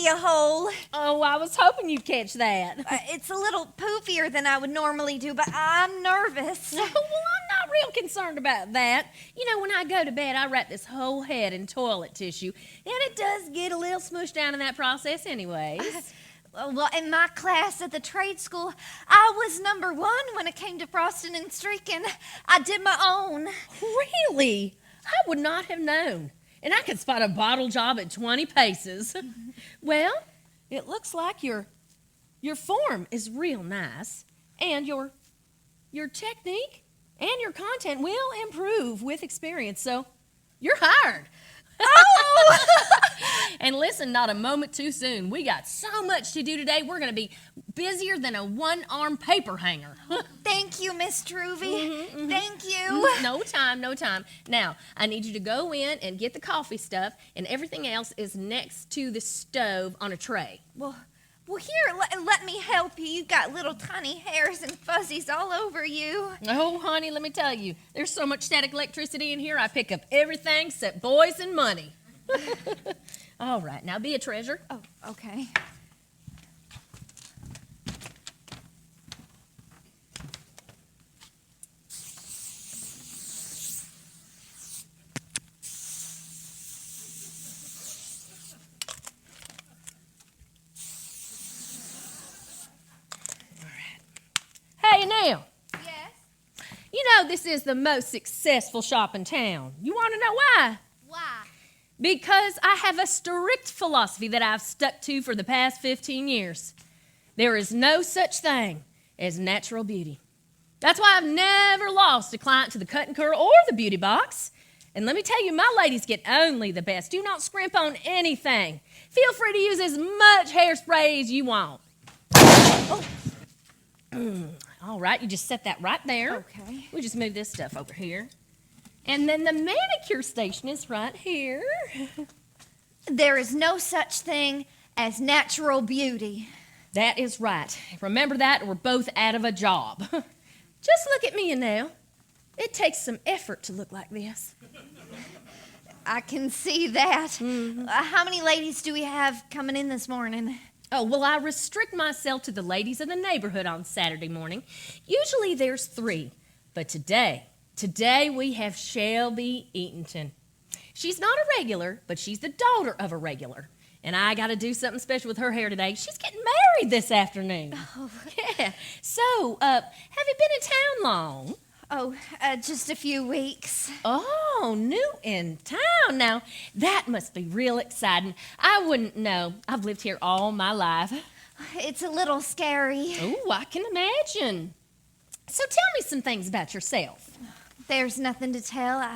media hole. Oh, I was hoping you'd catch that. It's a little poofier than I would normally do, but I'm nervous. Oh, well, I'm not real concerned about that. You know, when I go to bed, I wrap this whole head in toilet tissue, and it does get a little smushed down in that process anyways. Well, in my class at the trade school, I was number 1 when it came to frosting and streaking. I did my own. Really? I would not have known. And I could spot a bottle job at 20 paces. Well, it looks like your form is real nice, and your technique and your content will improve with experience, so you're hired. Oh! And listen, not a moment too soon. We got so much to do today. We're going to be busier than a one-armed paper hanger. Thank you, Miss Truvy. Thank you. No time. Now, I need you to go in and get the coffee stuff, and everything else is next to the stove on a tray. Well, here, let me help you. You got little tiny hairs and fuzzies all over you. Oh, honey, let me tell you, there's so much static electricity in here, I pick up everything except boys and money. All right, now be a treasure. Oh, okay. Hey, now. Yes? You know this is the most successful shop in town. You want to know why? Why? Because I have a strict philosophy that I've stuck to for the past 15 years. There is no such thing as natural beauty. That's why I've never lost a client to the cut and curl or the beauty box. And let me tell you, my ladies get only the best. Do not scrimp on anything. Feel free to use as much hairspray as you want. Oh. All right, you just set that right there. Okay. We'll just move this stuff over here. And then the manicure station is right here. There is no such thing as natural beauty. That is right. Remember that, or we're both out of a job. Just look at me now. It takes some effort to look like this. I can see that. How many ladies do we have coming in this morning? Oh, well, I restrict myself to the ladies of the neighborhood on Saturday morning. Usually there's 3, but today we have Shelby Eatonton. She's not a regular, but she's the daughter of a regular. And I got to do something special with her hair today. She's getting married this afternoon. Oh. Yeah. So, have you been in town long? Oh, just a few weeks. Oh, new in town. Now, that must be real exciting. I wouldn't know. I've lived here all my life. It's a little scary. Oh, I can imagine. So tell me some things about yourself. There's nothing to tell.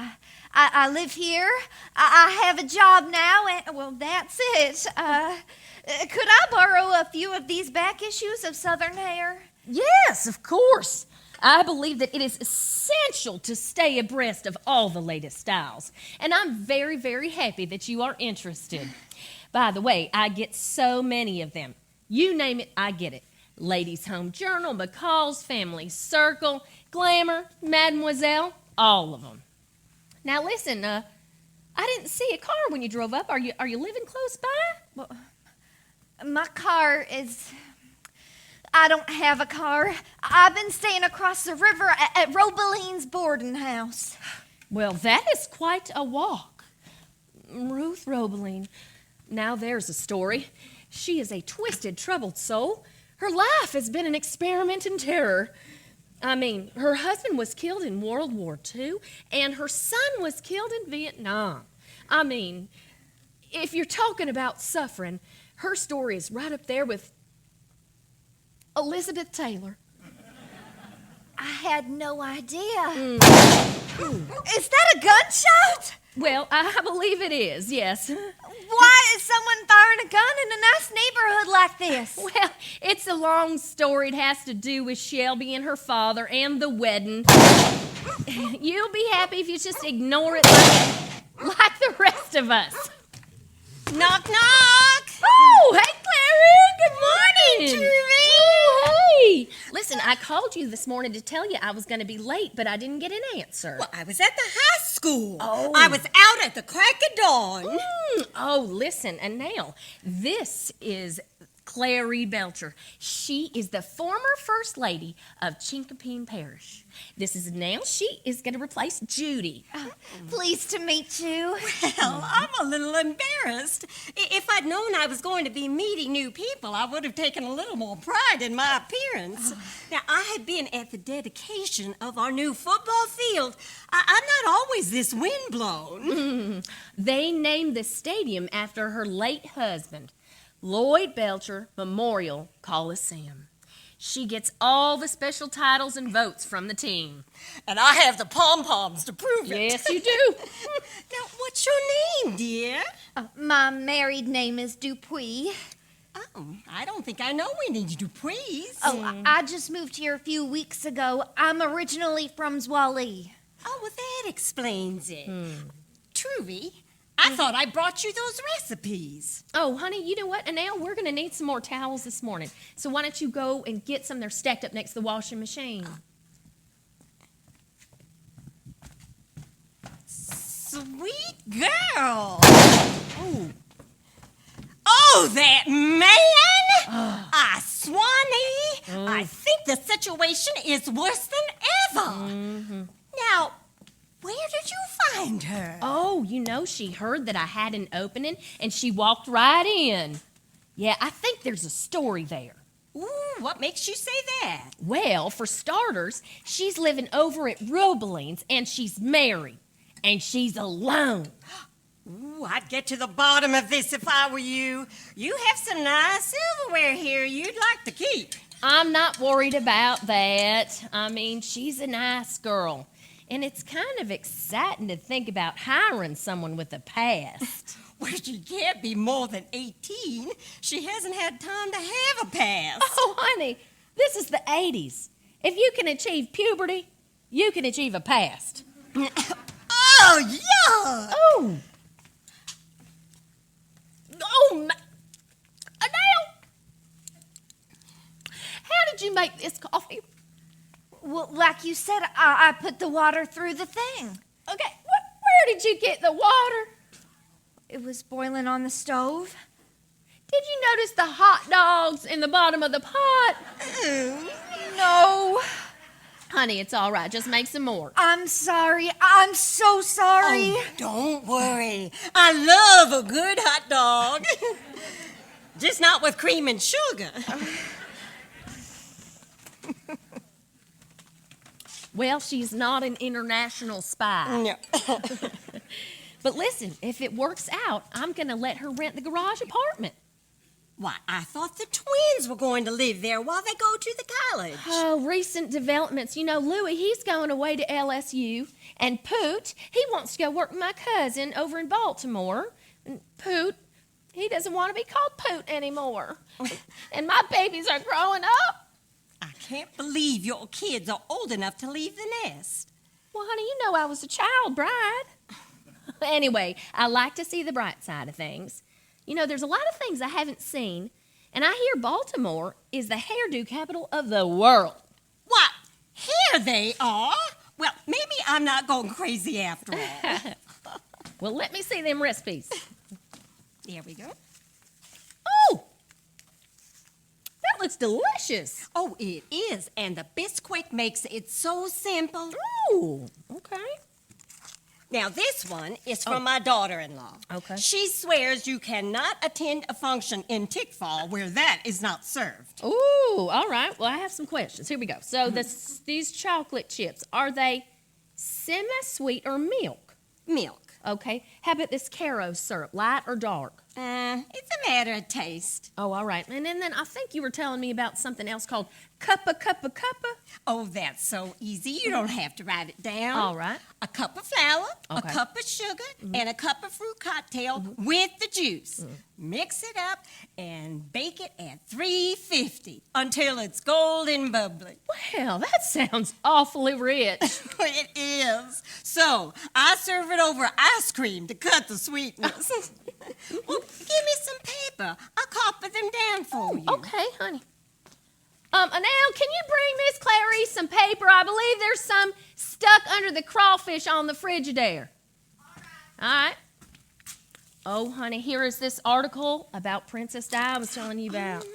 I live here. I have a job now, and, well, that's it. Could I borrow a few of these back issues of Southern Hair? Yes, of course. I believe that it is essential to stay abreast of all the latest styles. And I'm very, very happy that you are interested. By the way, I get so many of them. You name it, I get it. Ladies' Home Journal, McCall's Family Circle, Glamour, Mademoiselle, all of them. Now listen, I didn't see a car when you drove up. Are you living close by? Well, my car is... I don't have a car. I've been staying across the river at Robeline's boarding house. Well, that is quite a walk. Ruth Robeline. Now there's a story. She is a twisted, troubled soul. Her life has been an experiment in terror. I mean, her husband was killed in World War II, and her son was killed in Vietnam. I mean, if you're talking about suffering, her story is right up there with Elizabeth Taylor. I had no idea. Is that a gunshot? Well, I believe it is, yes. Why is someone firing a gun in a nice neighborhood like this? Well, it's a long story. It has to do with Shelby and her father and the wedding. You'll be happy if you just ignore it like the rest of us. Knock, knock. Oh, hey, Clary. Good morning. Trudy. Oh, hey. Listen. listen, I called you this morning to tell you I was going to be late, but I didn't get an answer. Well, I was at the high school. Oh. I was out at the crack of dawn. Oh, listen, and now, this is Clary Belcher. She is the former First Lady of Chinkapine Parish. This is now, she is going to replace Judy. Pleased to meet you. Well, I'm a little embarrassed. If I'd known I was going to be meeting new people, I would have taken a little more pride in my appearance. Now, I had been at the dedication of our new football field. I'm not always this windblown. They named the stadium after her late husband, Lloyd Belcher Memorial Coliseum. She gets all the special titles and votes from the team. And I have the pom-poms to prove it. Yes, you do. Now, what's your name, dear? My married name is Dupuis. Oh, I don't think I know any Dupuis. Oh, I just moved here a few weeks ago. I'm originally from Zwali. Oh, well, that explains it. Truvy, I thought I brought you those recipes. Oh, honey, you know what? And now we're going to need some more towels this morning. So why don't you go and get some? They're stacked up next to the washing machine. Sweet girl. Oh, that man! Swanee! I think the situation is worse than ever. Now, where did you find her? Oh, you know, she heard that I had an opening and she walked right in. Yeah, I think there's a story there. Ooh, what makes you say that? Well, for starters, she's living over at Robeline's and she's married and she's alone. Ooh, I'd get to the bottom of this if I were you. You have some nice silverware here you'd like to keep. I'm not worried about that. I mean, she's a nice girl. And it's kind of exciting to think about hiring someone with a past. Well, she can't be more than 18. She hasn't had time to have a past. Oh, honey, this is the 80s. If you can achieve puberty, you can achieve a past. Oh, yuck! Oh. Oh, my. Adele! How did you make this coffee? Well, like you said, I put the water through the thing. Okay, where did you get the water? It was boiling on the stove. Did you notice the hot dogs in the bottom of the pot? No. Honey, it's all right. Just make some more. I'm sorry. I'm so sorry. Oh, don't worry. I love a good hot dog. Just not with cream and sugar. Well, she's not an international spy. No. But listen, if it works out, I'm going to let her rent the garage apartment. Why, I thought the twins were going to live there while they go to the college. Oh, recent developments. You know, Louie, he's going away to LSU. And Poot, he wants to go work with my cousin over in Baltimore. And Poot, he doesn't want to be called Poot anymore. And my babies are growing up. I can't believe your kids are old enough to leave the nest. Well, honey, you know I was a child bride. Anyway, I like to see the bright side of things. You know, there's a lot of things I haven't seen, and I hear Baltimore is the hairdo capital of the world. What? Here they are? Well, maybe I'm not going crazy after all. Well, let me see them recipes. There we go. Oh! That looks delicious. Oh, it is, and the Bisquick makes it so simple. Ooh, okay. Now, this one is from my daughter-in-law. Okay. She swears you cannot attend a function in Tickfall where that is not served. Ooh, all right. Well, I have some questions. Here we go. So these chocolate chips, are they semi-sweet or milk? Milk. Okay. How about this Caro syrup, light or dark? It's a matter of taste. Oh, all right. And then I think you were telling me about something else called cuppa. Oh, that's so easy. You don't have to write it down. All right. A cup of flour, Okay. a cup of sugar, and a cup of fruit cocktail with the juice. Mix it up and bake it at 350 until it's golden bubbly. Well, that sounds awfully rich. It is. So, I serve it over ice cream to cut the sweetness. Well, give me some paper. I'll copy them down for you. Okay, honey. Now, can you bring Miss Clarice some paper? I believe there's some stuck under the crawfish on the Frigidaire. All right. Oh, honey, here is this article about Princess Di I was telling you about.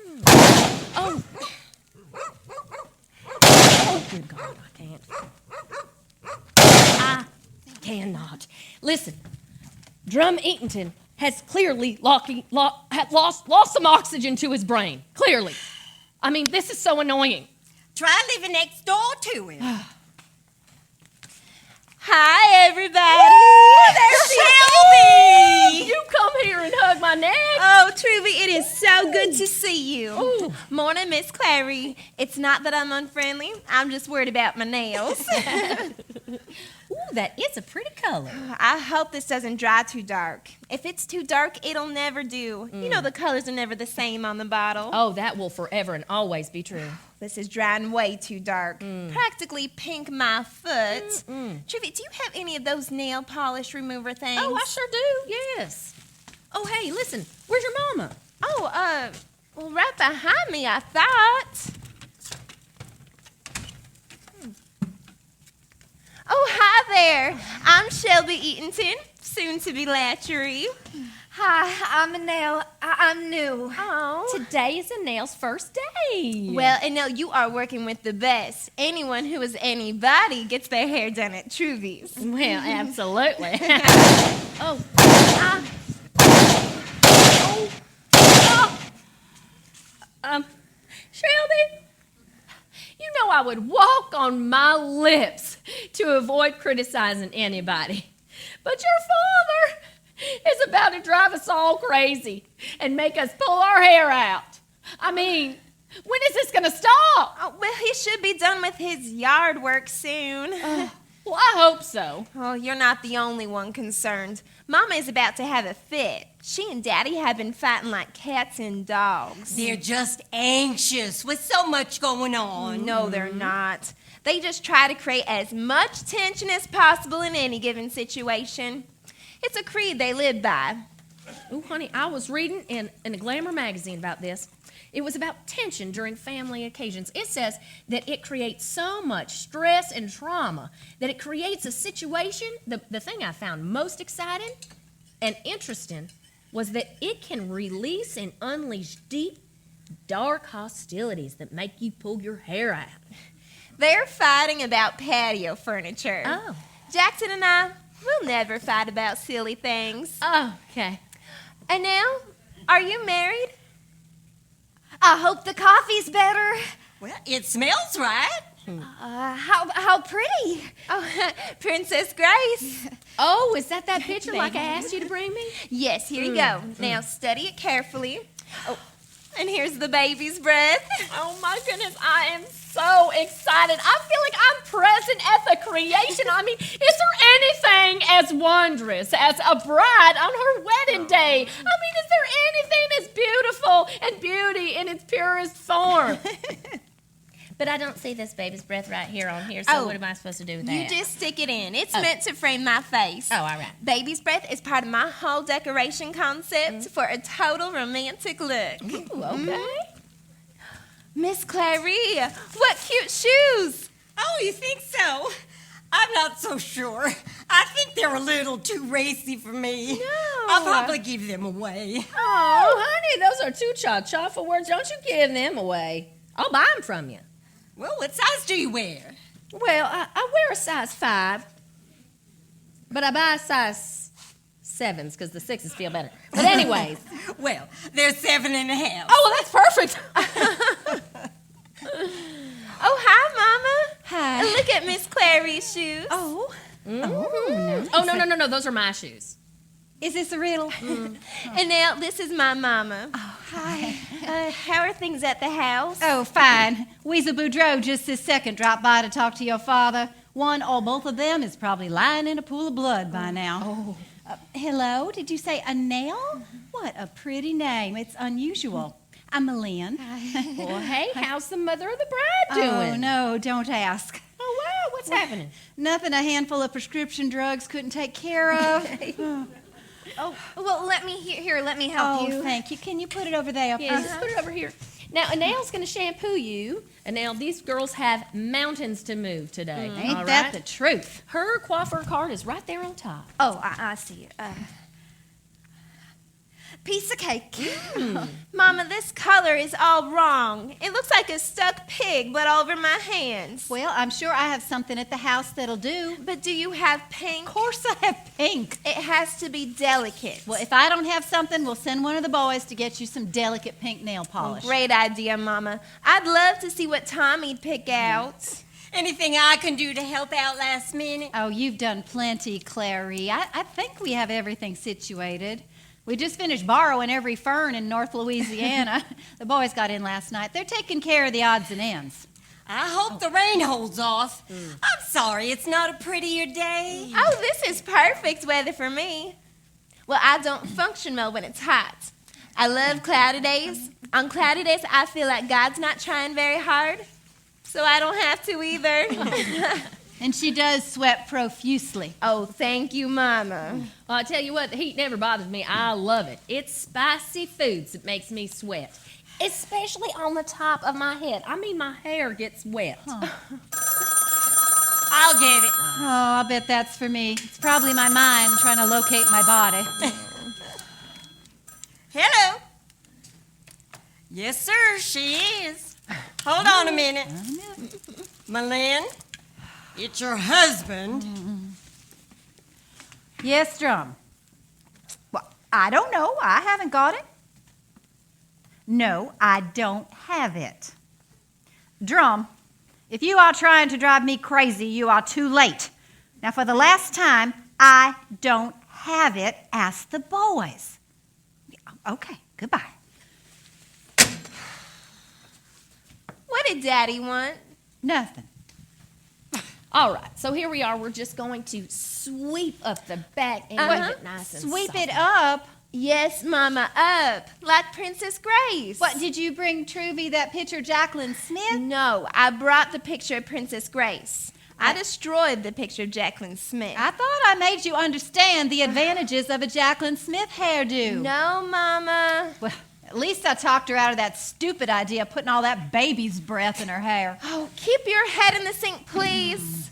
Oh. Oh, good God, I can't. I cannot. Listen, Drum Eatonton has clearly lost some oxygen to his brain. Clearly. I mean, this is so annoying. Try living next door to him. Hi, everybody. There's Shelby! You come here and hug my neck. Oh, Truby, it is so good to see you. Ooh. Morning, Miss Clary. It's not that I'm unfriendly. I'm just worried about my nails. Ooh, that is a pretty color. I hope this doesn't dry too dark. If it's too dark, it'll never do. You know the colors are never the same on the bottle. Oh, that will forever and always be true. This is drying way too dark. Practically pink my foot. Truby, do you have any of those nail polish remover things? Oh, I sure do, yes. Oh, hey, listen, where's your mama? Oh, well, right behind me, I thought. Oh, hi there. I'm Shelby Eatonton, soon to be Latchery. Hi, I'm Annelle. I'm new. Oh. Today is Annelle's first day. Well, Annelle, you are working with the best. Anyone who is anybody gets their hair done at Truby's. Well, absolutely. Shelby, you know I would walk on my lips to avoid criticizing anybody. But your father is about to drive us all crazy and make us pull our hair out. I mean, when is this going to stop? Oh, well, he should be done with his yard work soon. Well, I hope so. Oh, you're not the only one concerned. Mama is about to have a fit. She and Daddy have been fighting like cats and dogs. They're just anxious with so much going on. No, they're not. They just try to create as much tension as possible in any given situation. It's a creed they live by. Oh, honey, I was reading in a Glamour magazine about this. It was about tension during family occasions. It says that it creates so much stress and trauma that it creates a situation. The thing I found most exciting and interesting was that it can release and unleash deep, dark hostilities that make you pull your hair out. They're fighting about patio furniture. Oh. Jackson and I, we'll never fight about silly things. Oh, okay. And now, are you married? I hope the coffee's better. Well, it smells right. How pretty. Oh, Princess Grace. Oh, is that picture like I asked you to bring me? Yes, here you go. Now study it carefully. Oh, and here's the baby's breath. Oh my goodness, I am so excited. I feel like I'm present at the creation. I mean, is there anything as wondrous as a bride on her wedding day? I mean, is there anything as beautiful and beauty in its purest form? But I don't see this baby's breath right here on here, so what am I supposed to do with that? You just stick it in. It's meant to frame my face. Oh, all right. Baby's breath is part of my whole decoration concept for a total romantic look. Ooh, okay. Miss Clary, what cute shoes. Oh, you think so? I'm not so sure. I think they're a little too racy for me. No. I'll probably give them away. Oh, honey, those are too cha-cha for words. Don't you give them away. I'll buy them from you. Well, what size do you wear? Well, I wear a size 5, but I buy size 7s because the 6s feel better. But anyways. Well, they're 7.5. Oh, that's perfect. Oh, hi, Mama. Hi. Look at Miss Clary's shoes. Oh, Oh, no. Those are my shoes. is this a riddle? And now this is my mama. Oh, hi. How are things at the house? Oh, fine. Weezer Boudreaux just this second dropped by to talk to your father. One or both of them is probably lying in a pool of blood by now. Oh. Hello, did you say Annelle? What a pretty name. It's unusual. I'm Lynn. Well, hey, how's the mother of the bride doing? Oh, no, don't ask. Oh, wow, what's happening? Nothing a handful of prescription drugs couldn't take care of. Oh, well, let me help Oh, you. thank you. Can you put it over there? Yeah, just put it over here. Now, Anel's going to shampoo you. Anel, these girls have mountains to move today. Ain't all that right? the truth? Her coiffure card is right there on top. Oh, I see it. Piece of cake. Mama, this color is all wrong. It looks like a stuck pig, but over my hands. Well, I'm sure I have something at the house that'll do. But do you have pink? Of course I have pink. It has to be delicate. Well, if I don't have something, we'll send one of the boys to get you some delicate pink nail polish. Great idea, Mama. I'd love to see what Tommy'd pick out. Anything I can do to help out last minute? Oh, you've done plenty, Clary. I think we have everything situated. We just finished borrowing every fern in North Louisiana. The boys got in last night. They're taking care of the odds and ends. I hope the rain holds off. I'm sorry it's not a prettier day. Oh, this is perfect weather for me. Well, I don't function well when it's hot. I love cloudy days. On cloudy days, I feel like God's not trying very hard, so I don't have to either. And she does sweat profusely. Oh, thank you, Mama. Well, I tell you what, the heat never bothers me. I love it. It's spicy foods that makes me sweat, especially on the top of my head. I mean, my hair gets wet. I'll get it. Oh, I bet that's for me. It's probably my mind trying to locate my body. Hello. Yes, sir, she is. Hold on a minute. Malin, it's your husband. Yes, Drum. Well, I don't know. I haven't got it. No, I don't have it. Drum, if you are trying to drive me crazy, you are too late. Now, for the last time, I don't have it. Ask the boys. Okay, goodbye. What did Daddy want? Nothing. All right, so here we are. We're just going to sweep up the back and leave it nice and Sweep soft. it up. Yes, Mama, up, like Princess Grace. What, did you bring Truvy that picture of Jacqueline Smith? No, I brought the picture of Princess Grace. I destroyed the picture of Jacqueline Smith. I thought I made you understand the advantages of a Jacqueline Smith hairdo. No, Mama. Well, at least I talked her out of that stupid idea of putting all that baby's breath in her hair. Oh, keep your head in the sink, please.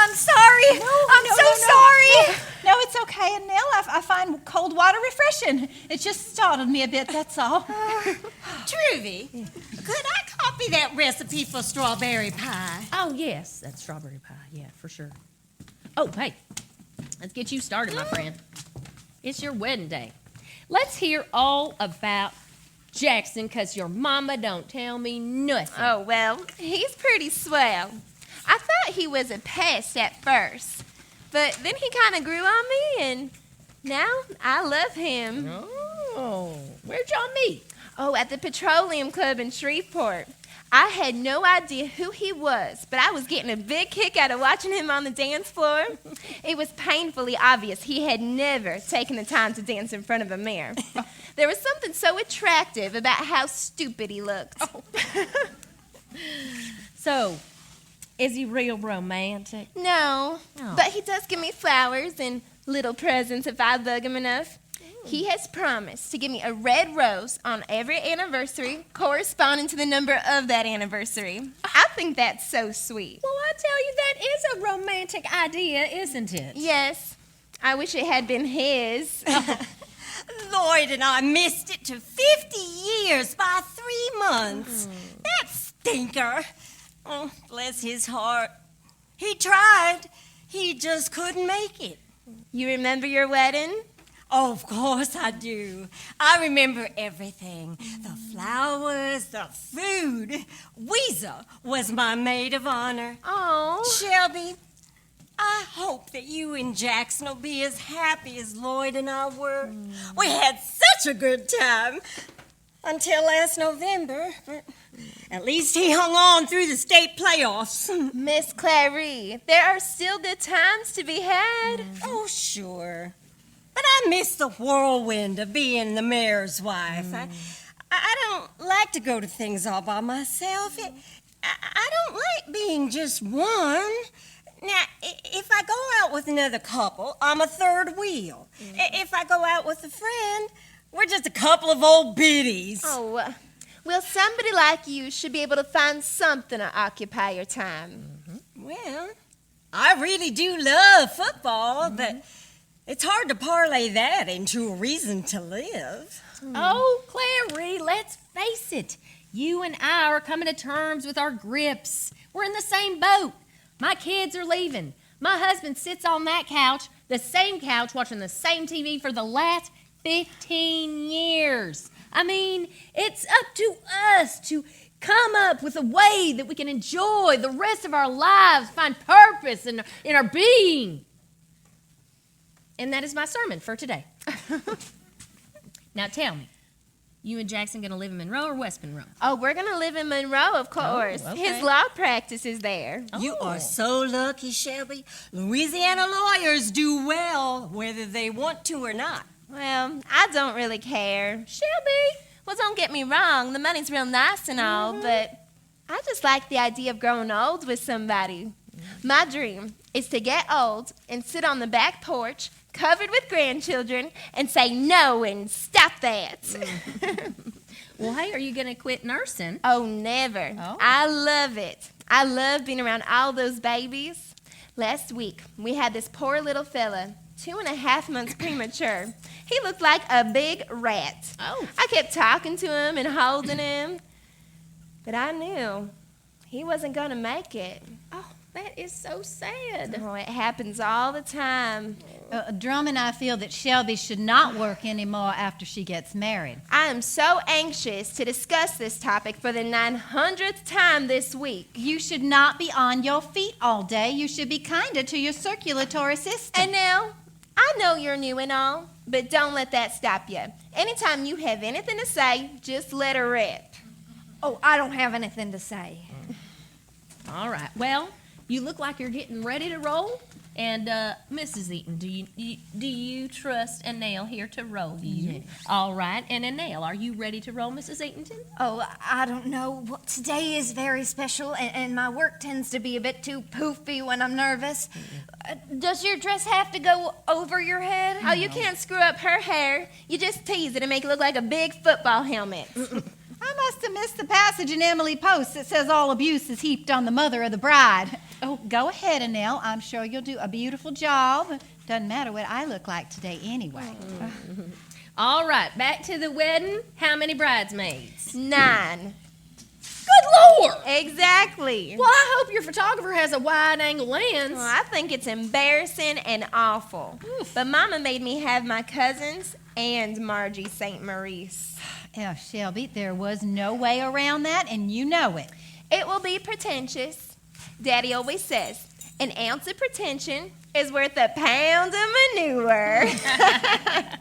I'm sorry. I'm no, so no, no. sorry. No, it's okay, and Nell, I find cold water refreshing. It just startled me a bit, that's all. Truvy, could I copy that recipe for strawberry pie? Oh, yes, that's strawberry pie. Yeah, for sure. Oh, hey, let's get you started, my friend. It's your wedding day. Let's hear all about Jackson, because your mama don't tell me nothing. Oh, well, he's pretty swell. I thought he was a pest at first, but then he kind of grew on me, and now I love him. Oh, where'd y'all meet? Oh, at the Petroleum Club in Shreveport. I had no idea who he was, but I was getting a big kick out of watching him on the dance floor. It was painfully obvious he had never taken the time to dance in front of a mirror. There was something so attractive about how stupid he looked. So, is he real romantic? No, Oh. but he does give me flowers and little presents if I bug him enough. He has promised to give me a red rose on every anniversary corresponding to the number of that anniversary. I think that's so sweet. Well, I tell you, that is a romantic idea, isn't it? Yes, I wish it had been his. Lloyd and I missed it to 50 years by 3 months. That stinker. Oh, bless his heart. He tried. He just couldn't make it. You remember your wedding? Oh, of course I do. I remember everything. The flowers, the food. Weezer was my maid of honor. Oh, Shelby, I hope that you and Jackson will be as happy as Lloyd and I were. We had such a good time until last November. But at least he hung on through the state playoffs. Miss Clary, there are still good times to be had. Oh, sure. But I miss the whirlwind of being the mayor's wife. I don't like to go to things all by myself. I don't like being just one. Now, if I go out with another couple, I'm a third wheel. If I go out with a friend, We're just a couple of old biddies. Oh, well, somebody like you should be able to find something to occupy your time. Well, I really do love football, but it's hard to parlay that into a reason to live. Oh, Clary, let's face it. You and I are coming to terms with our grips. We're in the same boat. My kids are leaving. My husband sits on that couch, the same couch, watching the same TV for the last 15 years. I mean, it's up to us to come up with a way that we can enjoy the rest of our lives, find purpose in our being. And that is my sermon for today. Now tell me, you and Jackson going to live in Monroe or West Monroe? Oh, we're going to live in Monroe, of course. okay. His law practice is there. You are so lucky, Shelby. Louisiana lawyers do well, whether they want to or not. Well, I don't really care. Shelby, well, don't get me wrong. The money's real nice and all, but I just like the idea of growing old with somebody. My dream is to get old and sit on the back porch covered with grandchildren and say no and stop that. Well, hey, are you going to quit nursing? Oh, never. Oh. I love it. I love being around all those babies. Last week, we had this poor little fella, 2.5 months premature. He looked like a big rat. Oh. I kept talking to him and holding him, but I knew he wasn't going to make it. Oh, that is so sad. Oh, it happens all the time. Drum and I feel that Shelby should not work anymore after she gets married. I am so anxious to discuss this topic for the 900th time this week. You should not be on your feet all day. You should be kinder to your circulatory system. And now, I know you're new and all, but don't let that stop you. Anytime you have anything to say, just let her rip. Oh, I don't have anything to say. All right. Well, you look like you're getting ready to roll. And Mrs. Eaton, do you trust Annelle here to roll you? Yes. All right. And Annelle, are you ready to roll, Mrs. Eatonton? Oh, I don't know. Well, today is very special, and my work tends to be a bit too poofy when I'm nervous. Does your dress have to go over your head? Oh, you can't screw up her hair. You just tease it and make it look like a big football helmet. I must have missed the passage in Emily Post that says all abuse is heaped on the mother of the bride. Oh, go ahead, Annelle. I'm sure you'll do a beautiful job. Doesn't matter what I look like today anyway. All right. Back to the wedding. How many bridesmaids? 9. Good Lord! Exactly. Well, I hope your photographer has a wide-angle lens. Well, I think it's embarrassing and awful. But Mama made me have my cousins and Margie St. Maurice. Oh, Shelby, there was no way around that, and you know it. It will be pretentious. Daddy always says, an ounce of pretension is worth a pound of manure.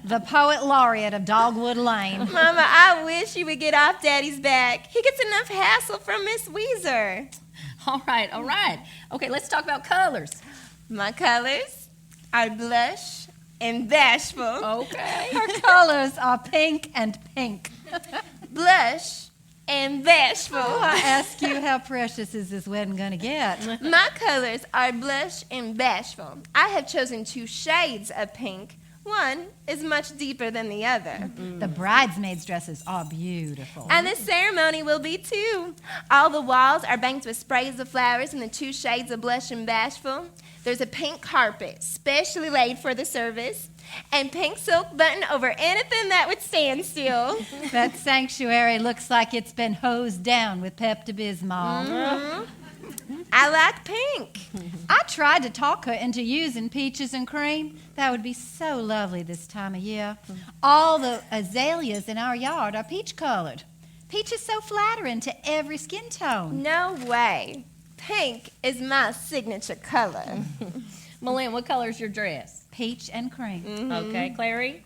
The poet laureate of Dogwood Lane. Mama, I wish you would get off Daddy's back. He gets enough hassle from Miss Weezer. All right, all right. Okay, let's talk about colors. My colors are blush and bashful. Okay. Her colors are pink and pink. Blush and bashful. I ask you, how precious is this wedding going to get? My colors are blush and bashful. I have chosen 2 shades of pink. One is much deeper than the other. The bridesmaids' dresses are beautiful. And the ceremony will be too. All the walls are banked with sprays of flowers in the 2 shades of blush and bashful. There's a pink carpet specially laid for the service, and pink silk button over anything that would stand still. That sanctuary looks like it's been hosed down with Pepto-Bismol. I like pink. I tried to talk her into using peaches and cream. That would be so lovely this time of year. All the azaleas in our yard are peach-colored. Peach is so flattering to every skin tone. No way. Pink is my signature color. Malin, what color is your dress? Peach and cream. Okay, Clary?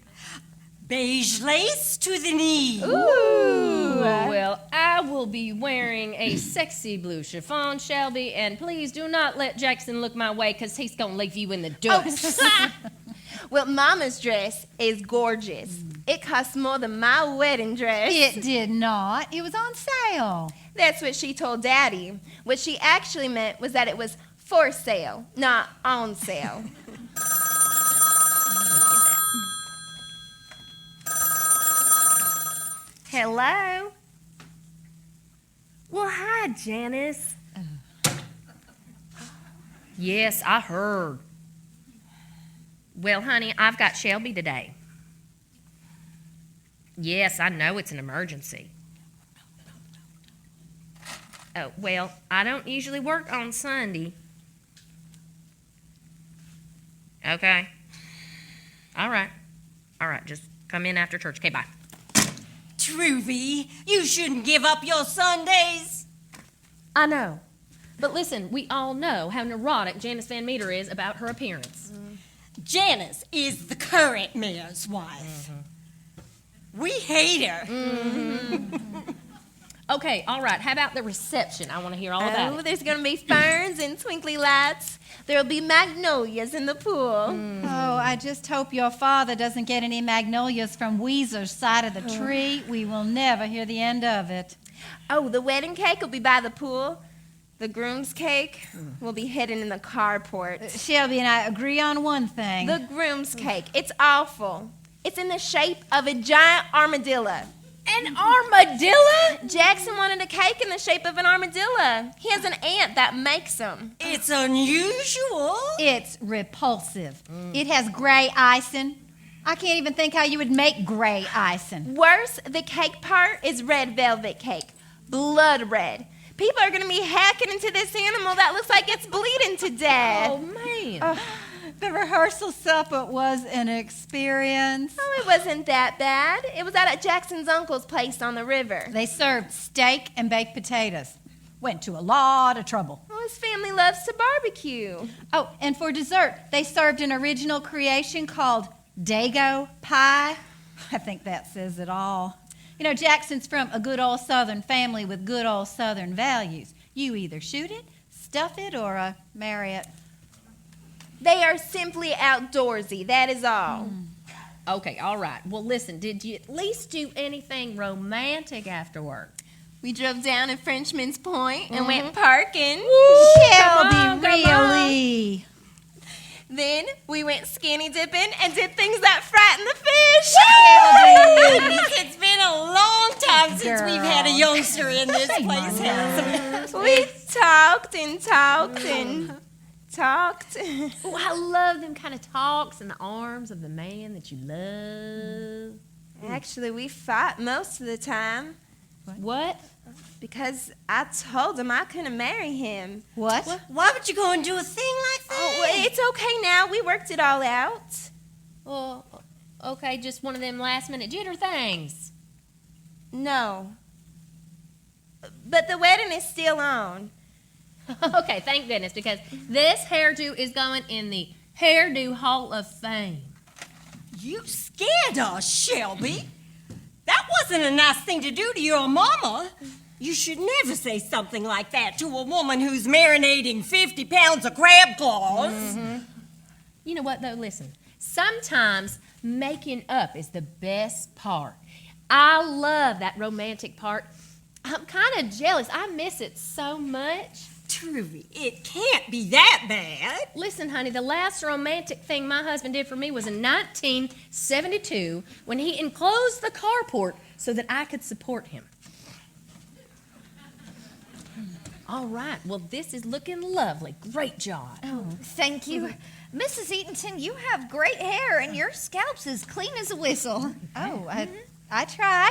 Beige lace to the knee. Ooh. Well, I will be wearing a sexy blue chiffon, Shelby, and please do not let Jackson look my way because he's going to leave you in the dust. Well, Mama's dress is gorgeous. It costs more than my wedding dress. It did not. It was on sale. That's what she told Daddy. What she actually meant was that it was for sale, not on sale. Hello? Well, hi, Janice. Yes, I heard. Well, honey, I've got Shelby today. Yes, I know it's an emergency. Oh, well, I don't usually work on Sunday. Okay. All right, just come in after church. Okay, bye. Truvy, you shouldn't give up your Sundays. I know. But listen, we all know how neurotic Janice Van Meter is about her appearance. Janice is the current mayor's wife. We hate her. Okay, all right. How about the reception? I want to hear all about it. There's going to be ferns and twinkly lights. There'll be magnolias in the pool. Oh, I just hope your father doesn't get any magnolias from Weezer's side of the tree. We will never hear the end of it. Oh, the wedding cake will be by the pool. The groom's cake will be hidden in the carport. Shelby and I agree on one thing. The groom's cake. It's awful. It's in the shape of a giant armadillo. An armadillo? Jackson wanted a cake in the shape of an armadillo. He has an aunt that makes them. It's unusual. It's repulsive. It has gray icing. I can't even think how you would make gray icing. Worse, the cake part is red velvet cake. Blood red. People are going to be hacking into this animal that looks like it's bleeding to death. Oh, man. The rehearsal supper was an experience. Oh, it wasn't that bad. It was out at Jackson's uncle's place on the river. They served steak and baked potatoes. Went to a lot of trouble. Oh, his family loves to barbecue. Oh, and for dessert, they served an original creation called Dago pie. I think that says it all. You know, Jackson's from a good old Southern family with good old Southern values. You either shoot it, stuff it, or marry it. They are simply outdoorsy, that is all. Okay, all right. Well, listen, did you at least do anything romantic after work? We drove down to Frenchman's Point and went parking. Shelby, really? Then we went skinny dipping and did things that frighten the fish. It's been a long time since we've had a youngster in this place, hasn't it? We talked and talked and talked. Oh, I love them kind of talks in the arms of the man that you love. Actually, we fought most of the time What? because I told him I couldn't marry him. What? Why would you go and do a thing like that? Oh, well, it's okay now. We worked it all out. Well, okay, just one of them last-minute jitter things. No. But the wedding is still on. Okay, thank goodness, because this hairdo is going in the Hairdo Hall of Fame. You scared us, Shelby. That wasn't a nice thing to do to your mama. You should never say something like that to a woman who's marinating 50 pounds of crab claws. You know what, though? Listen, sometimes making up is the best part. I love that romantic part. I'm kind of jealous. I miss it so much. Truvy, it can't be that bad. Listen, honey, the last romantic thing my husband did for me was in 1972 when he enclosed the carport so that I could support him. All right, well, this is looking lovely. Great job. Oh, thank you. Mrs. Eatonton, you have great hair and your scalp's as clean as a whistle. Oh, I try.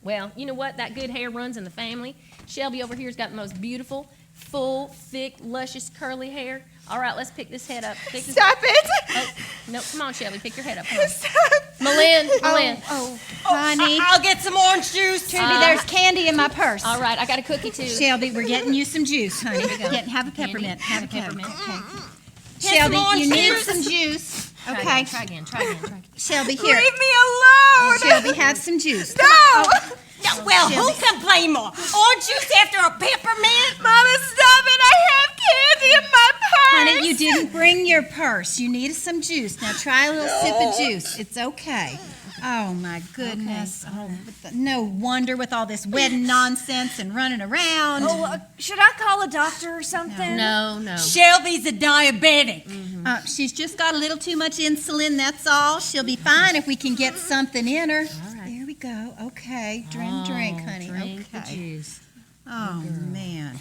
Well, you know what? That good hair runs in the family. Shelby over here's got the most beautiful, full, thick, luscious, curly hair. All right, let's pick this head up. Stop it! Oh, no, come on, Shelby, pick your head up. Come on. Malin. Honey. I'll get some orange juice. Trudy, there's candy in my purse. All right, I got a cookie, too. Shelby, we're getting you some juice, honey. Have a peppermint. Have a peppermint. Okay. Shelby, some orange you need juice. some juice. Try Okay. again, try again. Shelby, here. Leave me alone! Shelby, have some juice. No! Well, who can blame her? Orange juice after a peppermint? Mama, stop it! I have candy in my purse! Honey, you didn't bring your purse. You need some juice. Now try a little sip of juice. It's okay. Oh, my goodness. Oh, no wonder with all this wedding nonsense and running around. Oh, should I call a doctor or something? No. Shelby's a diabetic. She's just got a little too much insulin, that's all. She'll be fine if we can get something in her. There we go. Okay, drink, honey. Drink the Okay. juice. Oh, man.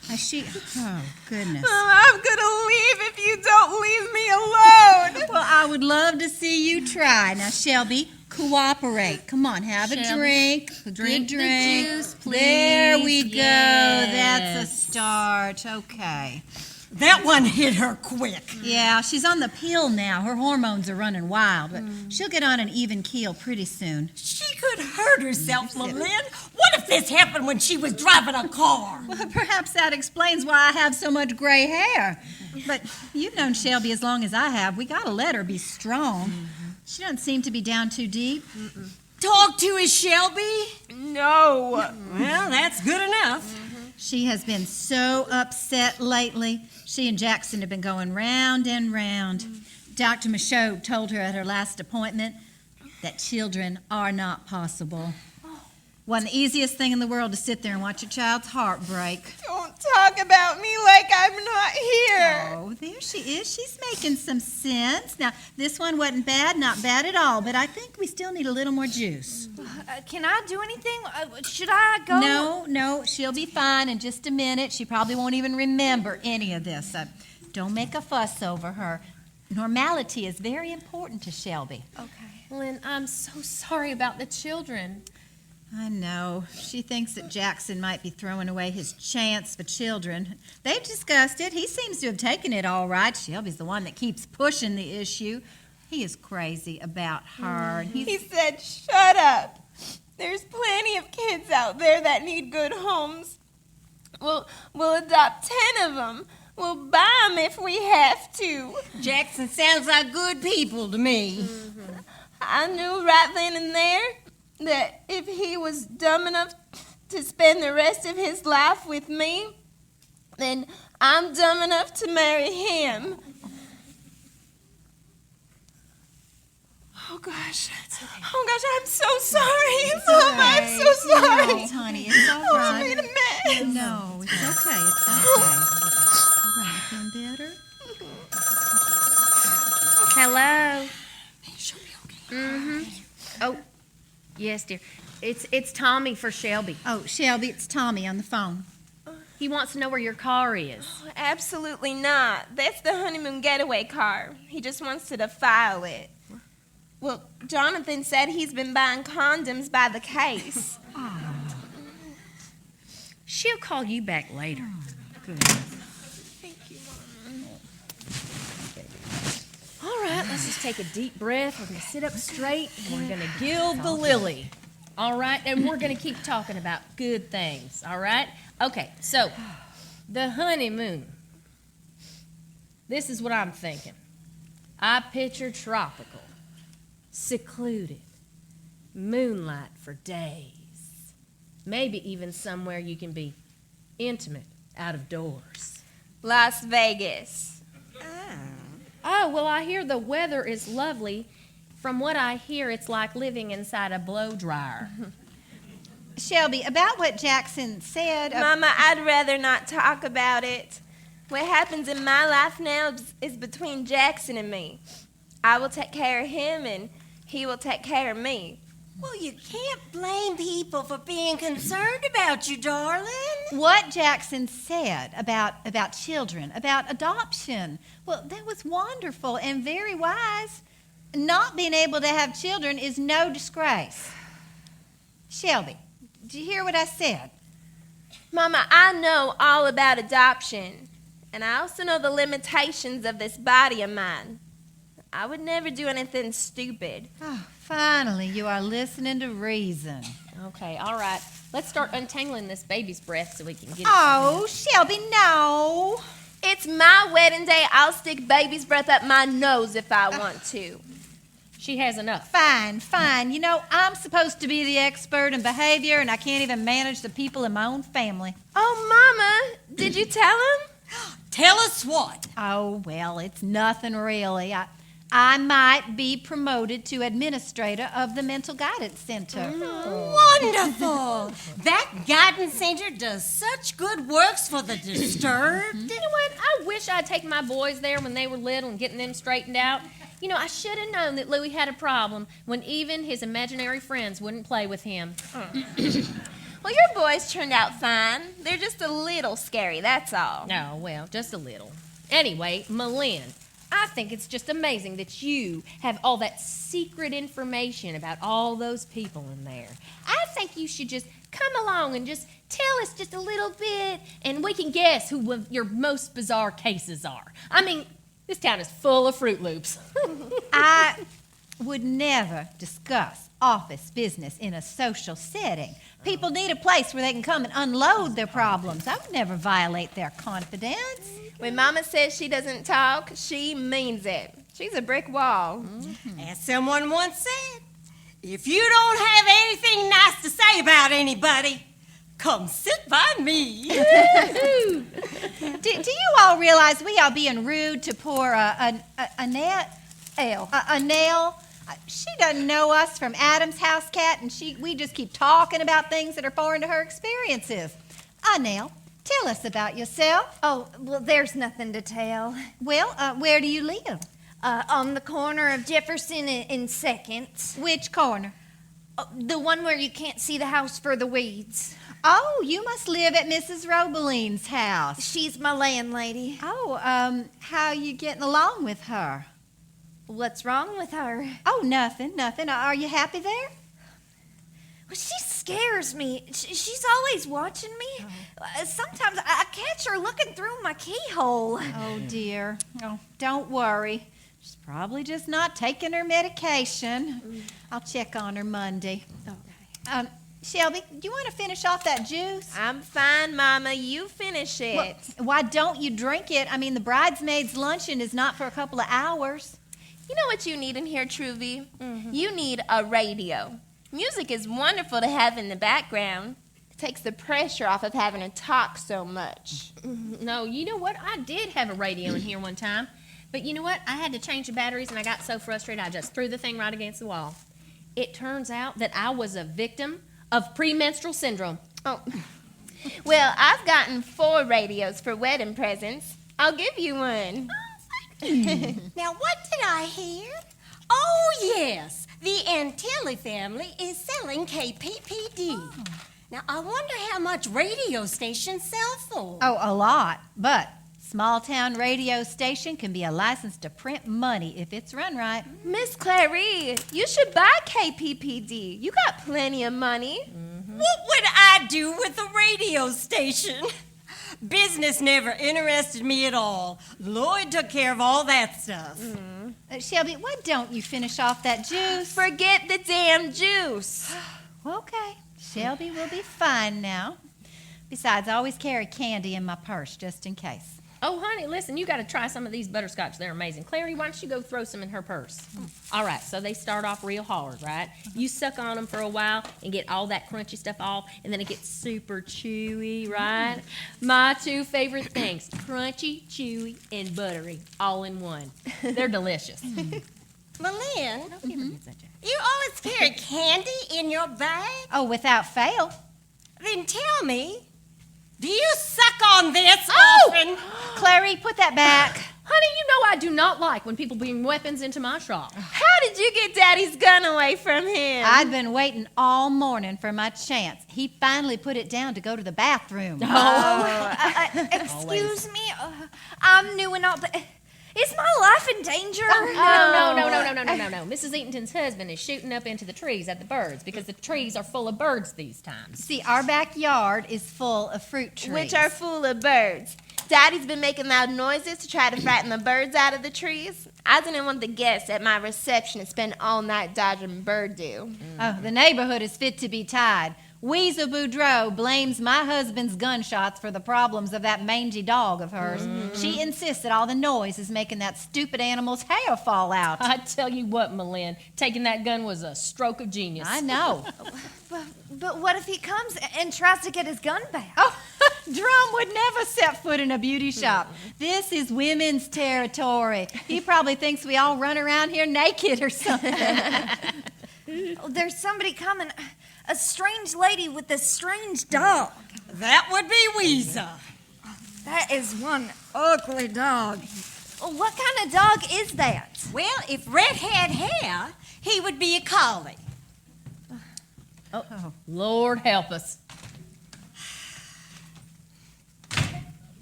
Oh, goodness. I'm gonna leave if you don't leave me alone. Well, I would love to see you try. Now, Shelby, cooperate. Come on, have a Shelby, drink. drink the juice, please. There we go. That's a Yes. start. Okay. That one hit her quick. Yeah, she's on the pill now. Her hormones are running wild, but she'll get on an even keel pretty soon. She could hurt herself, Lynn. What if this happened when she was driving a car? Well, perhaps that explains why I have so much gray hair. But you've known Shelby as long as I have. We gotta let her be strong. She doesn't seem to be down too deep. Talk to us, Shelby. No. Well, that's good enough. She has been so upset lately. She and Jackson have been going round and round. Dr. Michaud told her at her last appointment that children are not possible. Wasn't the easiest thing in the world to sit there and watch your child's heart break. Don't talk about me like I'm not here. Oh, there she is. She's making some sense. Now, this one wasn't bad, not bad at all, but I think we still need a little more juice. Can I do anything? Should I go? No, she'll be fine in just a minute. She probably won't even remember any of this. Don't make a fuss over her. Normality is very important to Shelby. Okay. Lynn, I'm so sorry about the children. I know. She thinks that Jackson might be throwing away his chance for children. They've discussed it. He seems to have taken it all right. Shelby's the one that keeps pushing the issue. He is crazy about her. And He said, shut up. There's plenty of kids out there that need good homes. We'll adopt 10 of them. We'll buy them if we have to. Jackson sounds like good people to me. I knew right then and there that if he was dumb enough to spend the rest of his life with me, then I'm dumb enough to marry him. Oh gosh. Oh gosh, I'm so sorry. Mom, I'm so sorry. No, honey, it's all Oh, I right. made a mess. No, it's okay. It's okay. All right, feeling better? Hello. She'll be okay. Oh, yes, dear. It's Tommy for Shelby. Oh, Shelby, it's Tommy on the phone. He wants to know where your car is. Absolutely not. That's the honeymoon getaway car. He just wants to defile it. Well, Jonathan said he's been buying condoms by the case. She'll call you back later. Thank you, Mom. All right, let's just take a deep breath. We're going to sit up straight, and we're going to gild the lily. All right, and we're going to keep talking about good things. All right? Okay, so the honeymoon. This is what I'm thinking. I picture tropical, secluded, moonlight for days. Maybe even somewhere you can be intimate out of doors. Las Vegas. Oh, well, I hear the weather is lovely. From what I hear, it's like living inside a blow dryer. Shelby, about what Jackson said. Mama, I'd rather not talk about it. What happens in my life now is between Jackson and me. I will take care of him, and he will take care of me. Well, you can't blame people for being concerned about you, darling. What Jackson said about children, about adoption, well, that was wonderful and very wise. Not being able to have children is no disgrace. Shelby, did you hear what I said? Mama, I know all about adoption, and I also know the limitations of this body of mine. I would never do anything stupid. Oh, finally, you are listening to reason. Okay, all right. Let's start untangling this baby's breath so we can get it. Oh, Shelby, no. It's my wedding day. I'll stick baby's breath up my nose if I want to. She has enough. Fine. You know, I'm supposed to be the expert in behavior, and I can't even manage the people in my own family. Oh, Mama, did you tell him? Tell us what. Oh, well, it's nothing really. I might be promoted to administrator of the Mental Guidance Center. Wonderful. That guidance center does such good works for the disturbed. You know what? I wish I'd taken my boys there when they were little and getting them straightened out. You know, I should have known that Louis had a problem when even his imaginary friends wouldn't play with him. Well, your boys turned out fine. They're just a little scary, that's all. Oh, well, just a little. Anyway, Malin, I think it's just amazing that you have all that secret information about all those people in there. I think you should just come along and just tell us just a little bit, and we can guess who your most bizarre cases are. I mean, this town is full of Fruit Loops. I would never discuss office business in a social setting. People need a place where they can come and unload their problems. I would never violate their confidence. When Mama says she doesn't talk, she means it. She's a brick wall. As someone once said, if you don't have anything nice to say about anybody, come sit by me. Do you all realize we are being rude to poor Annette? Annelle? She doesn't know us from Adam's house cat, and we just keep talking about things that are foreign to her experiences. Annelle, tell us about yourself. Oh, well, there's nothing to tell. Well, where do you live? On the corner of Jefferson and 2nd. Which corner? The one where you can't see the house for the weeds. Oh, you must live at Mrs. Robeline's house. She's my landlady. Oh, how are you getting along with her? What's wrong with her? Oh, nothing. Are you happy there? Well, she scares me. She's always watching me. Sometimes I catch her looking through my keyhole. Oh, dear. Oh, don't worry. She's probably just not taking her medication. I'll check on her Monday. Okay. Shelby, do you want to finish off that juice? I'm fine, Mama. You finish it. Well, why don't you drink it? I mean, the bridesmaids' luncheon is not for a couple of hours. You know what you need in here, Truvy? You need a radio. Music is wonderful to have in the background. It takes the pressure off of having to talk so much. No, you know what? I did have a radio in here one time. But you know what? I had to change the batteries, and I got so frustrated, I just threw the thing right against the wall. It turns out that I was a victim of premenstrual syndrome. Oh. Well, I've gotten 4 radios for wedding presents. I'll give you one. Now, what did I hear? Oh, yes. The Antilli family is selling KPPD. Now, I wonder how much radio stations sell for. Oh, a lot. But small town radio station can be a license to print money if it's run right. Miss Clary, you should buy KPPD. You got plenty of money. What would I do with a radio station? Business never interested me at all. Lloyd took care of all that stuff. Shelby, why don't you finish off that juice? Forget the damn juice. Okay, Shelby will be fine now. Besides, I always carry candy in my purse just in case. Oh, honey, listen, you got to try some of these butterscotch. They're amazing. Clary, why don't you go throw some in her purse? All right, so they start off real hard, right? You suck on them for a while and get all that crunchy stuff off, and then it gets super chewy, right? My 2 favorite things, crunchy, chewy, and buttery, all in one. They're delicious. Malin, you always carry candy in your bag? Oh, without fail. Then tell me, do you suck on this often? Clary, put that back. Honey, you know I do not like when people bring weapons into my shop. How did you get Daddy's gun away from him? I'd been waiting all morning for my chance. He finally put it down to go to the bathroom. Excuse me? I'm new and all, but is my life in danger? No. Mrs. Eaton's husband is shooting up into the trees at the birds because the trees are full of birds these times. See, our backyard is full of fruit trees. Which are full of birds. Daddy's been making loud noises to try to frighten the birds out of the trees. I didn't want the guests at my reception to spend all night dodging bird dew. Oh, the neighborhood is fit to be tied. Weasel Boudreaux blames my husband's gunshots for the problems of that mangy dog of hers. She insists that all the noise is making that stupid animal's hair fall out. I tell you what, Malin, taking that gun was a stroke of genius. I know. But what if he comes and tries to get his gun back? Oh, Drum would never set foot in a beauty shop. This is women's territory. He probably thinks we all run around here naked or something. There's somebody coming. A strange lady with a strange dog. That would be Weezer. That is one ugly dog. What kind of dog is that? Well, if Red had hair, he would be a collie. Oh, Lord help us.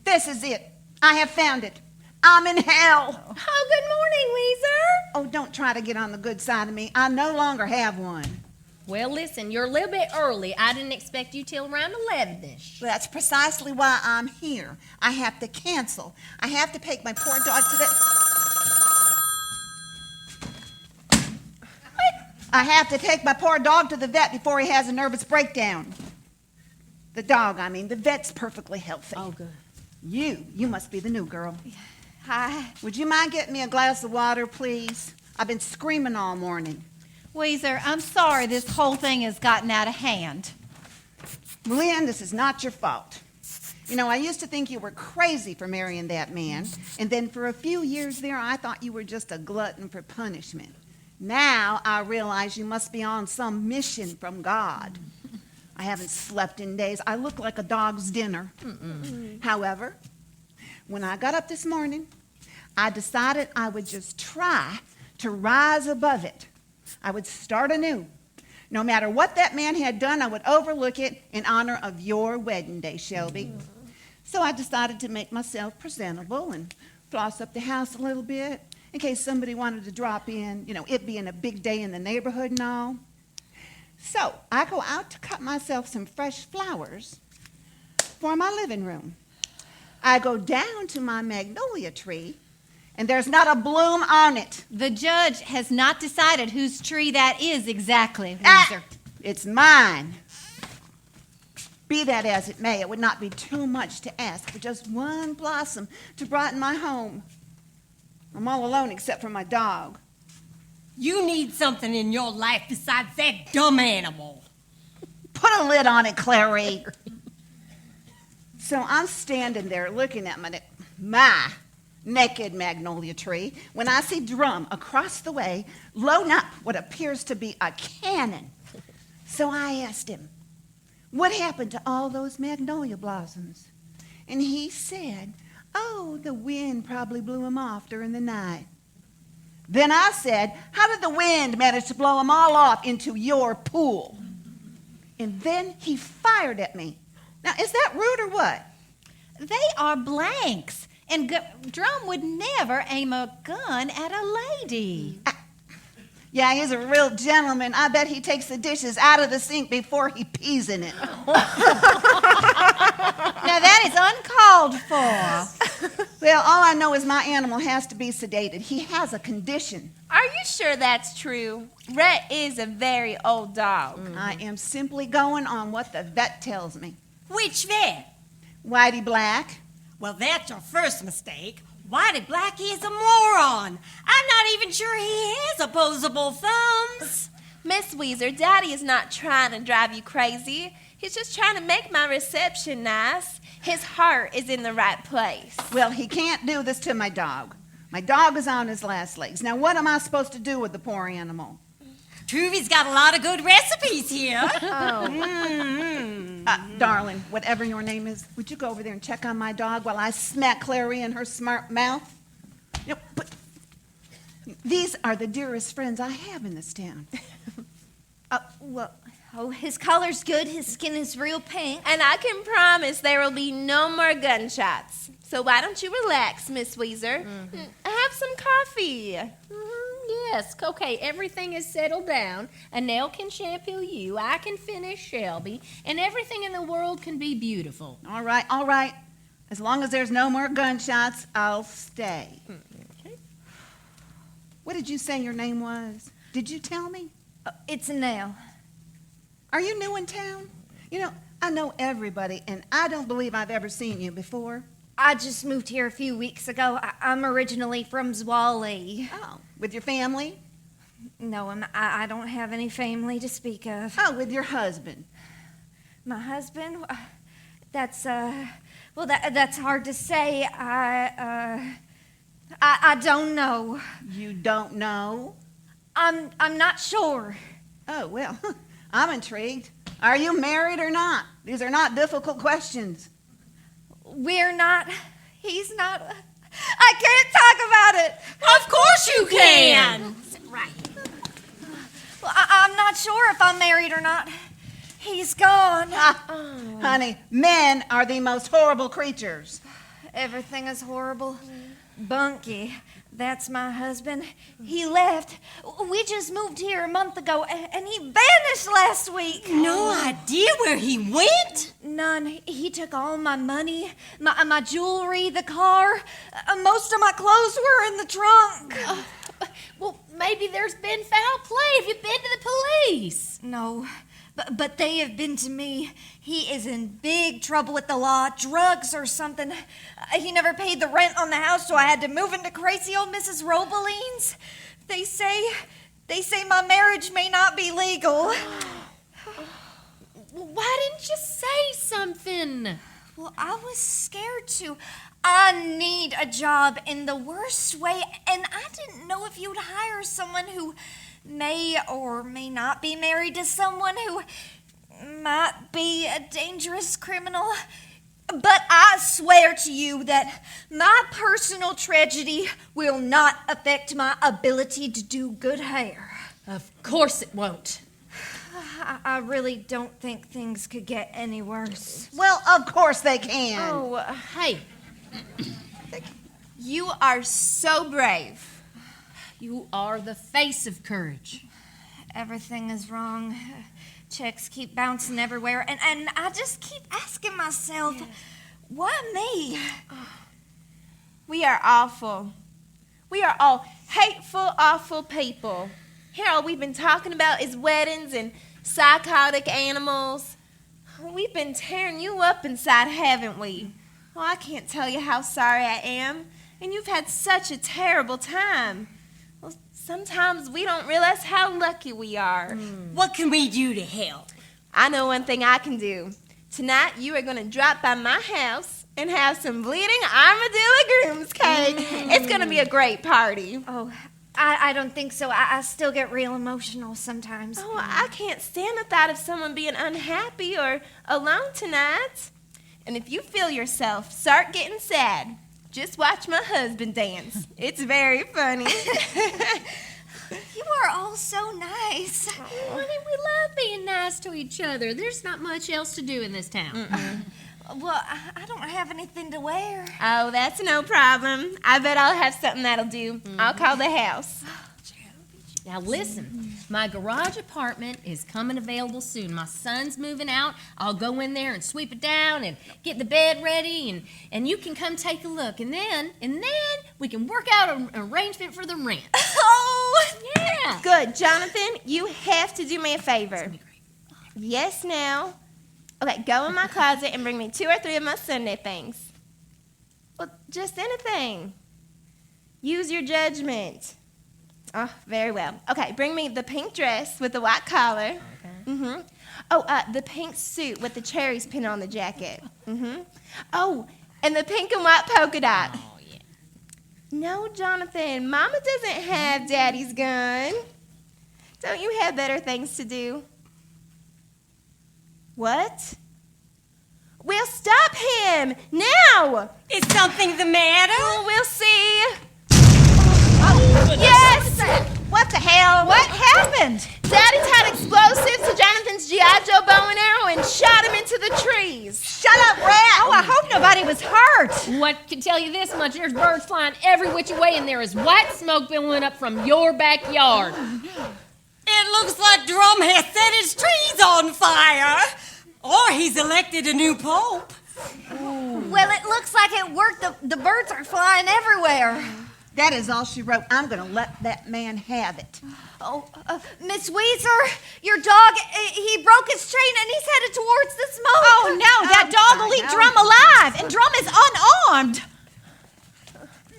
This is it. I have found it. I'm in hell. Oh, good morning, Weezer. Oh, don't try to get on the good side of me. I no longer have one. Well, listen, you're a little bit early. I didn't expect you till around 11ish. That's precisely why I'm here. I have to cancel. I have to take my poor dog to the... I have to take my poor dog to the vet before he has a nervous breakdown. The dog, I mean. The vet's perfectly healthy. Oh, good. You must be the new girl. Hi. Would you mind getting me a glass of water, please? I've been screaming all morning. Weezer, I'm sorry this whole thing has gotten out of hand. Lynn, this is not your fault. You know, I used to think you were crazy for marrying that man, and then for a few years there, I thought you were just a glutton for punishment. Now I realize you must be on some mission from God. I haven't slept in days. I look like a dog's dinner. However, when I got up this morning, I decided I would just try to rise above it. I would start anew. No matter what that man had done, I would overlook it in honor of your wedding day, Shelby. So I decided to make myself presentable and floss up the house a little bit in case somebody wanted to drop in, you know, it being a big day in the neighborhood and all. So I go out to cut myself some fresh flowers for my living room. I go down to my magnolia tree, and there's not a bloom on it. The judge has not decided whose tree that is exactly, Weezer. It's mine. Be that as it may, it would not be too much to ask for just one blossom to brighten my home. I'm all alone except for my dog. You need something in your life besides that dumb animal. Put a lid on it, Clary. So I'm standing there looking at my naked magnolia tree when I see Drum across the way load up what appears to be a cannon. So I asked him, what happened to all those magnolia blossoms? And he said, oh, the wind probably blew them off during the night. Then I said, how did the wind manage to blow them all off into your pool? And then he fired at me. Now, is that rude or what? They are blanks, and Drum would never aim a gun at a lady. Yeah, he's a real gentleman. I bet he takes the dishes out of the sink before he pees in it. Now, that is uncalled for. Well, all I know is my animal has to be sedated. He has a condition. Are you sure that's true? Rhett is a very old dog. I am simply going on what the vet tells me. Which vet? Whitey Black. Well, that's your first mistake. Whitey Black is a moron. I'm not even sure he has opposable thumbs. Miss Weezer, Daddy is not trying to drive you crazy. He's just trying to make my reception nice. His heart is in the right place. Well, he can't do this to my dog. My dog is on his last legs. Now, what am I supposed to do with the poor animal? Truvy's got a lot of good recipes here. Darling, whatever your name is, would you go over there and check on my dog while I smack Clary in her smart mouth? You know, but these are the dearest friends I have in this town. His color's good. His skin is real pink. And I can promise there will be no more gunshots. So why don't you relax, Miss Weezer? Have some coffee. Yes, okay, everything is settled down. Annelle can shampoo you, I can finish Shelby, and everything in the world can be beautiful. All right, all right. As long as there's no more gunshots, I'll stay. Okay. What did you say your name was? Did you tell me? It's a nail. Are you new in town? You know, I know everybody, and I don't believe I've ever seen you before. I just moved here a few weeks ago. I'm originally from Zwally. Oh, with your family? No, I don't have any family to speak of. Oh, with your husband. My husband? That's hard to say. I don't know. You don't know? I'm not sure. Oh, well, I'm intrigued. Are you married or not? These are not difficult questions. We're not. He's not. I can't talk about it. Of course you can. Well, I'm not sure if I'm married or not. He's gone. Honey, men are the most horrible creatures. Everything is horrible. Bunky, that's my husband. He left. We just moved here a month ago, and he vanished last week. No idea where he went? None. He took all my money, my jewelry, the car. Most of my clothes were in the trunk. Well, maybe there's been foul play. Have you been to the police? No, but they have been to me. He is in big trouble with the law, drugs or something. He never paid the rent on the house, so I had to move into crazy old Mrs. Robeline's. They say my marriage may not be legal. Why didn't you say something? Well, I was scared to. I need a job in the worst way, and I didn't know if you'd hire someone who may or may not be married to someone who might be a dangerous criminal. But I swear to you that my personal tragedy will not affect my ability to do good hair. Of course it won't. I really don't think things could get any worse. Well, of course they can. Oh, Hey, you are so brave. you are the face of courage. Everything is wrong. Checks keep bouncing everywhere, and I just keep asking myself, why me? We are awful. We are all hateful, awful people. Here, all we've been talking about is weddings and psychotic animals. We've been tearing you up inside, haven't we? Well, I can't tell you how sorry I am. And you've had such a terrible time. Well, sometimes we don't realize how lucky we are. What can we do to help? I know one thing I can do. Tonight, you are going to drop by my house and have some bleeding armadillo groom's cake. It's going to be a great party. Oh, I don't think so. I still get real emotional sometimes. Oh, I can't stand the thought of someone being unhappy or alone tonight. And if you feel yourself start getting sad, just watch my husband dance. It's very funny. You are all so nice. Honey, we love being nice to each other. There's not much else to do in this town. Well, I don't have anything to wear. Oh, that's no problem. I bet I'll have something that'll do. I'll call the house. Now listen, my garage apartment is coming available soon. My son's moving out. I'll go in there and sweep it down and get the bed ready, and you can come take a look. And then we can work out an arrangement for the rent. Oh! Yeah. Good. Jonathan, you have to do me a favor. Yes, now. Okay, go in my closet and bring me 2 or 3 of my Sunday things. Well, just anything. Use your judgment. Oh, very well. Okay, bring me the pink dress with the white collar. Okay. Oh, the pink suit with the cherries pinned on the jacket. Oh, and the pink and white polka dot. Oh, yeah. No, Jonathan, Mama doesn't have Daddy's gun. Don't you have better things to do? What? We'll stop him now. Is something the matter? Oh, we'll see. Yes! What the hell? What happened? Daddy tied explosives to Jonathan's G.I. Joe bow and arrow and shot him into the trees. Shut up, Rat! Oh, I hope nobody was hurt. What can tell you this much? There's birds flying every which way, and there is white smoke billowing up from your backyard. It looks like Drum has set his trees on fire. Or he's elected a new pope. Well, it looks like it worked. The birds are flying everywhere. That is all she wrote. I'm going to let that man have it. Oh, Miss Weezer, your dog, he broke his chain and he's headed towards the smoke. Oh, no, that dog will eat Drum alive, and Drum is unarmed.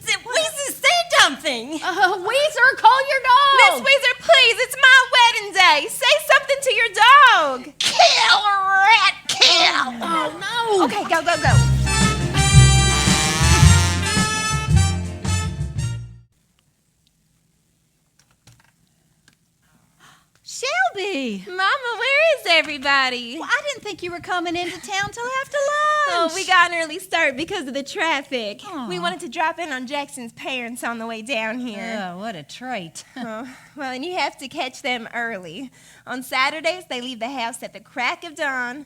Weezer, say something. Weezer, call your dog. Miss Weezer, please, it's my wedding day. Say something to your dog. Kill, Rat, kill! Oh, no. Okay, go, go, go. Shelby! Shelby. Mama, where is everybody? Well, I didn't think you were coming into town till after lunch. Oh, we got an early start because of the traffic. Aw. We wanted to drop in on Jackson's parents on the way down here. Oh, what a trait. Oh, well, and you have to catch them early. On Saturdays, they leave the house at the crack of dawn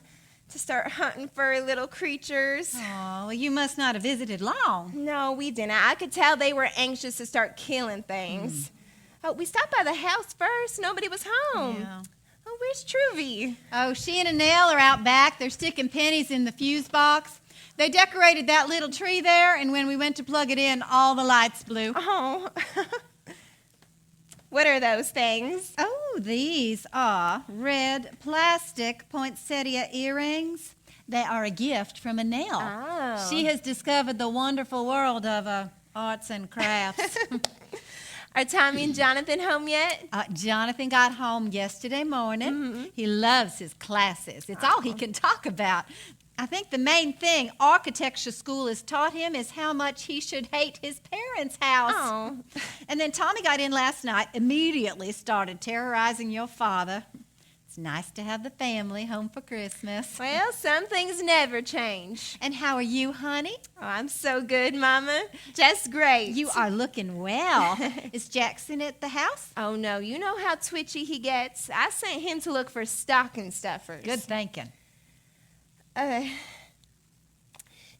to start hunting for little creatures. Oh, well, you must not have visited long. No, we didn't. I could tell they were anxious to start killing things. Oh, we stopped by the house first. Nobody was home. Yeah. Oh, where's Truvy? Oh, she and Annelle are out back. They're sticking pennies in the fuse box. They decorated that little tree there, and when we went to plug it in, all the lights blew. Oh. What are those things? Oh, these are red plastic poinsettia earrings. They are a gift from Annelle. Oh. She has discovered the wonderful world of arts and crafts. Are Tommy and Jonathan home yet? Jonathan got home yesterday morning. He loves his classes. It's all he can talk about. I think the main thing architecture school has taught him is how much he should hate his parents' house. Oh. And then Tommy got in last night, immediately started terrorizing your father. It's nice to have the family home for Christmas. Well, some things never change. And how are you, honey? Oh, I'm so good, Mama. Just great. You are looking well. Is Jackson at the house? Oh, no. You know how twitchy he gets. I sent him to look for stocking stuffers. Good thinking.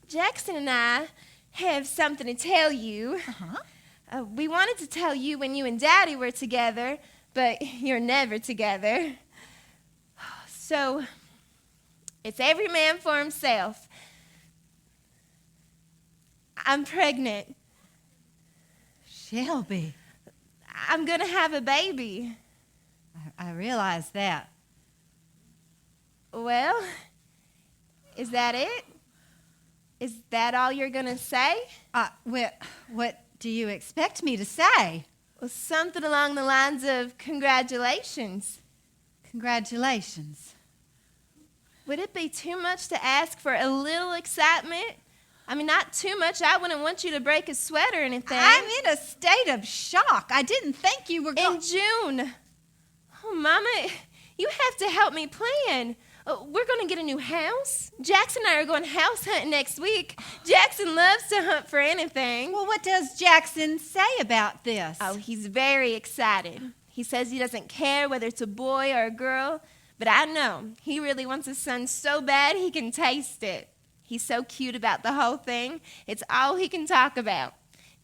Jackson and I have something to tell you. Uh-huh. We wanted to tell you when you and Daddy were together, but you're never together. So, it's every man for himself. I'm pregnant. Shelby, I'm going to have a baby. I realize that. Well, is that it? Is that all you're going to say? What do you expect me to say? Well, something along the lines of congratulations. Congratulations. Would it be too much to ask for a little excitement? I mean, not too much. I wouldn't want you to break a sweat or anything. I'm in a state of shock. I didn't think you were going... In June. Oh, Mama, you have to help me plan. We're going to get a new house. Jackson and I are going house hunting next week. Jackson loves to hunt for anything. Well, what does Jackson say about this? Oh, he's very excited. He says he doesn't care whether it's a boy or a girl, but I know he really wants a son so bad he can taste it. He's so cute about the whole thing. It's all he can talk about.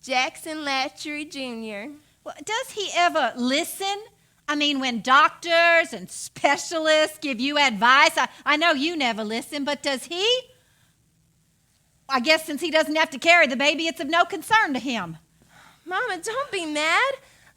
Jackson Latchery Jr. Well, does he ever listen? I mean, when doctors and specialists give you advice, I know you never listen, but does he? I guess since he doesn't have to carry the baby, it's of no concern to him. Mama, don't be mad.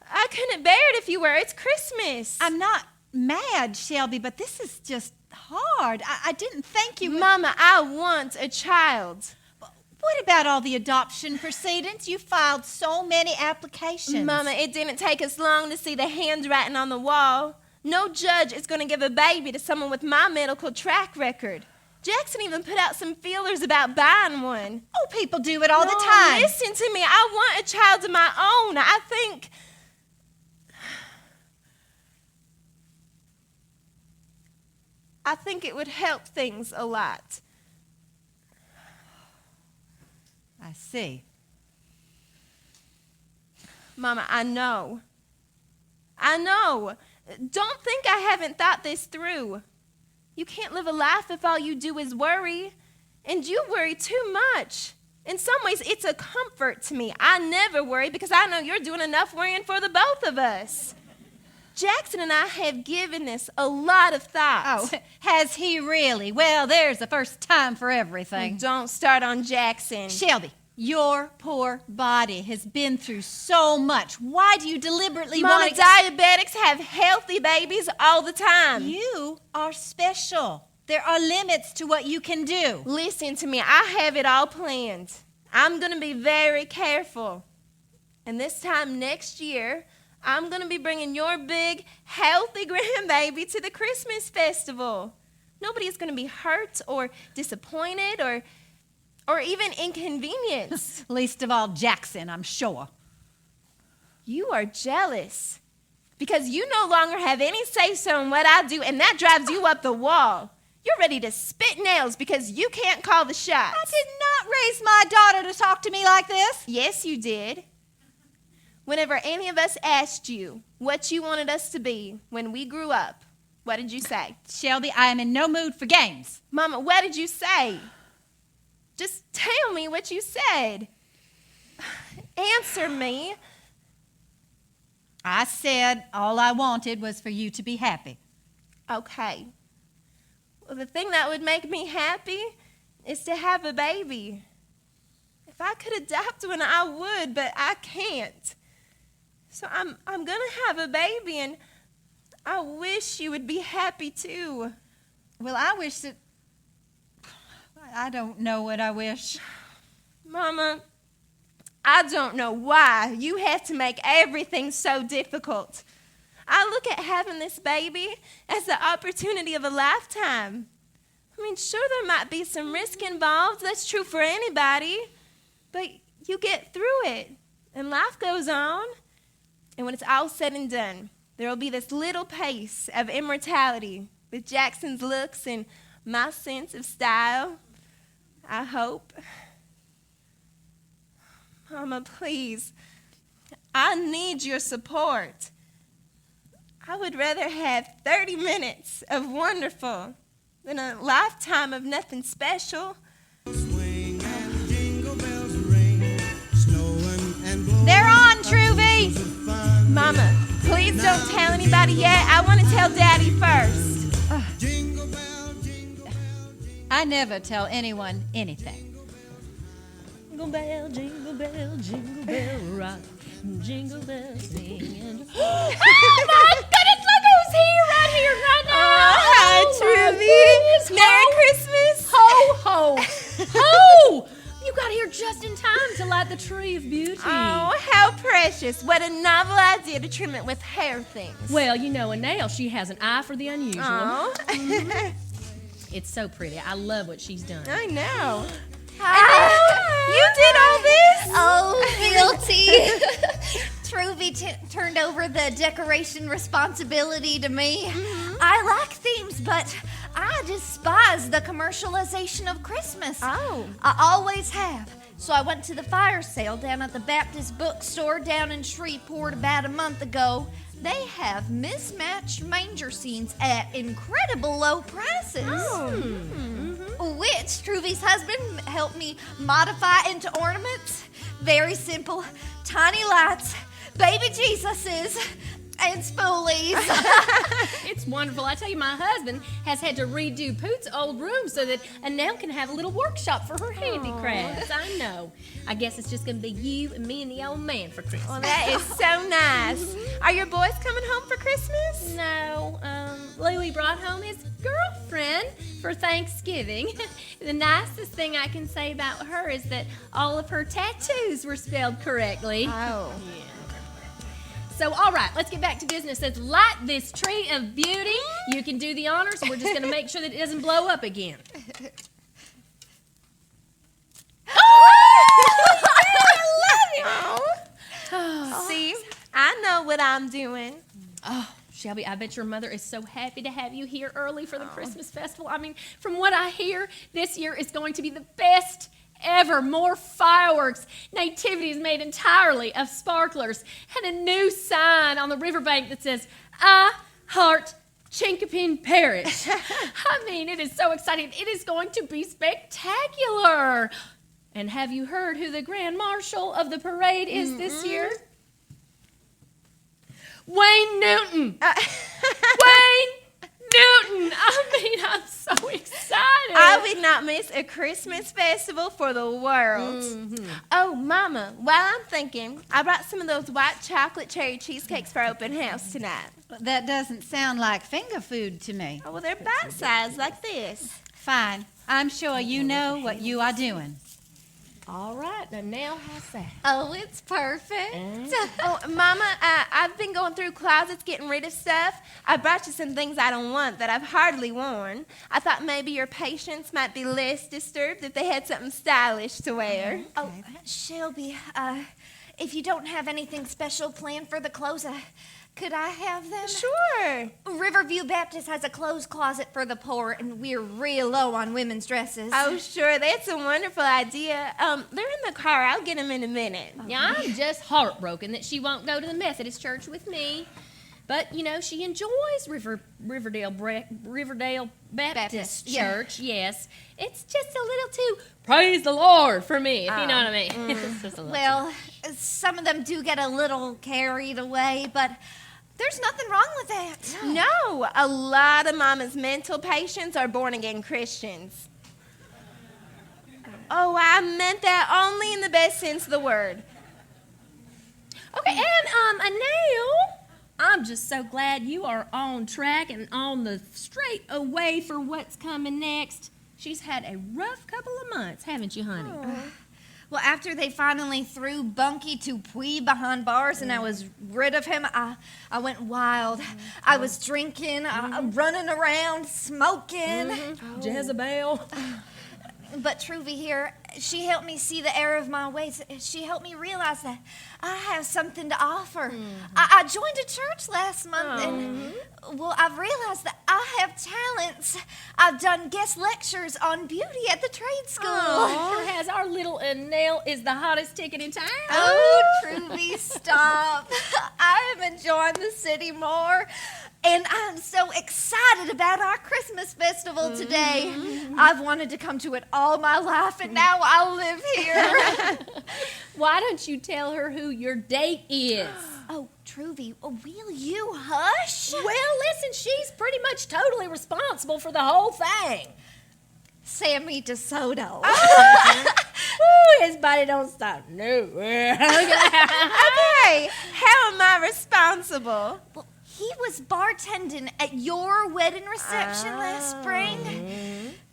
I couldn't bear it if you were. It's Christmas. I'm not mad, Shelby, but this is just hard. I didn't think you would... Mama, I want a child. What about all the adoption proceedings? You filed so many applications. Mama, it didn't take us long to see the handwriting on the wall. No judge is going to give a baby to someone with my medical track record. Jackson even put out some feelers about buying one. Oh, people do it all the No, time. Listen to me. I want a child of my own. I think it would help things a lot. I see. Mama, I know. Don't think I haven't thought this through. You can't live a life if all you do is worry. And you worry too much. In some ways, it's a comfort to me. I never worry because I know you're doing enough worrying for the both of us. Jackson and I have given this a lot of thought. Oh, has he really? Well, there's the first time for everything. Don't start on Jackson. Shelby, your poor body has been through so much. Why do you deliberately Mama, want to... diabetics have healthy babies all the time. You are special. There are limits to what you can do. Listen to me. I have it all planned. I'm going to be very careful. And this time next year, I'm going to be bringing your big, healthy grandbaby to the Christmas festival. Nobody is going to be hurt or disappointed or even inconvenienced. Least of all Jackson, I'm sure. You are jealous. Because you no longer have any say-so in what I do, and that drives you up the wall. You're ready to spit nails because you can't call the shots. I did not raise my daughter to talk to me like this. Yes, you did. Whenever any of us asked you what you wanted us to be when we grew up, what did you say? Shelby, I am in no mood for games. Mama, what did you say? Just tell me what you said. Answer me. I said all I wanted was for you to be happy. Okay. Well, the thing that would make me happy is to have a baby. If I could adopt one, I would, but I can't. So I'm going to have a baby, and I wish you would be happy too. Well, I wish that... I don't know what I wish. Mama, I don't know why you have to make everything so difficult. I look at having this baby as the opportunity of a lifetime. I mean, sure, there might be some risk involved. That's true for anybody. But you get through it, and life goes on. And when it's all said and done, there will be this little pace of immortality with Jackson's looks and my sense of style, I hope. Mama, please, I need your support. I would rather have 30 minutes of wonderful than a lifetime of nothing special. Swing and jingle bells ring, snowing and blowing. They're on, Truvy! Mama, please don't tell anybody yet. I want to tell Daddy first. Jingle bell, jingle bell, I never tell anyone anything. Jingle bell, jingle rock, jingle bells sing. And... oh my goodness, look who's here right here, right now. Hi, Oh, Truvy. my Merry goodness. Christmas. Ho, ho, ho! You got here just in time to light the tree of beauty. Oh, how precious. What a novel idea to trim it with hair things. Well, you know, a nail, she has an eye for the unusual. Oh, It's so pretty. I love what she's done. I know. You did all this? Oh, guilty. Truvy turned over the decoration responsibility to me. I like themes, but I despise the commercialization of Christmas. Oh. I always have. So I went to the fire sale down at the Baptist bookstore down in Shreveport about a month ago. They have mismatched manger scenes at incredible low prices. Which Truvy's husband helped me modify into ornaments. Very simple, tiny lights, baby Jesuses, and spoolies. It's wonderful. I tell you, my husband has had to redo Poot's old room so that Annelle can have a little workshop for her handicrafts. I know. I guess it's just going to be you and me and the old man for Christmas. Well, that is so nice. Are your boys coming home for Christmas? No, Louie brought home his girlfriend for Thanksgiving. The nicest thing I can say about her is that all of her tattoos were spelled correctly. Oh. So, all right, let's get back to business. Let's light this tree of beauty. You can do the honors, and we're just going to make sure that it doesn't blow up again. See, I know what I'm doing. Oh, Shelby, I bet your mother is so happy to have you here early for the Christmas festival. I mean, from what I hear, this year is going to be the best ever. More fireworks, nativities made entirely of sparklers, and a new sign on the riverbank that says, I heart Chinkapin Parish. I mean, it is so exciting. It is going to be spectacular. And have you heard who the Grand Marshal of the parade is this year? Wayne Newton. Wayne Newton. I mean, I'm so excited. I would not miss a Christmas festival for the world. Oh, Mama, while I'm thinking, I brought some of those white chocolate cherry cheesecakes for open house tonight. That doesn't sound like finger food to me. Oh, well, they're bite-sized like this. Fine. I'm sure you know what you are doing. All right, now how's that? Oh, it's perfect. Oh, Mama, I've been going through closets getting rid of stuff. I brought you some things I don't want that I've hardly worn. I thought maybe your patients might be less disturbed if they had something stylish to wear. Oh, Shelby, if you don't have anything special planned for the close, Could I have them? Sure. Riverview Baptist has a clothes closet for the poor, and we're real low on women's dresses. Oh, sure. That's a wonderful idea. They're in the car. I'll get them in a minute. Yeah, I'm just heartbroken that she won't go to the Methodist church with me. But, you know, she enjoys Riverdale Baptist yeah. Church, yes. It's just a little too praise the Lord for me, if you know what I mean. It's just a little Well, some of them do get a little carried away, but there's nothing wrong with that. No, a lot of Mama's mental patients are born-again Christians. Oh, I meant that only in the best sense of the word. Okay, and Anil, I'm just so glad you are on track and on the straight away for what's coming next. She's had a rough couple of months, haven't you, honey? Well, after they finally threw Bunky to Pui behind bars and I was rid of him, I went wild. I was drinking, running around, smoking. Jezebel. But Truvy here, she helped me see the error of my ways. She helped me realize that I have something to offer. I joined a church last month, and, well, I've realized that I have talents. I've done guest lectures on beauty at the trade school. Sure has. Our little Anil is the hottest ticket in town. Oh, Truvy, stop. I am enjoying the city more. And I'm so excited about our Christmas festival today. I've wanted to come to it all my life, and now I live here. Why don't you tell her who your date is? Oh, Truvy, will you hush? Well, listen, she's pretty much totally responsible for the whole thing. Sammy DeSoto. Ooh, his body don't stop. No. Okay, how am I responsible? Well, he was bartending at your wedding reception last spring.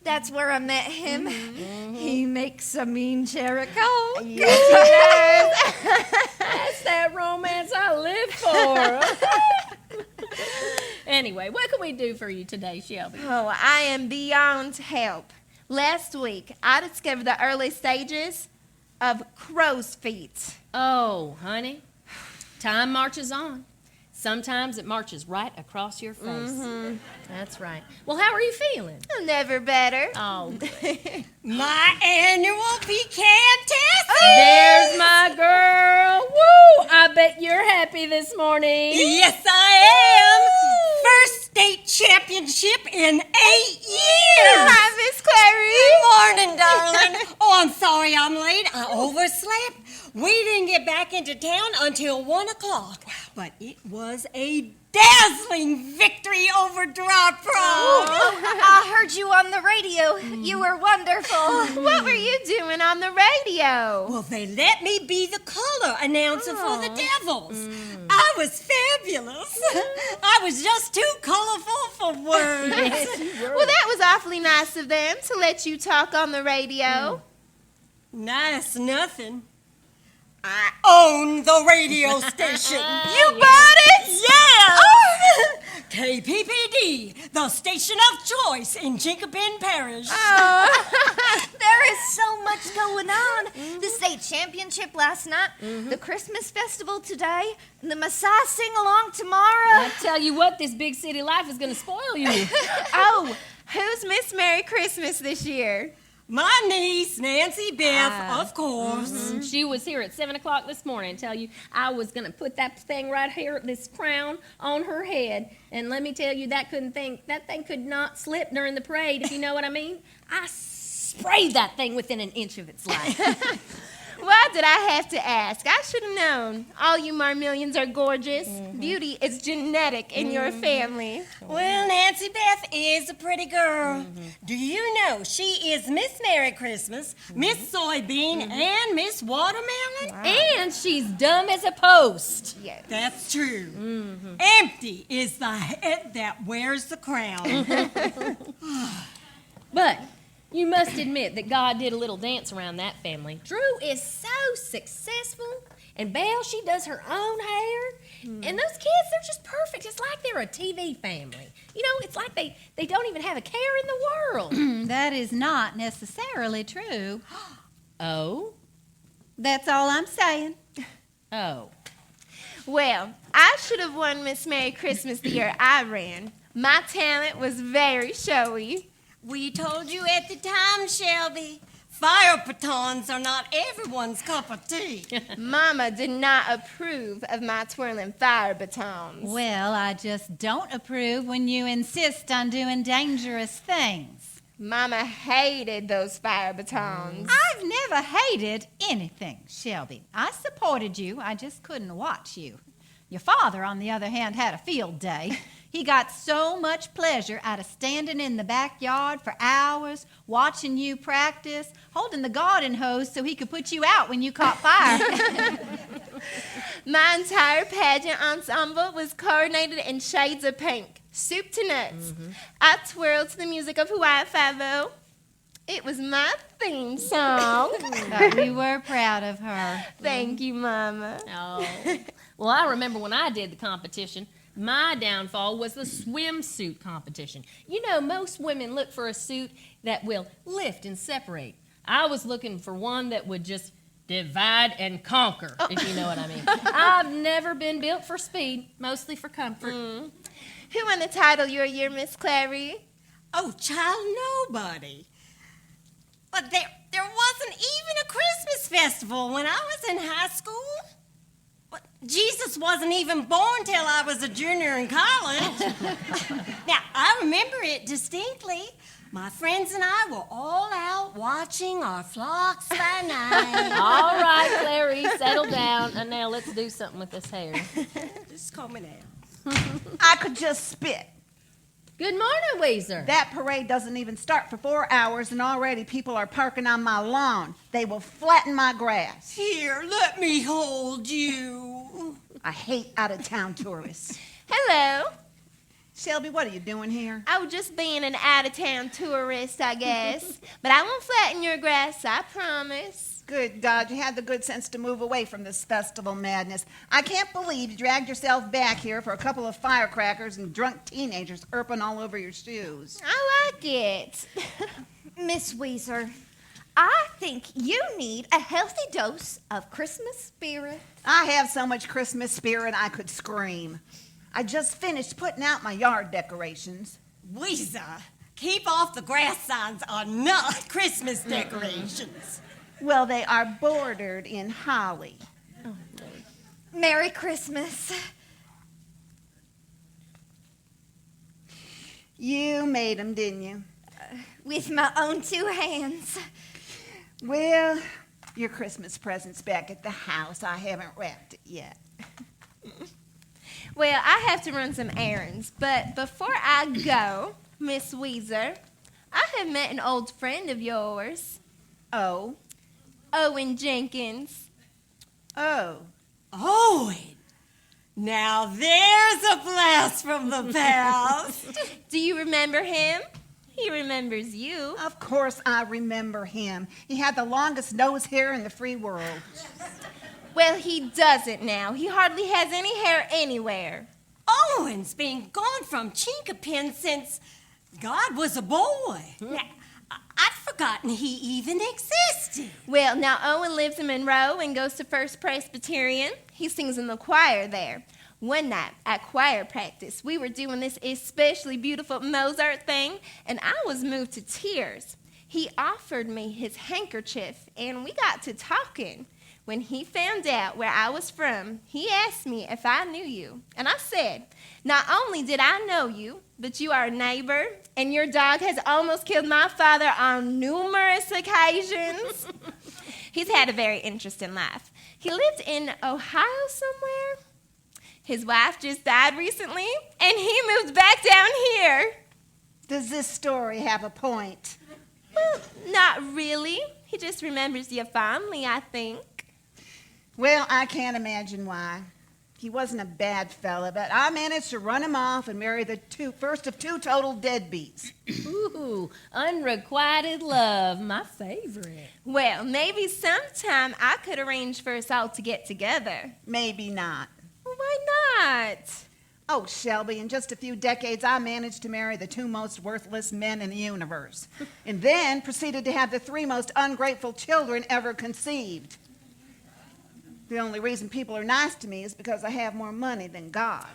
That's where I met him. He makes a mean cherry coke. Yes, he does. That's that romance I live for. Anyway, what can we do for you today, Shelby? Oh, I am beyond help. Last week, I discovered the early stages of crow's feet. Oh, honey, time marches on. Sometimes it marches right across your face. That's right. Well, how are you feeling? Never better. Oh, good. My annual pecan-tastic! There's my girl. Woo! I bet you're happy this morning. Yes, I am! First state championship in 8 years! Hi, Miss Clary. Morning, darling. Oh, I'm sorry I'm late. I overslept. We didn't get back into town until 1 o'clock. But it was a dazzling victory over Dry Prom. I heard you on the radio. You were wonderful. What were you doing on the radio? Well, they let me be the color announcer for the Devils. I was fabulous. I was just too colorful for words. Well, that was awfully nice of them to let you talk on the radio. Nice nothing. I own the radio station. You bought it? Yes! KPPD, the station of choice in Chinkapin Parish. There is so much going on. The state championship last night, the Christmas festival today, and the Messiah sing-along tomorrow. I tell you what, this big city life is going to spoil you. Oh, who's Miss Merry Christmas this year? My niece, Nancy Beth, of course. She was here at 7 o'clock this morning. Tell you, I was going to put that thing right here, this crown, on her head. And let me tell you, that thing could not slip during the parade, if you know what I mean. I sprayed that thing within an inch of its life. Why did I have to ask? I should have known. All you Marmillions are gorgeous. Beauty is genetic in your family. Well, Nancy Beth is a pretty girl. Do you know she is Miss Merry Christmas, Miss Soybean, and Miss Watermelon? And she's dumb as a post. Yes. That's true. Empty is the head that wears the crown. But you must admit that God did a little dance around that family. Drew is so successful, and Belle, she does her own hair. And those kids, they're just perfect. It's like they're a TV family. You know, it's like they don't even have a care in the world. That is not necessarily true. Oh? That's all I'm saying. Oh. Well, I should have won Miss Merry Christmas the year I ran. My talent was very showy. We told you at the time, Shelby. Fire batons are not everyone's cup of tea. Mama did not approve of my twirling fire batons. Well, I just don't approve when you insist on doing dangerous things. Mama hated those fire batons. I've never hated anything, Shelby. I supported you. I just couldn't watch you. Your father, on the other hand, had a field day. He got so much pleasure out of standing in the backyard for hours, watching you practice, holding the garden hose so he could put you out when you caught fire. My entire pageant ensemble was coordinated in shades of pink, soup to nuts. I twirled to the music of Hawaii Five-O. It was my theme song. But we were proud of her. Thank you, Mama. Oh. Well, I remember when I did the competition, my downfall was the swimsuit competition. You know, most women look for a suit that will lift and separate. I was looking for one that would just divide and conquer, if you know what I mean. I've never been built for speed, mostly for comfort. Who won the title your year, Miss Clary? Oh, child, nobody. But there wasn't even a Christmas festival when I was in high school. But Jesus wasn't even born till I was a junior in college. Now, I remember it distinctly. My friends and I were all out watching our flocks by night. All right, Clary, settle down. And now let's do something with this hair. Just comb it out. I could just spit. Good morning, Weezer. That parade doesn't even start for 4 hours, and already people are parking on my lawn. They will flatten my grass. Here, let me hold you. I hate out-of-town tourists. Hello. Shelby, what are you doing here? I was just being an out-of-town tourist, I guess. But I won't flatten your grass, I promise. Good God, you had the good sense to move away from this festival madness. I can't believe you dragged yourself back here for a couple of firecrackers and drunk teenagers erping all over your shoes. I like it. Miss Weezer, I think you need a healthy dose of Christmas spirit. I have so much Christmas spirit I could scream. I just finished putting out my yard decorations. Weezer, keep off the grass signs are not Christmas decorations. Well, they are bordered in holly. Merry Christmas. You made them, didn't you? With my own 2 hands. Well, your Christmas present's back at the house. I haven't wrapped it yet. Well, I have to run some errands, but before I go, Miss Weezer, I have met an old friend of yours, Oh? Owen Jenkins. Oh. Owen, now there's a blast from the past. Do you remember him? He remembers you. Of course I remember him. He had the longest nose hair in the free world. Well, he doesn't now. He hardly has any hair anywhere. Owen's been gone from Chinkapin since God was a boy. Now, I'd forgotten he even existed. Well, now Owen lives in Monroe and goes to First Presbyterian. He sings in the choir there. One night at choir practice, we were doing this especially beautiful Mozart thing, and I was moved to tears. He offered me his handkerchief, and we got to talking. When he found out where I was from, he asked me if I knew you. And I said, not only did I know you, but you are a neighbor, and your dog has almost killed my father on numerous occasions. He's had a very interesting life. He lived in Ohio somewhere. His wife just died recently, and he moved back down here. Does this story have a point? Well, not really. He just remembers you fondly, I think. Well, I can't imagine why. He wasn't a bad fella, but I managed to run him off and marry the first of 2 total deadbeats. Ooh, unrequited love, my favorite. Well, maybe sometime I could arrange for us all to get together. Maybe not. Well, why not? Oh, Shelby, in just a few decades, I managed to marry the 2 most worthless men in the universe, and then proceeded to have the 3 most ungrateful children ever conceived. The only reason people are nice to me is because I have more money than God.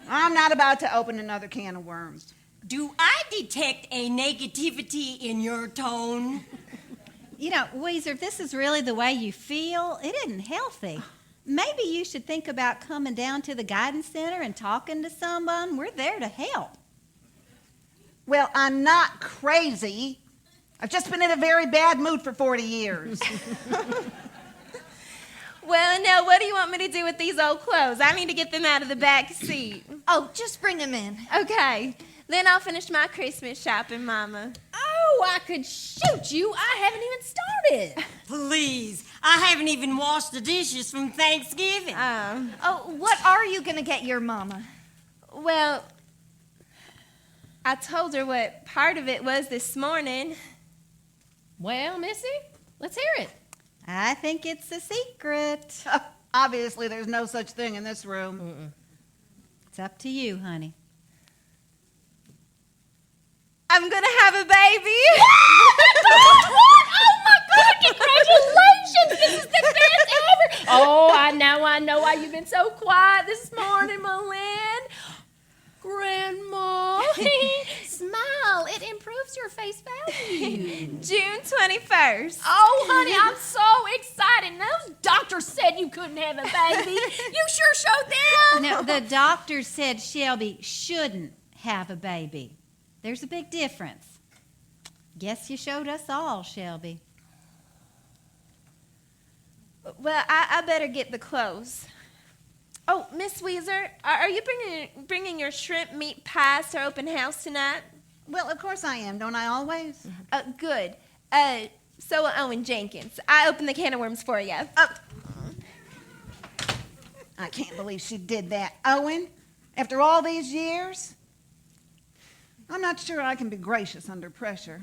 I'm not about to open another can of worms. Do I detect a negativity in your tone? You know, Weezer, if this is really the way you feel, it isn't healthy. Maybe you should think about coming down to the guidance center and talking to someone. We're there to help. Well, I'm not crazy. I've just been in a very bad mood for 40 years. Well, now, what do you want me to do with these old clothes? I need to get them out of the back seat. Oh, just bring them in. Okay. Then I'll finish my Christmas shopping, Mama. Oh, I could shoot you. I haven't even started. Please, I haven't even washed the dishes from Thanksgiving. Oh, what are you going to get your mama? Well, I told her what part of it was this morning. Well, Missy, let's hear it. I think it's a secret. Obviously, there's no such thing in this room. It's up to you, honey. I'm going to have a baby. Oh my God, congratulations. This is the best ever. Oh, I know why you've been so quiet this morning, Malin. Grandma, smile. It improves your face value. June 21st. Oh, honey, I'm so excited. Those doctors said you couldn't have a baby. You sure showed them. No, the doctor said Shelby shouldn't have a baby. There's a big difference. Guess you showed us all, Shelby. Well, I better get the clothes. Oh, Miss Weezer, are you bringing your shrimp meat pies to our open house tonight? Well, of course I am. Don't I always? Good. So will Owen Jenkins. I opened the can of worms for you. I can't believe she did that. Owen, after all these years? I'm not sure I can be gracious under pressure.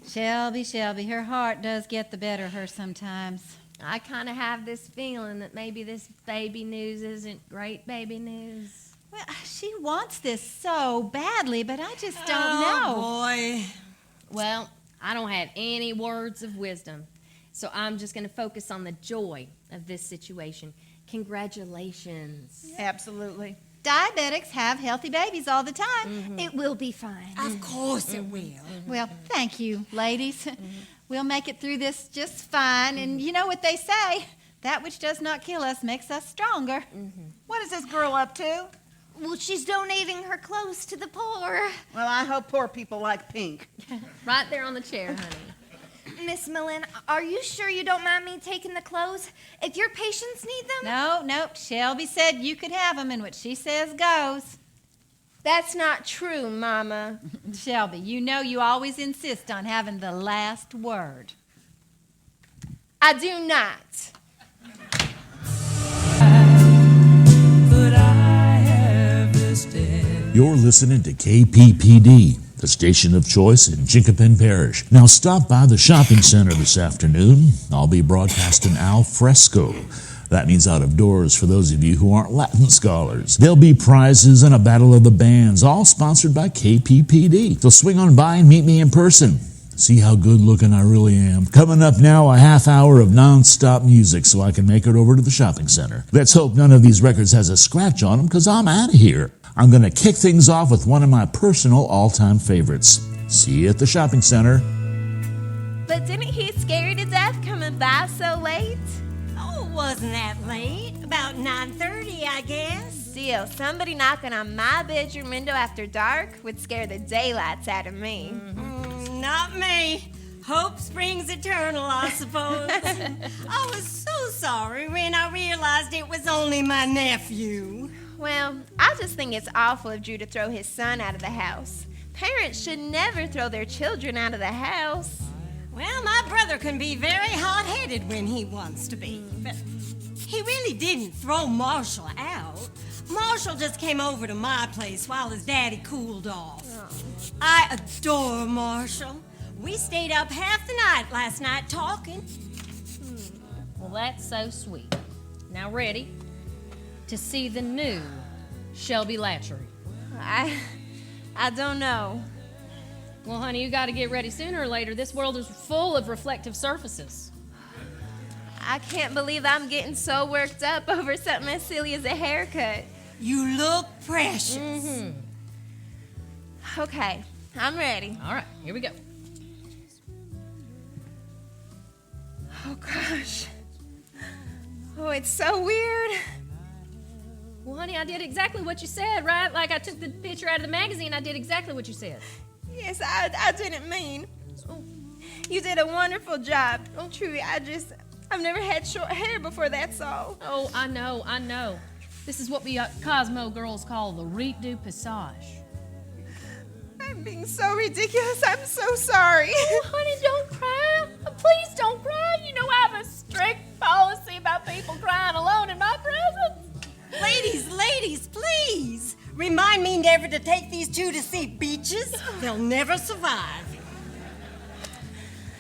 Shelby, her heart does get the better of her sometimes. I kind of have this feeling that maybe this baby news isn't great baby news. Well, she wants this so badly, but I just don't know. Boy. Well, I don't have any words of wisdom, so I'm just going to focus on the joy of this situation. Congratulations. Absolutely. Diabetics have healthy babies all the time. Mm-hmm. It will be fine. Of course it will. Well, thank you, ladies. We'll make it through this just fine. And you know what they say, that which does not kill us makes us stronger. What is this girl up to? Well, she's donating her clothes to the poor. Well, I hope poor people like pink. Right there on the chair, honey. Miss Millen, are you sure you don't mind me taking the clothes? If your patients need them? No, Shelby said you could have them, and what she says goes. That's not true, Mama. Shelby, you know you always insist on having the last word. I do not. You're listening to KPPD, the station of choice in Chinquapin Parish. Now stop by the shopping center this afternoon. I'll be broadcasting al fresco. That means out of doors for those of you who aren't Latin scholars. There'll be prizes and a battle of the bands, all sponsored by KPPD. So swing on by and meet me in person. See how good looking I really am. Coming up now, a half hour of non-stop music so I can make it over to the shopping center. Let's hope none of these records has a scratch on them because I'm out of here. I'm going to kick things off with one of my personal all-time favorites. See you at the shopping center. But didn't he scare you to death coming by so late? Oh, wasn't that late? About 9:30, I guess. Still, somebody knocking on my bedroom window after dark would scare the daylights out of me. Not me. Hope springs eternal, I suppose. I was so sorry when I realized it was only my nephew. Well, I just think it's awful of Drew to throw his son out of the house. Parents should never throw their children out of the house. Well, my brother can be very hot-headed when he wants to be. But he really didn't throw Marshall out. Marshall just came over to my place while his daddy cooled off. I adore Marshall. We stayed up half the night last night talking. Well, that's so sweet. Now ready to see the new Shelby Latchery. I don't know. Well, honey, you got to get ready sooner or later. This world is full of reflective surfaces. I can't believe I'm getting so worked up over something as silly as a haircut. You look precious. Okay, I'm ready. All right, here we go. Oh, gosh. Oh, it's so weird. Well, honey, I did exactly what you said, right? Like I took the picture out of the magazine. I did exactly what you said. Yes, I didn't mean. Oh, you did a wonderful job. Oh, truly, I've never had short hair before, that's all. Oh, I know. This is what we Cosmo girls call the rite du passage. I'm being so ridiculous. I'm so sorry. Oh, honey, don't cry. Please don't cry. You know I have a strict policy about people crying alone in my presence. Ladies, please. Remind me never to take these two to see beaches. They'll never survive.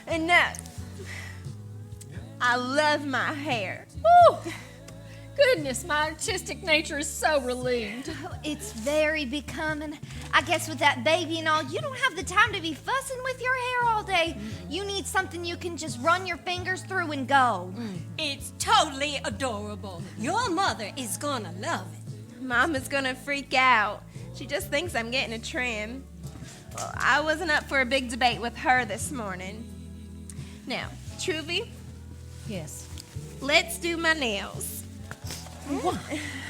Enough. I love my hair. Whew. Goodness, my artistic nature is so relieved. It's very becoming. I guess with that baby and all, you don't have the time to be fussing with your hair all day. You need something you can just run your fingers through and go. It's totally adorable. Your mother is gonna love it. Mama's gonna freak out. She just thinks I'm getting a trim. Well, I wasn't up for a big debate with her this morning. Now, Truvy, Yes. let's do my nails.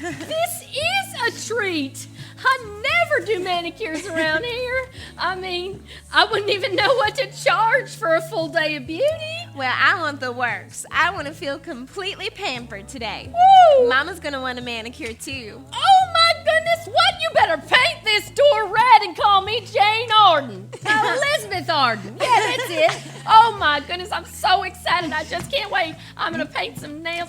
This is a treat. I never do manicures around here. I mean, I wouldn't even know what to charge for a full day of beauty. Well, I want the works. I want to feel completely pampered today. Woo! Mama's gonna want a manicure too. Oh my goodness, what? You better paint this door red and call me Jane Arden. Elizabeth Arden. Yeah, that's it. Oh my goodness, I'm so excited. I just can't wait. I'm gonna paint some nails.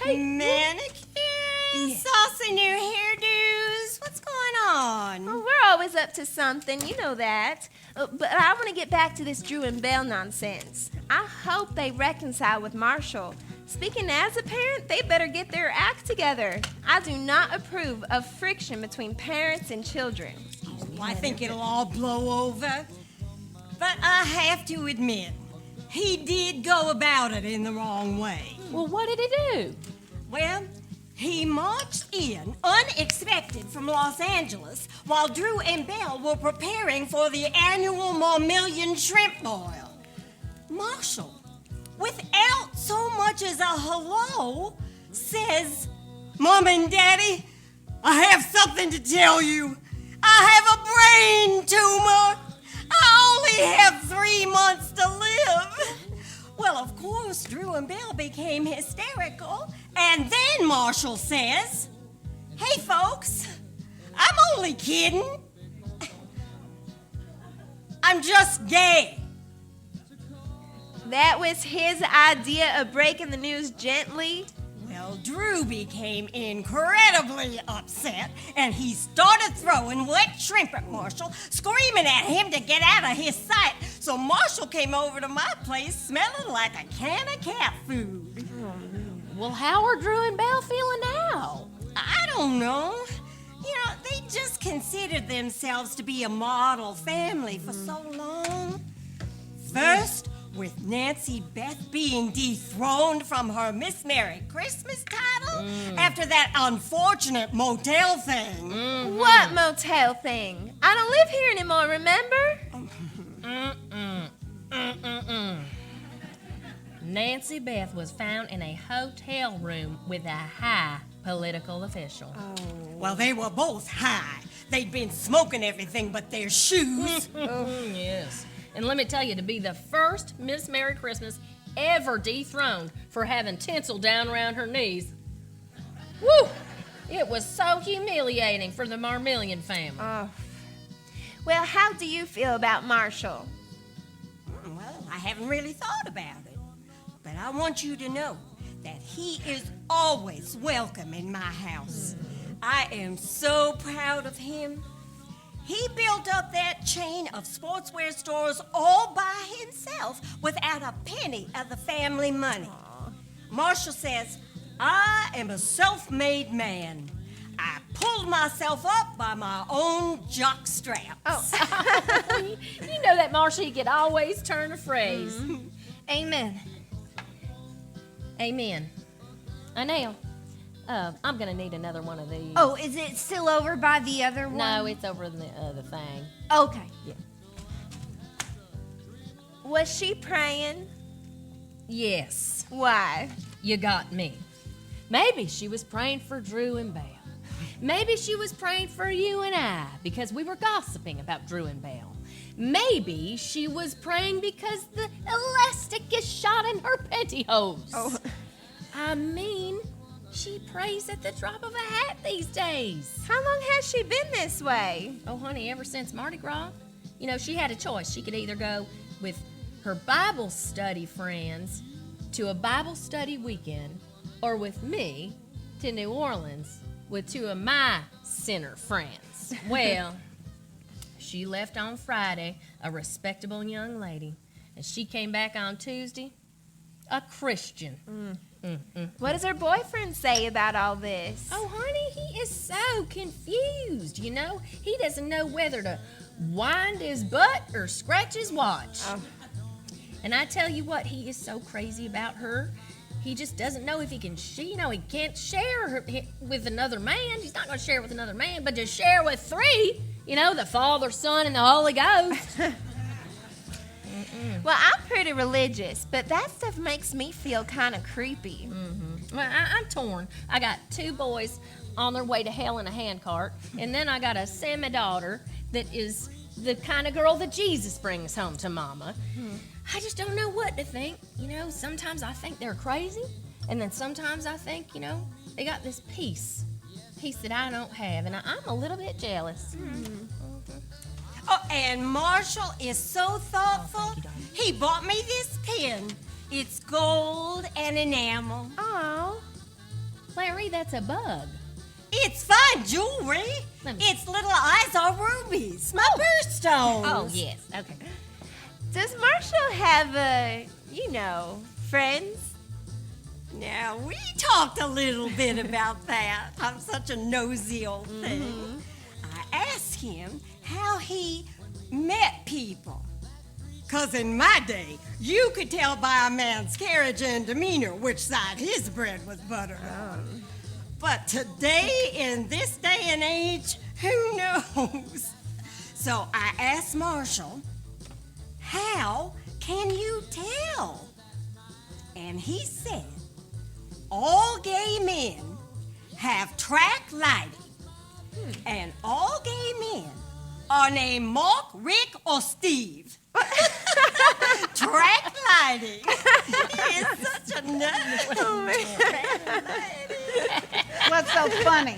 Hey, Manicures, saucy new hairdos. What's going on? Well, we're always up to something, you know that. But I want to get back to this Drew and Belle nonsense. I hope they reconcile with Marshall. Speaking as a parent, they better get their act together. I do not approve of friction between parents and children. Oh, I think it'll all blow over. But I have to admit, he did go about it in the wrong way. well, what did he do? Well, he marched in unexpected from Los Angeles while Drew and Belle were preparing for the annual Marmillion Shrimp Boil. Marshall, without so much as a hello, says, Mom and Daddy, I have something to tell you. I have a brain tumor. I only have 3 months to live. Well, of course, Drew and Belle became hysterical. And then Marshall says, Hey, folks, I'm only kidding. I'm just gay. That was his idea of breaking the news gently. Well, Drew became incredibly upset, and he started throwing wet shrimp at Marshall, screaming at him to get out of his sight. So Marshall came over to my place smelling like a can of cat food. Well, how are Drew and Belle feeling now? I don't know. You know, they just considered themselves to be a model family for so long. First, with Nancy Beth being dethroned from her Miss Merry Christmas title after that unfortunate motel thing. What motel thing? I don't live here anymore, remember? Nancy Beth was found in a hotel room with a high political official. Well, they were both high. They'd been smoking everything but their shoes. Yes. And let me tell you, to be the first Miss Merry Christmas ever dethroned for having tinsel down around her knees, woo! It was so humiliating for the Marmillion family. Well, how do you feel about Marshall? Well, I haven't really thought about it. But I want you to know that he is always welcome in my house. I am so proud of him. He built up that chain of sportswear stores all by himself without a penny of the family money. Marshall says, I am a self-made man. I pulled myself up by my own jock straps. You know that, Marcia, you could always turn a phrase. Amen. Amen. Now, I'm gonna need another one of these. Oh, is it still over by the other one? No, it's over in the other thing. Okay. Was she praying? Yes, Why? you got me. Maybe she was praying for Drew and Belle. Maybe she was praying for you and I because we were gossiping about Drew and Belle. Maybe she was praying because the elastic is shot in her pantyhose. Oh. I mean, she prays at the drop of a hat these days. How long has she been this way? Oh, honey, ever since Mardi Gras. You know, she had a choice. She could either go with her Bible study friends to a Bible study weekend or with me to New Orleans with two of my sinner friends. Well, she left on Friday, a respectable young lady, and she came back on Tuesday, a Christian. What does her boyfriend say about all this? Oh, honey, he is so confused, you know? He doesn't know whether to wind his butt or scratch his watch. Oh. And I tell you what, he is so crazy about her. He just doesn't know if he can, he can't share her with another man. He's not going to share with another man, but to share with three, you know, the Father, Son, and the Holy Ghost. Well, I'm pretty religious, but that stuff makes me feel kind of creepy. Well, I'm torn. I got two boys on their way to hell in a handcart, and then I got a semi-daughter that is the kind of girl that Jesus brings home to Mama. I just don't know what to think. You know, sometimes I think they're crazy, and then sometimes I think, you know, they got this peace that I don't have, and I'm a little bit jealous. Oh, and Marshall is so thoughtful. thank you, darling. He bought me this pen. It's gold and enamel. Oh, Larry, that's a bug. It's fine jewelry. Let me- Its little eyes are rubies, my birthstones. Oh, yes. Okay. does Marshall have friends? Now, we talked a little bit about that. I'm such a nosy old thing. I asked him how he met people. 'Cause in my day, you could tell by a man's carriage and demeanor which side his bread was buttered on. But today, in this day and age, who knows? So I asked Marshall, how can you tell? And he said, all gay men have track lighting, and all gay men are named Mark, Rick, or Steve. Track lighting. He is such a nut. What's so funny?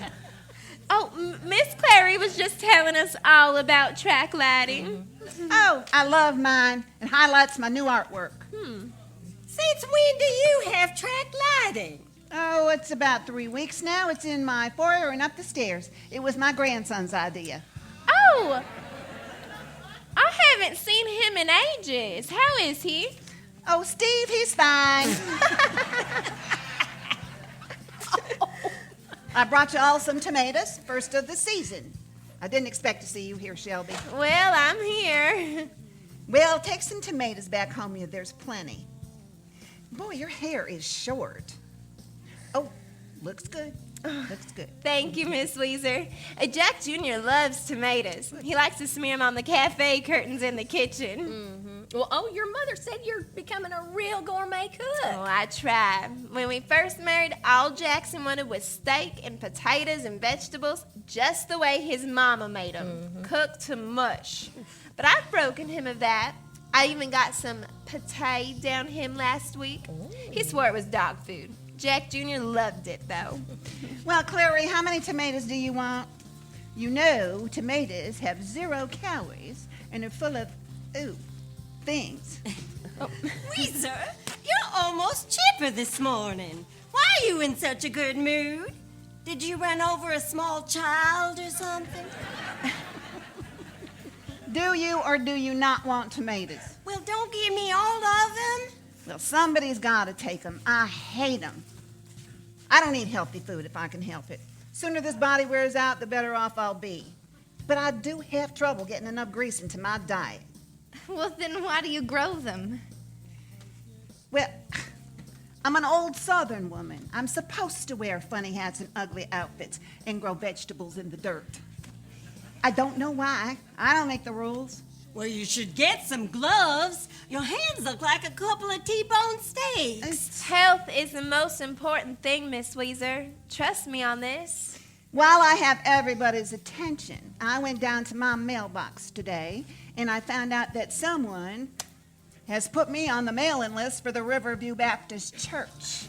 Oh, Miss Clary was just telling us all about track lighting. Oh, I love mine. It highlights my new artwork. Since when do you have track lighting? Oh, it's about 3 weeks now. It's in my foyer and up the stairs. It was my grandson's idea. Oh, I haven't seen him in ages. How is he? Oh, Steve, he's fine. I brought you all some tomatoes, first of the season. I didn't expect to see you here, Shelby. Well, I'm here. Well, take some tomatoes back home. There's plenty. Boy, your hair is short. Oh, looks good. Looks good. Thank you, Miss Weezer. Jack Jr. loves tomatoes. He likes to smear them on the cafe curtains in the kitchen. Well, your mother said you're becoming a real gourmet cook. Oh, I try. When we first married, all Jackson wanted was steak and potatoes and vegetables, just the way his mama made them, cooked to mush. But I've broken him of that. I even got some pate down him last week. He swore it was dog food. Jack Jr. loved it, though. Well, Clary, how many tomatoes do you want? You know, tomatoes have 0 calories and are full of, things. Weezer, you're almost chipper this morning. Why are you in such a good mood? Did you run over a small child or something? Do you or do you not want tomatoes? Well, don't give me all of them. Well, somebody's got to take them. I hate them. I don't eat healthy food if I can help it. Sooner this body wears out, the better off I'll be. But I do have trouble getting enough grease into my diet. Well, then why do you grow them? Well, I'm an old Southern woman. I'm supposed to wear funny hats and ugly outfits and grow vegetables in the dirt. I don't know why. I don't make the rules. Well, you should get some gloves. Your hands look like a couple of T-bone steaks. Health is the most important thing, Miss Weezer. Trust me on this. While I have everybody's attention, I went down to my mailbox today and I found out that someone has put me on the mailing list for the Riverview Baptist Church.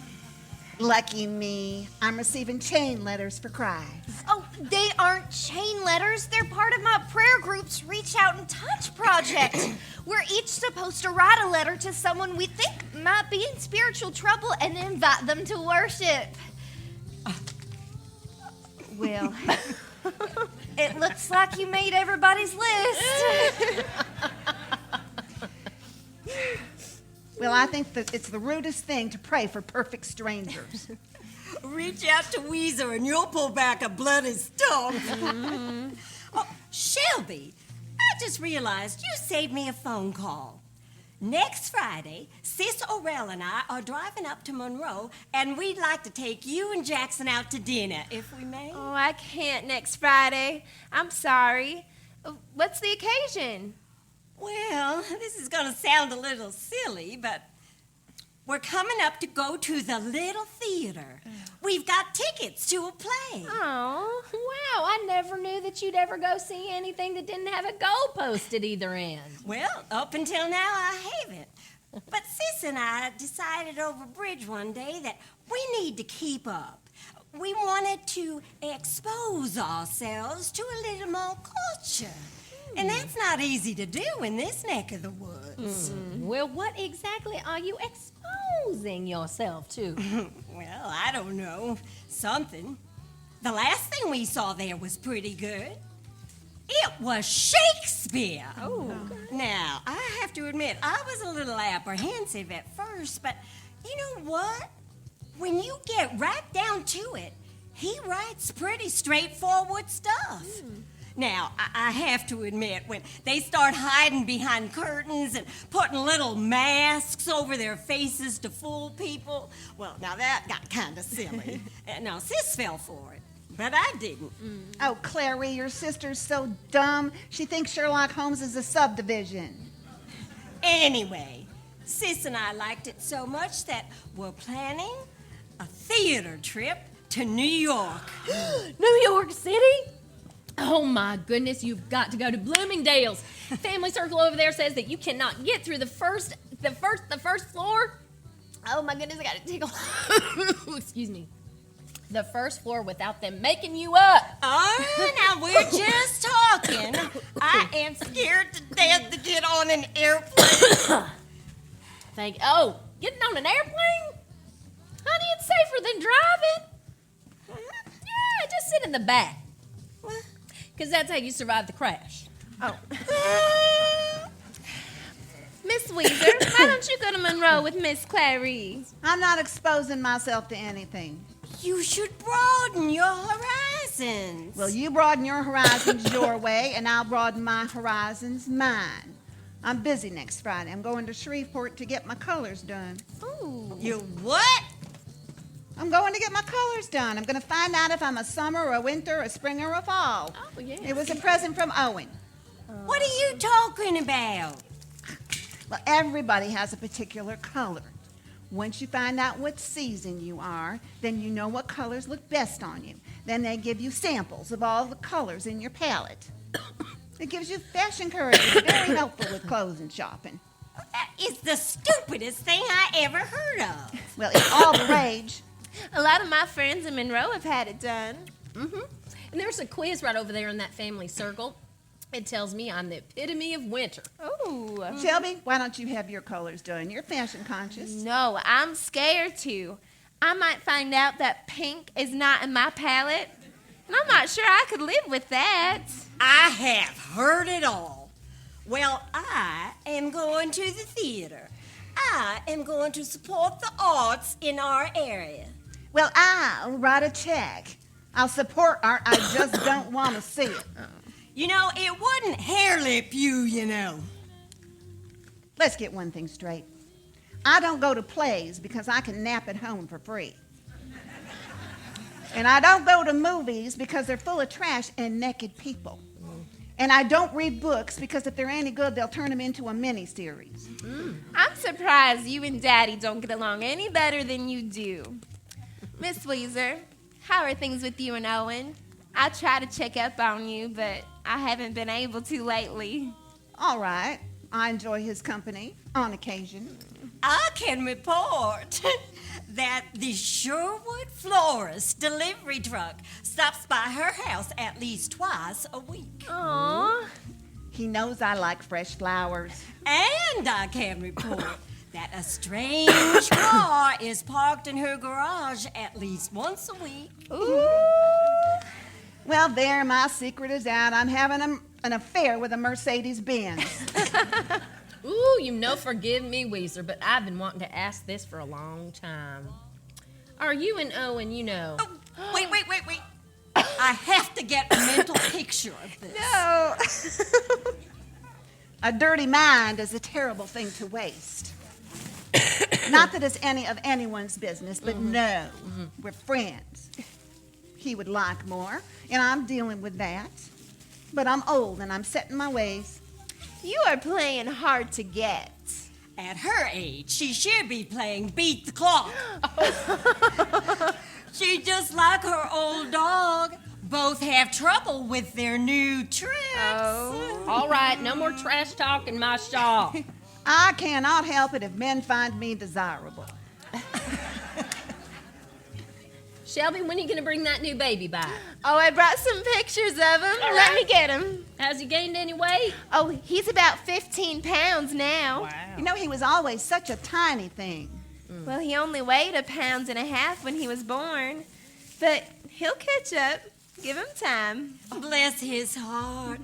Lucky me. I'm receiving chain letters for Christ. Oh, they aren't chain letters. They're part of my prayer group's Reach Out and Touch project. We're each supposed to write a letter to someone we think might be in spiritual trouble and invite them to worship. Well, it looks like you made everybody's list. Well, I think that it's the rudest thing to pray for perfect strangers. Reach out to Weezer and you'll pull back a bloody stump. Oh, Shelby, I just realized you saved me a phone call. Next Friday, Sis Orell and I are driving up to Monroe, and we'd like to take you and Jackson out to dinner, if we may. Oh, I can't next Friday. I'm sorry. What's the occasion? Well, this is going to sound a little silly, but we're coming up to go to the Little Theater. We've got tickets to a play. Oh, wow. I never knew that you'd ever go see anything that didn't have a goalpost at either end. Well, up until now, I haven't. But Sis and I decided over bridge one day that we need to keep up. We wanted to expose ourselves to a little more culture. And that's not easy to do in this neck of the woods. Well, what exactly are you exposing yourself to? Well, I don't know. Something. The last thing we saw there was pretty good. It was Shakespeare. Oh, Now, I have to admit, I was a little apprehensive at first, but you know what? When you get right down to it, he writes pretty straightforward stuff. Now, I have to admit, when they start hiding behind curtains and putting little masks over their faces to fool people, well, now that got kind of silly. Now, Sis fell for it, but I didn't. Oh, Clary, your sister's so dumb. She thinks Sherlock Holmes is a subdivision. Anyway, Sis and I liked it so much that we're planning a theater trip to New York. New York City? Oh my goodness, you've got to go to Bloomingdale's. Family Circle over there says that you cannot get through the first floor. Oh my goodness, I got a tickle. Excuse me. The first floor without them making you up. Oh, now we're just talking. I am scared to death to get on an airplane. Getting on an airplane? Honey, it's safer than driving. Yeah, just sit in the back. Because that's how you survive the crash. Oh. Miss Weezer, why don't you go to Monroe with Miss Clarice? I'm not exposing myself to anything. You should broaden your horizons. Well, you broaden your horizons your way, and I'll broaden my horizons mine. I'm busy next Friday. I'm going to Shreveport to get my colors done. Ooh. You what? I'm going to get my colors done. I'm going to find out if I'm a summer or a winter, a spring or a fall. Oh, yeah. It was a present from Owen. What are you talking about? Well, everybody has a particular color. Once you find out what season you are, then you know what colors look best on you. Then they give you samples of all the colors in your palette. It gives you fashion courage. It's very helpful with clothes and shopping. That is the stupidest thing I ever heard of. Well, it's all the rage. A lot of my friends in Monroe have had it done. Mm-hmm. And there's a quiz right over there in that family circle. It tells me I'm the epitome of winter. Ooh. Shelby, why don't you have your colors done? You're fashion conscious. No, I'm scared to. I might find out that pink is not in my palette, and I'm not sure I could live with that. I have heard it all. Well, I am going to the theater. I am going to support the arts in our area. Well, I'll write a check. I'll support art. I just don't want to see it. You know, it wouldn't hair lip you, you know. Let's get one thing straight. I don't go to plays because I can nap at home for free. And I don't go to movies because they're full of trash and naked people. And I don't read books because if they're any good, they'll turn them into a mini-series. I'm surprised you and Daddy don't get along any better than you do. Miss Weezer, how are things with you and Owen? I try to check up on you, but I haven't been able to lately. All right. I enjoy his company on occasion. I can report that the Sherwood Florist delivery truck stops by her house at least twice a week. Aww. He knows I like fresh flowers. And I can report that a strange car is parked in her garage at least once a week. Ooh. Well, there, my secret is out. I'm having an affair with a Mercedes Benz. Ooh, forgive me, Weezer, but I've been wanting to ask this for a long time. Are you and Owen, Oh, wait. I have to get a mental picture of this. No. A dirty mind is a terrible thing to waste. Not that it's any of anyone's business, but no, we're friends. He would like more, and I'm dealing with that. But I'm old, and I'm set in my ways. You are playing hard to get. At her age, she should be playing beat the clock. She just like her old dog. Both have trouble with their new tricks. Oh. All right, no more trash talk in my shop. I cannot help it if men find me desirable. Shelby, when are you going to bring that new baby back? Oh, I brought some pictures of him. All Let right. me get him. Has he gained any weight? Oh, he's about 15 pounds now. You know, he was always such a tiny thing. Well, he only weighed 1.5 pounds when he was born. But he'll catch up. Give him time. Bless his heart.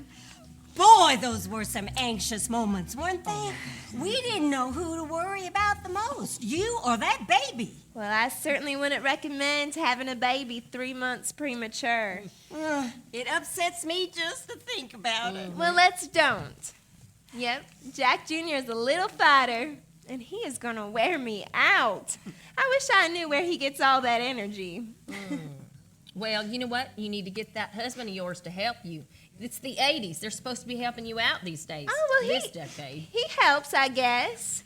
Boy, those were some anxious moments, weren't they? We didn't know who to worry about the most, you or that baby. Well, I certainly wouldn't recommend having a baby 3 months premature. It upsets me just to think about it. Well, let's don't. Yep, Jack Jr. is a little fighter, and he is going to wear me out. I wish I knew where he gets all that energy. Well, you know what? You need to get that husband of yours to help you. It's the 80s. They're supposed to be helping you out these days. Oh, well, this decade. He helps, I guess.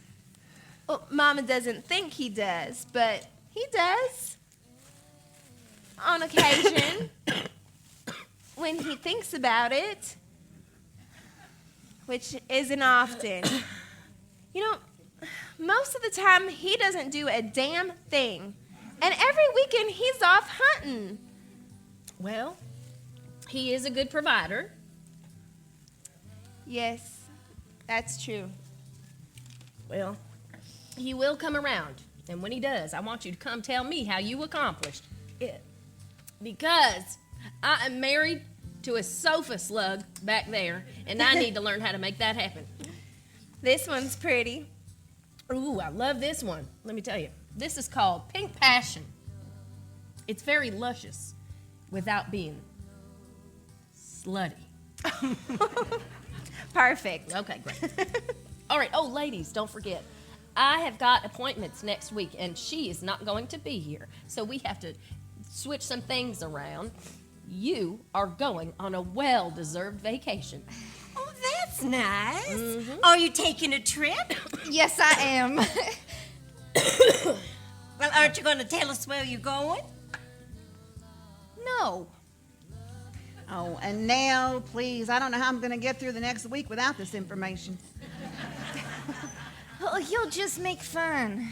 Well, Mama doesn't think he does, but he does. On occasion, when he thinks about it, which isn't often. You know, most of the time, he doesn't do a damn thing. And every weekend, he's off hunting. Well, he is a good provider. Yes, that's true. Well, he will come around. And when he does, I want you to come tell me how you accomplished it. Because I am married to a sofa slug back there, and I need to learn how to make that happen. This one's pretty. Ooh, I love this one. Let me tell you. This is called Pink Passion. It's very luscious without being slutty. Perfect. Okay, great. All right. Oh, ladies, don't forget. I have got appointments next week, and she is not going to be here. So we have to switch some things around. You are going on a well-deserved vacation. Oh, that's nice. Are you taking a trip? Yes, I am. Well, aren't you going to tell us where you're going? No. Oh, and now, please, I don't know how I'm going to get through the next week without this information. Oh, you'll just make fun.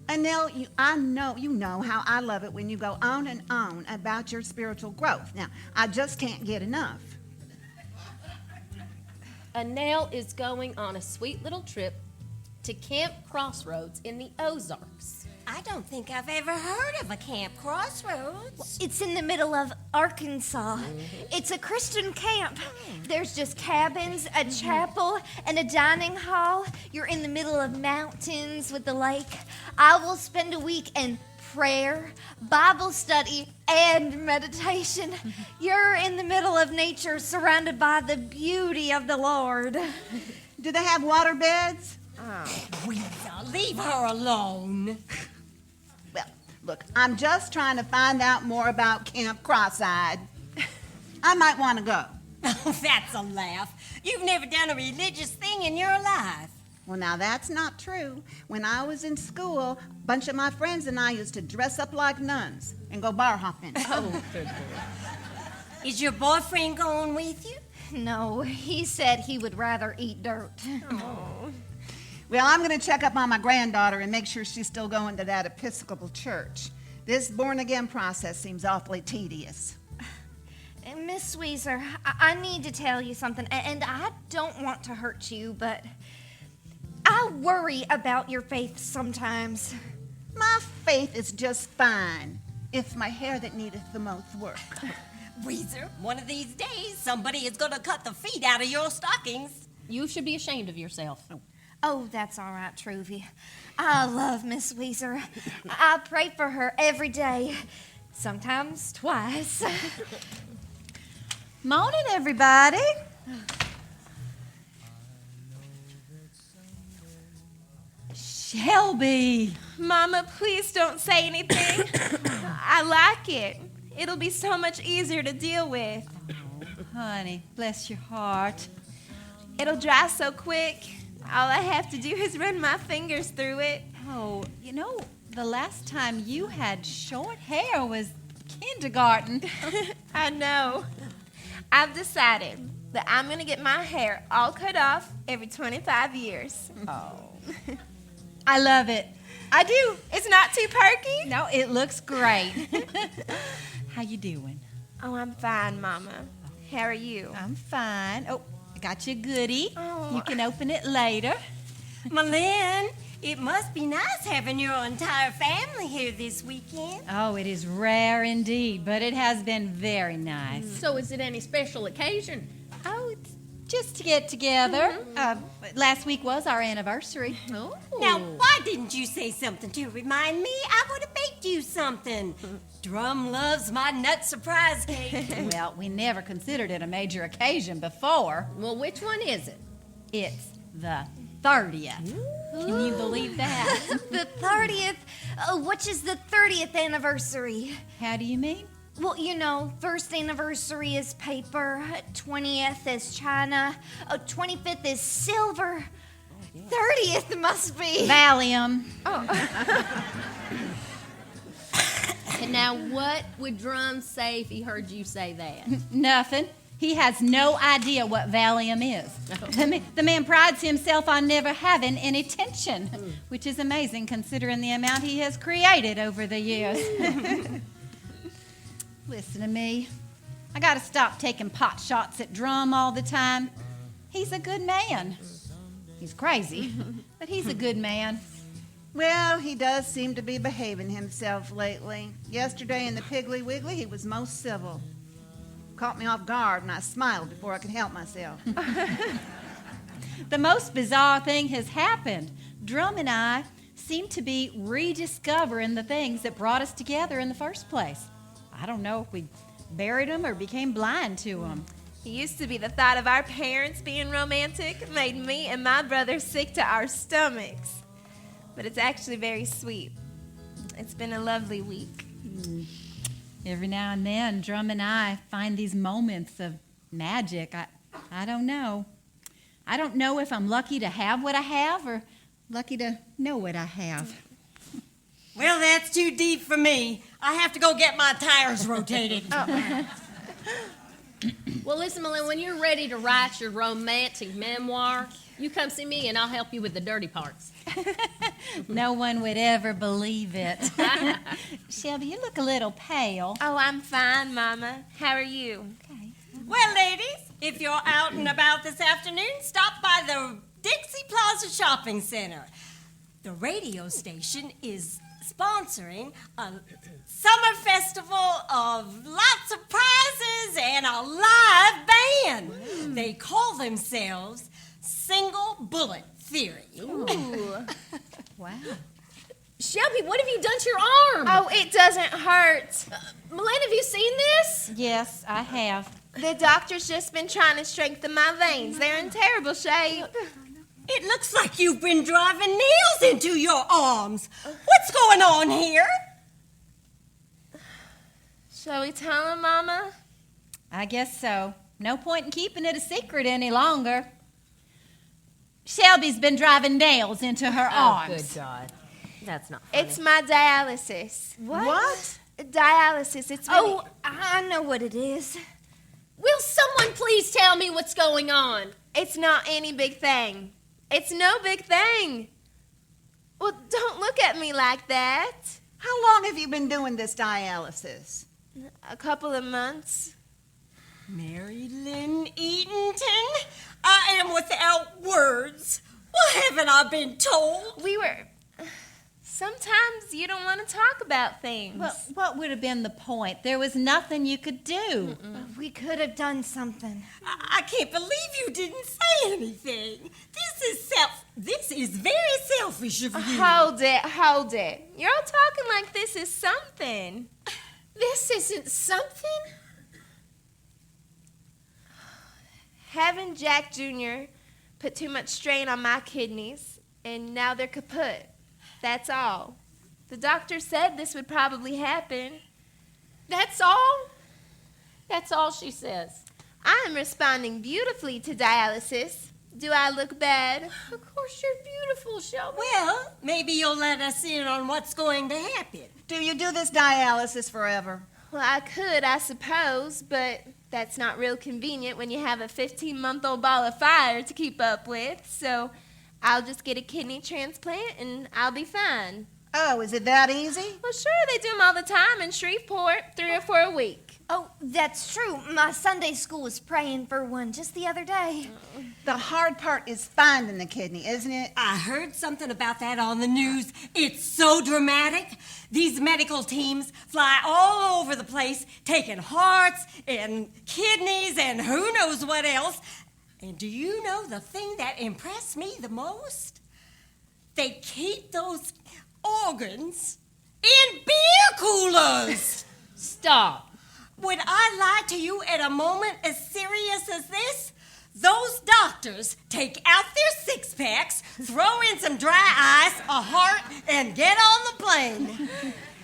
And Nell, you know how I love it when you go on and on about your spiritual growth. Now, I just can't get enough. Annelle is going on a sweet little trip to Camp Crossroads in the Ozarks. I don't think I've ever heard of a Camp Crossroads. It's in the middle of Arkansas. It's a Christian camp. There's just cabins, a chapel, and a dining hall. You're in the middle of mountains with the lake. I will spend a week in prayer, Bible study, and meditation. You're in the middle of nature, surrounded by the beauty of the Lord. Do they have water beds? Weezer, leave her alone. Well, look, I'm just trying to find out more about Camp Cross-Eyed. I might want to go. Oh, that's a laugh. You've never done a religious thing in your life. Well, now that's not true. When I was in school, a bunch of my friends and I used to dress up like nuns and go bar hopping. Oh, Is your boyfriend going with you? No, he said he would rather eat dirt. Well, I'm going to check up on my granddaughter and make sure she's still going to that Episcopal church. This born-again process seems awfully tedious. Miss Weezer, I need to tell you something, and I don't want to hurt you, but I worry about your faith sometimes. My faith is just fine, if my hair that needeth the most work. Weezer, one of these days, somebody is going to cut the feet out of your stockings. You should be ashamed of yourself. Oh, that's all right, Truvy. I love Miss Weezer. I pray for her every day, sometimes twice. Morning, everybody. Shelby. Mama, please don't say anything. I like it. It'll be so much easier to deal with. Honey, bless your heart. It'll dry so quick. All I have to do is run my fingers through it. Oh, you know, the last time you had short hair was kindergarten. I know. I've decided that I'm going to get my hair all cut off every 25 years. I love it. I do. It's not too perky? No, it looks great. How you doing? Oh, I'm fine, Mama. How are you? I'm fine. Oh, I got you a goodie. Oh. You can open it later. Malin, it must be nice having your entire family here this weekend. Oh, it is rare indeed, but it has been very nice. So is it any special occasion? Oh, it's just to get together. Last week was our anniversary. Oh. Now, why didn't you say something to remind me? I would have baked you something. Drum loves my nut surprise cake. Well, we never considered it a major occasion before. Well, which one is it? It's the 30th. Can you believe that? The 30th? Which is the 30th anniversary? How do you mean? Well, you know, first anniversary is paper, 20th is china, 25th is silver, 30th must be. Valium. And now, what would Drum say if he heard you say that? Nothing. He has no idea what Valium is. The man prides himself on never having any tension, which is amazing considering the amount he has created over the years. Listen to me. I got to stop taking pot shots at Drum all the time. He's a good man. He's crazy, but he's a good man. Well, he does seem to be behaving himself lately. Yesterday in the Piggly Wiggly, he was most civil. Caught me off guard, and I smiled before I could help myself. The most bizarre thing has happened. Drum and I seem to be rediscovering the things that brought us together in the first place. I don't know if we buried them or became blind to them. It used to be the thought of our parents being romantic made me and my brother sick to our stomachs. But it's actually very sweet. It's been a lovely week. Every now and then, Drum and I find these moments of magic. I don't know. I don't know if I'm lucky to have what I have or lucky to know what I have. Well, that's too deep for me. I have to go get my tires rotated. Well, listen, Malin, when you're ready to write your romantic memoir, you come see me and I'll help you with the dirty parts. No one would ever believe it. Shelby, you look a little pale. Oh, I'm fine, Mama. How are you? Well, ladies, if you're out and about this afternoon, stop by the Dixie Plaza Shopping Center. The radio station is sponsoring a summer festival of lots of prizes and a live band. They call themselves Single Bullet Theory. Ooh. Wow. Shelby, what have you done to your arm? Oh, it doesn't hurt. Malin, have you seen this? Yes, I have. The doctor's just been trying to strengthen my veins. They're in terrible shape. It looks like you've been driving nails into your arms. What's going on here? Shall we tell him, Mama? I guess so. No point in keeping it a secret any longer. Shelby's been driving nails into her arms. Good God. That's not funny. It's my dialysis. What? Dialysis. It's really... Oh, I know what it is. Will someone please tell me what's going on? It's not any big thing. It's no big thing. Well, don't look at me like that. How long have you been doing this dialysis? A couple of months. Mary Lynn Eatonton, I am without words. What haven't I been told? Sometimes you don't want to talk about things. Well, what would have been the point? There was nothing you could do. We could have done something. I can't believe you didn't say anything. This is very selfish of you. Hold it. You're all talking like this is something. This isn't something? Having Jack Jr. put too much strain on my kidneys, and now they're kaput. That's all. The doctor said this would probably happen. That's all? That's all she says. I am responding beautifully to dialysis. Do I look bad? Of course you're beautiful, Shelby. Well, maybe you'll let us in on what's going to happen. Do you do this dialysis forever? Well, I could, I suppose, but that's not real convenient when you have a 15-month-old ball of fire to keep up with. So I'll just get a kidney transplant and I'll be fine. Oh, is it that easy? Well, sure, they do them all the time in Shreveport, 3 or 4 a week. Oh, that's true. My Sunday school was praying for one just the other day. The hard part is finding the kidney, isn't it? I heard something about that on the news. It's so dramatic. These medical teams fly all over the place, taking hearts and kidneys and who knows what else. And do you know the thing that impressed me the most? They keep those organs in beer coolers. Stop. Would I lie to you at a moment as serious as this? Those doctors take out their six-packs, throw in some dry ice, a heart, and get on the plane.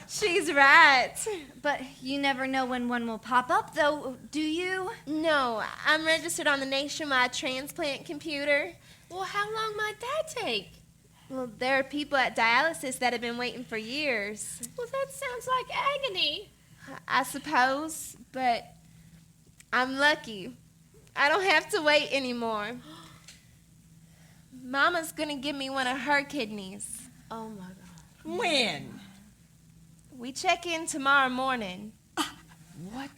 She's right. But you never know when one will pop up, though, do you? No, I'm registered on the nationwide transplant computer. Well, how long might that take? Well, there are people at dialysis that have been waiting for years. Well, that sounds like agony. I suppose, but I'm lucky. I don't have to wait anymore. Mama's gonna give me one of her kidneys. Oh, my God. When? We check in tomorrow morning. What?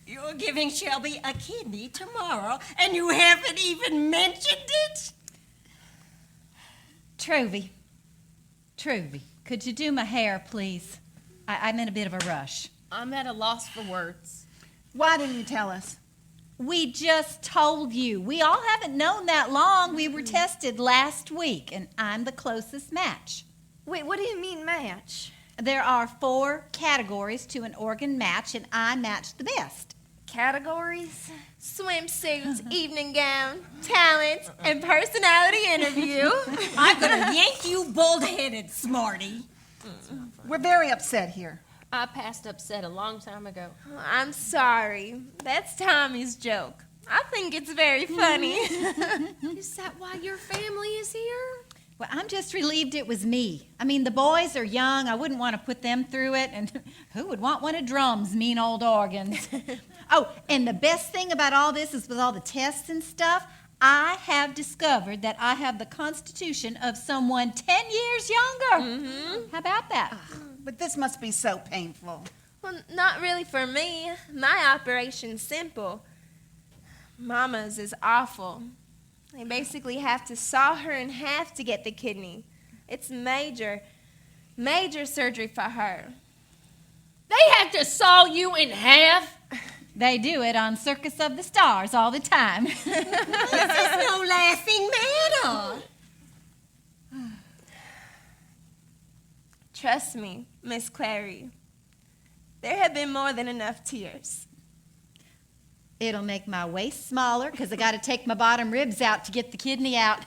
You're giving Shelby a kidney tomorrow, and you haven't even mentioned it? Trovy, could you do my hair, please? I'm in a bit of a rush. I'm at a loss for words. Why didn't you tell us? We just told you. We all haven't known that long. We were tested last week, and I'm the closest match. Wait, what do you mean match? There are 4 categories to an organ match, and I match the best. Categories? Swimsuit, evening gown, talent, and personality interview. I'm gonna yank you bald-headed, smarty. We're very upset here. I passed upset a long time ago. I'm sorry. That's Tommy's joke. I think it's very funny. Is that why your family is here? Well, I'm just relieved it was me. I mean, the boys are young. I wouldn't want to put them through it. And who would want one of Drum's mean old organs? Oh, and the best thing about all this is with all the tests and stuff, I have discovered that I have the constitution of someone 10 years younger. Mm-hmm. How about that? But this must be so painful. Well, not really for me. My operation's simple. Mama's is awful. They basically have to saw her in half to get the kidney. It's major surgery for her. They have to saw you in half? They do it on Circus of the Stars all the time. This is no laughing matter. Trust me, Miss Clary. There have been more than enough tears. It'll make my waist smaller because I got to take my bottom ribs out to get the kidney out.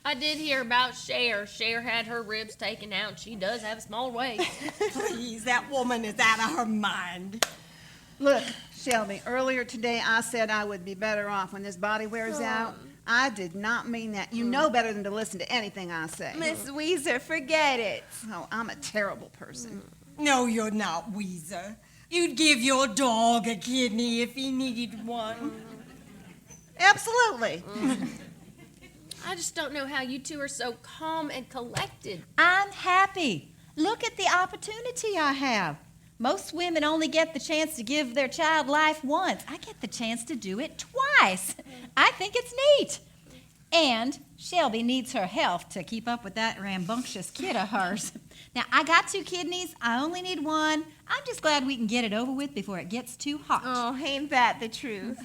I did hear about Cher. Cher had her ribs taken out, and she does have a small waist. Please, that woman is out of her mind. Look, Shelby, earlier today I said I would be better off when this body wears out. I did not mean that. You know better than to listen to anything I say. Miss Weezer, forget it. Oh, I'm a terrible person. No, you're not, Weezer. You'd give your dog a kidney if he needed one. Absolutely. I just don't know how you two are so calm and collected. I'm happy. Look at the opportunity I have. Most women only get the chance to give their child life once. I get the chance to do it twice. I think it's neat. And Shelby needs her health to keep up with that rambunctious kid of hers. Now, I got 2 kidneys. I only need 1. I'm just glad we can get it over with before it gets too hot. Oh, ain't that the truth?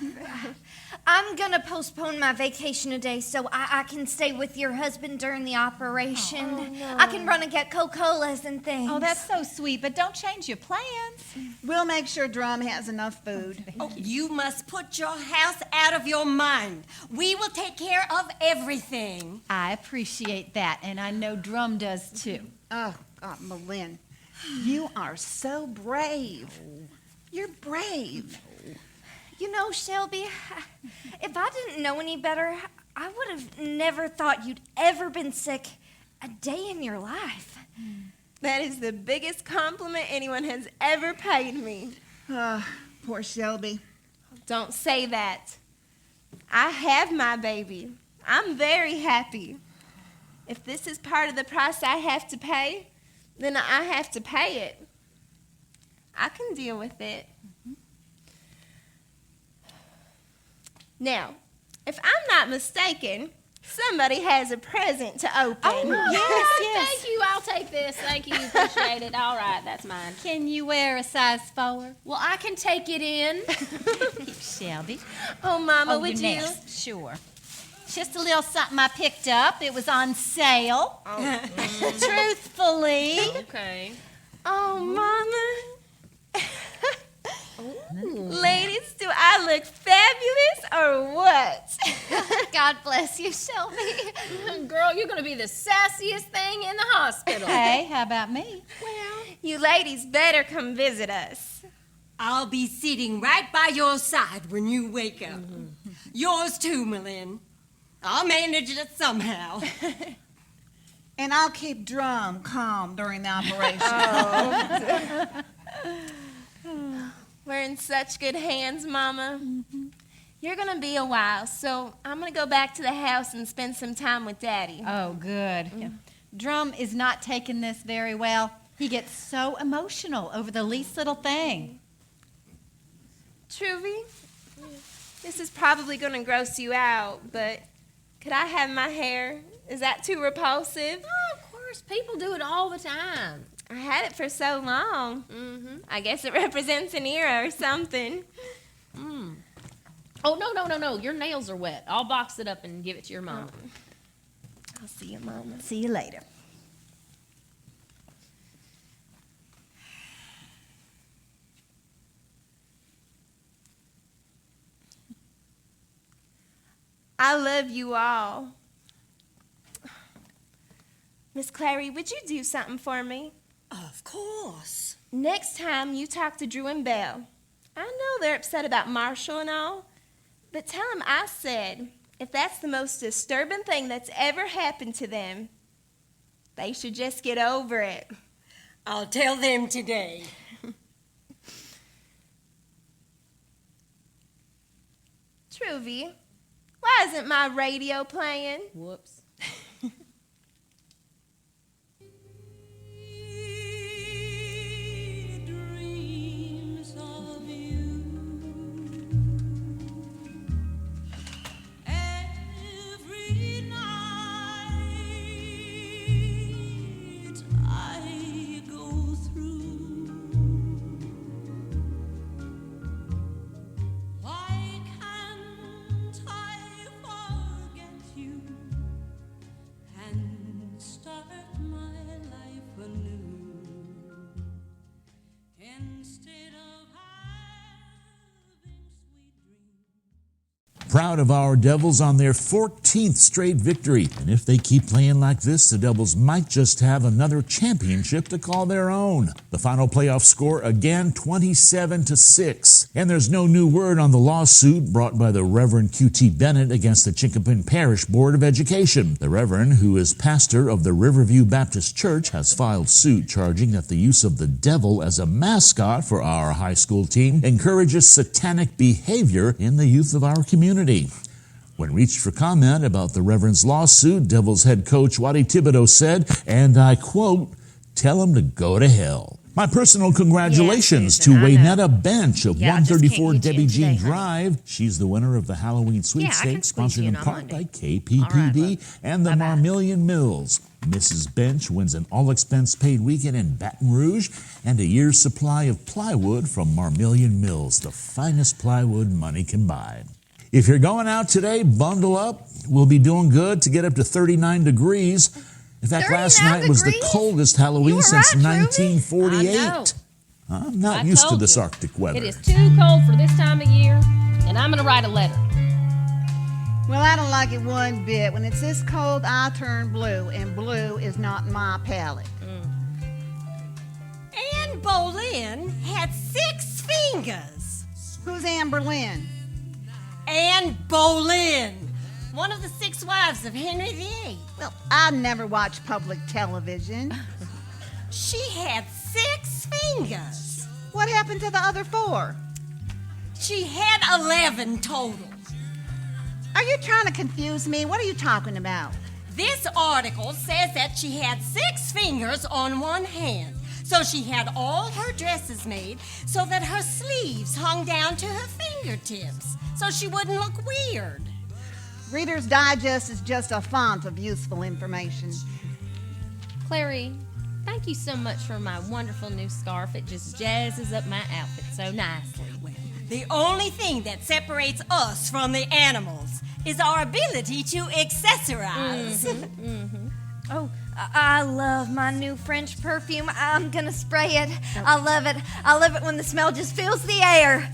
I'm gonna postpone my vacation a day so I can stay with your husband during the operation. Oh, no. I can run and get Coca-Colas and things. Oh, that's so sweet, but don't change your plans. We'll make sure Drum has enough food. Oh, you must put your house out of your mind. We will take care of everything. I appreciate that, and I know Drum does too. Oh, God, Malin, you are so brave. You're brave. You know, Shelby, if I didn't know any better, I would have never thought you'd ever been sick a day in your life. That is the biggest compliment anyone has ever paid me. Poor Shelby. Don't say that. I have my baby. I'm very happy. If this is part of the price I have to pay, then I have to pay it. I can deal with it. Now, if I'm not mistaken, somebody has a present to open. Yes. Thank you. I'll take this. Thank you. Appreciate it. All right, that's mine. Can you wear a size 4? Well, I can take it in. Shelby. Oh, Mama, Oh, would you you? next. Sure. Just a little something I picked up. It was on sale. Truthfully. Okay. Oh, Mama. Ladies, do I look fabulous or what? God bless you, Shelby. Girl, you're going to be the sassiest thing in the hospital. Hey, how about me? You ladies better come visit us. I'll be sitting right by your side when you wake up. Yours too, Malin. I'll manage it somehow. And I'll keep Drum calm during the operation. We're in such good hands, Mama. You're going to be a while, so I'm going to go back to the house and spend some time with Daddy. Oh, good. Drum is not taking this very well. He gets so emotional over the least little thing. Truvy, this is probably going to gross you out, but could I have my hair? Is that too repulsive? Oh, of course. People do it all the time. I had it for so long. I guess it represents an era or something. Oh, no. Your nails are wet. I'll box it up and give it to your mom. I'll see you, Mama. See you later. I love you all. Miss Clary, would you do something for me? Of course. Next time you talk to Drew and Belle, I know they're upset about Marshall and all, but tell them I said if that's the most disturbing thing that's ever happened to them, they should just get over it. I'll tell them today. Truvy, why isn't my radio playing? Whoops. Dreams of you. Every night I go through. Why can't I forget you? Proud of our Devils on their 14th straight victory. And if they keep playing like this, the Devils might just have another championship to call their own. The final playoff score again 27-6. And there's no new word on the lawsuit brought by the Reverend Q.T. Bennett against the Chinquapin Parish Board of Education. The Reverend, who is pastor of the Riverview Baptist Church, has filed suit charging that the use of the devil as a mascot for our high school team encourages satanic behavior in the youth of our community. When reached for comment about the Reverend's lawsuit, Devils head coach Waddy Thibodeau said, and I quote, "Tell him to go to hell." My personal congratulations Susan, to I know. Waynetta Bench of Yeah, I just 134 can't get you Debbie in Jean today, honey. Drive. She's the winner of the Halloween can sweepstakes, squeeze sponsored you in in on part Monday. by KPPD All right, love. and the Bye-bye. Marmillion Mills. Mrs. Bench wins an all-expense-paid weekend in Baton Rouge and a year's supply of plywood from Marmillion Mills, the finest plywood money can buy. If you're going out today, bundle up. We'll be doing good to get up to 39 degrees. In fact, last 39 night was the degrees? coldest Halloween You were since right, Ruby. 1948. I know. I'm not I used to told this you. Arctic weather. It is too cold for this time of year, and I'm going to write a letter. Well, I don't like it one bit. When it's this cold, I turn blue, and blue is not my palette. Anne Boleyn had 6 fingers. Who's Anne Boleyn? Anne Boleyn, one of the 6 wives of Henry VIII. Well, I never watch public television. She had 6 fingers. What happened to the other 4? She had 11 total. Are you trying to confuse me? What are you talking about? This article says that she had 6 fingers on one hand. So she had all her dresses made so that her sleeves hung down to her fingertips, so she wouldn't look weird. Reader's Digest is just a font of useful information. Clary, thank you so much for my wonderful new scarf. It just jazzes up my outfit so nicely. The only thing that separates us from the animals is our ability to accessorize. Oh, I love my new French perfume. I'm gonna spray it. I love it. I love it when the smell just fills the air.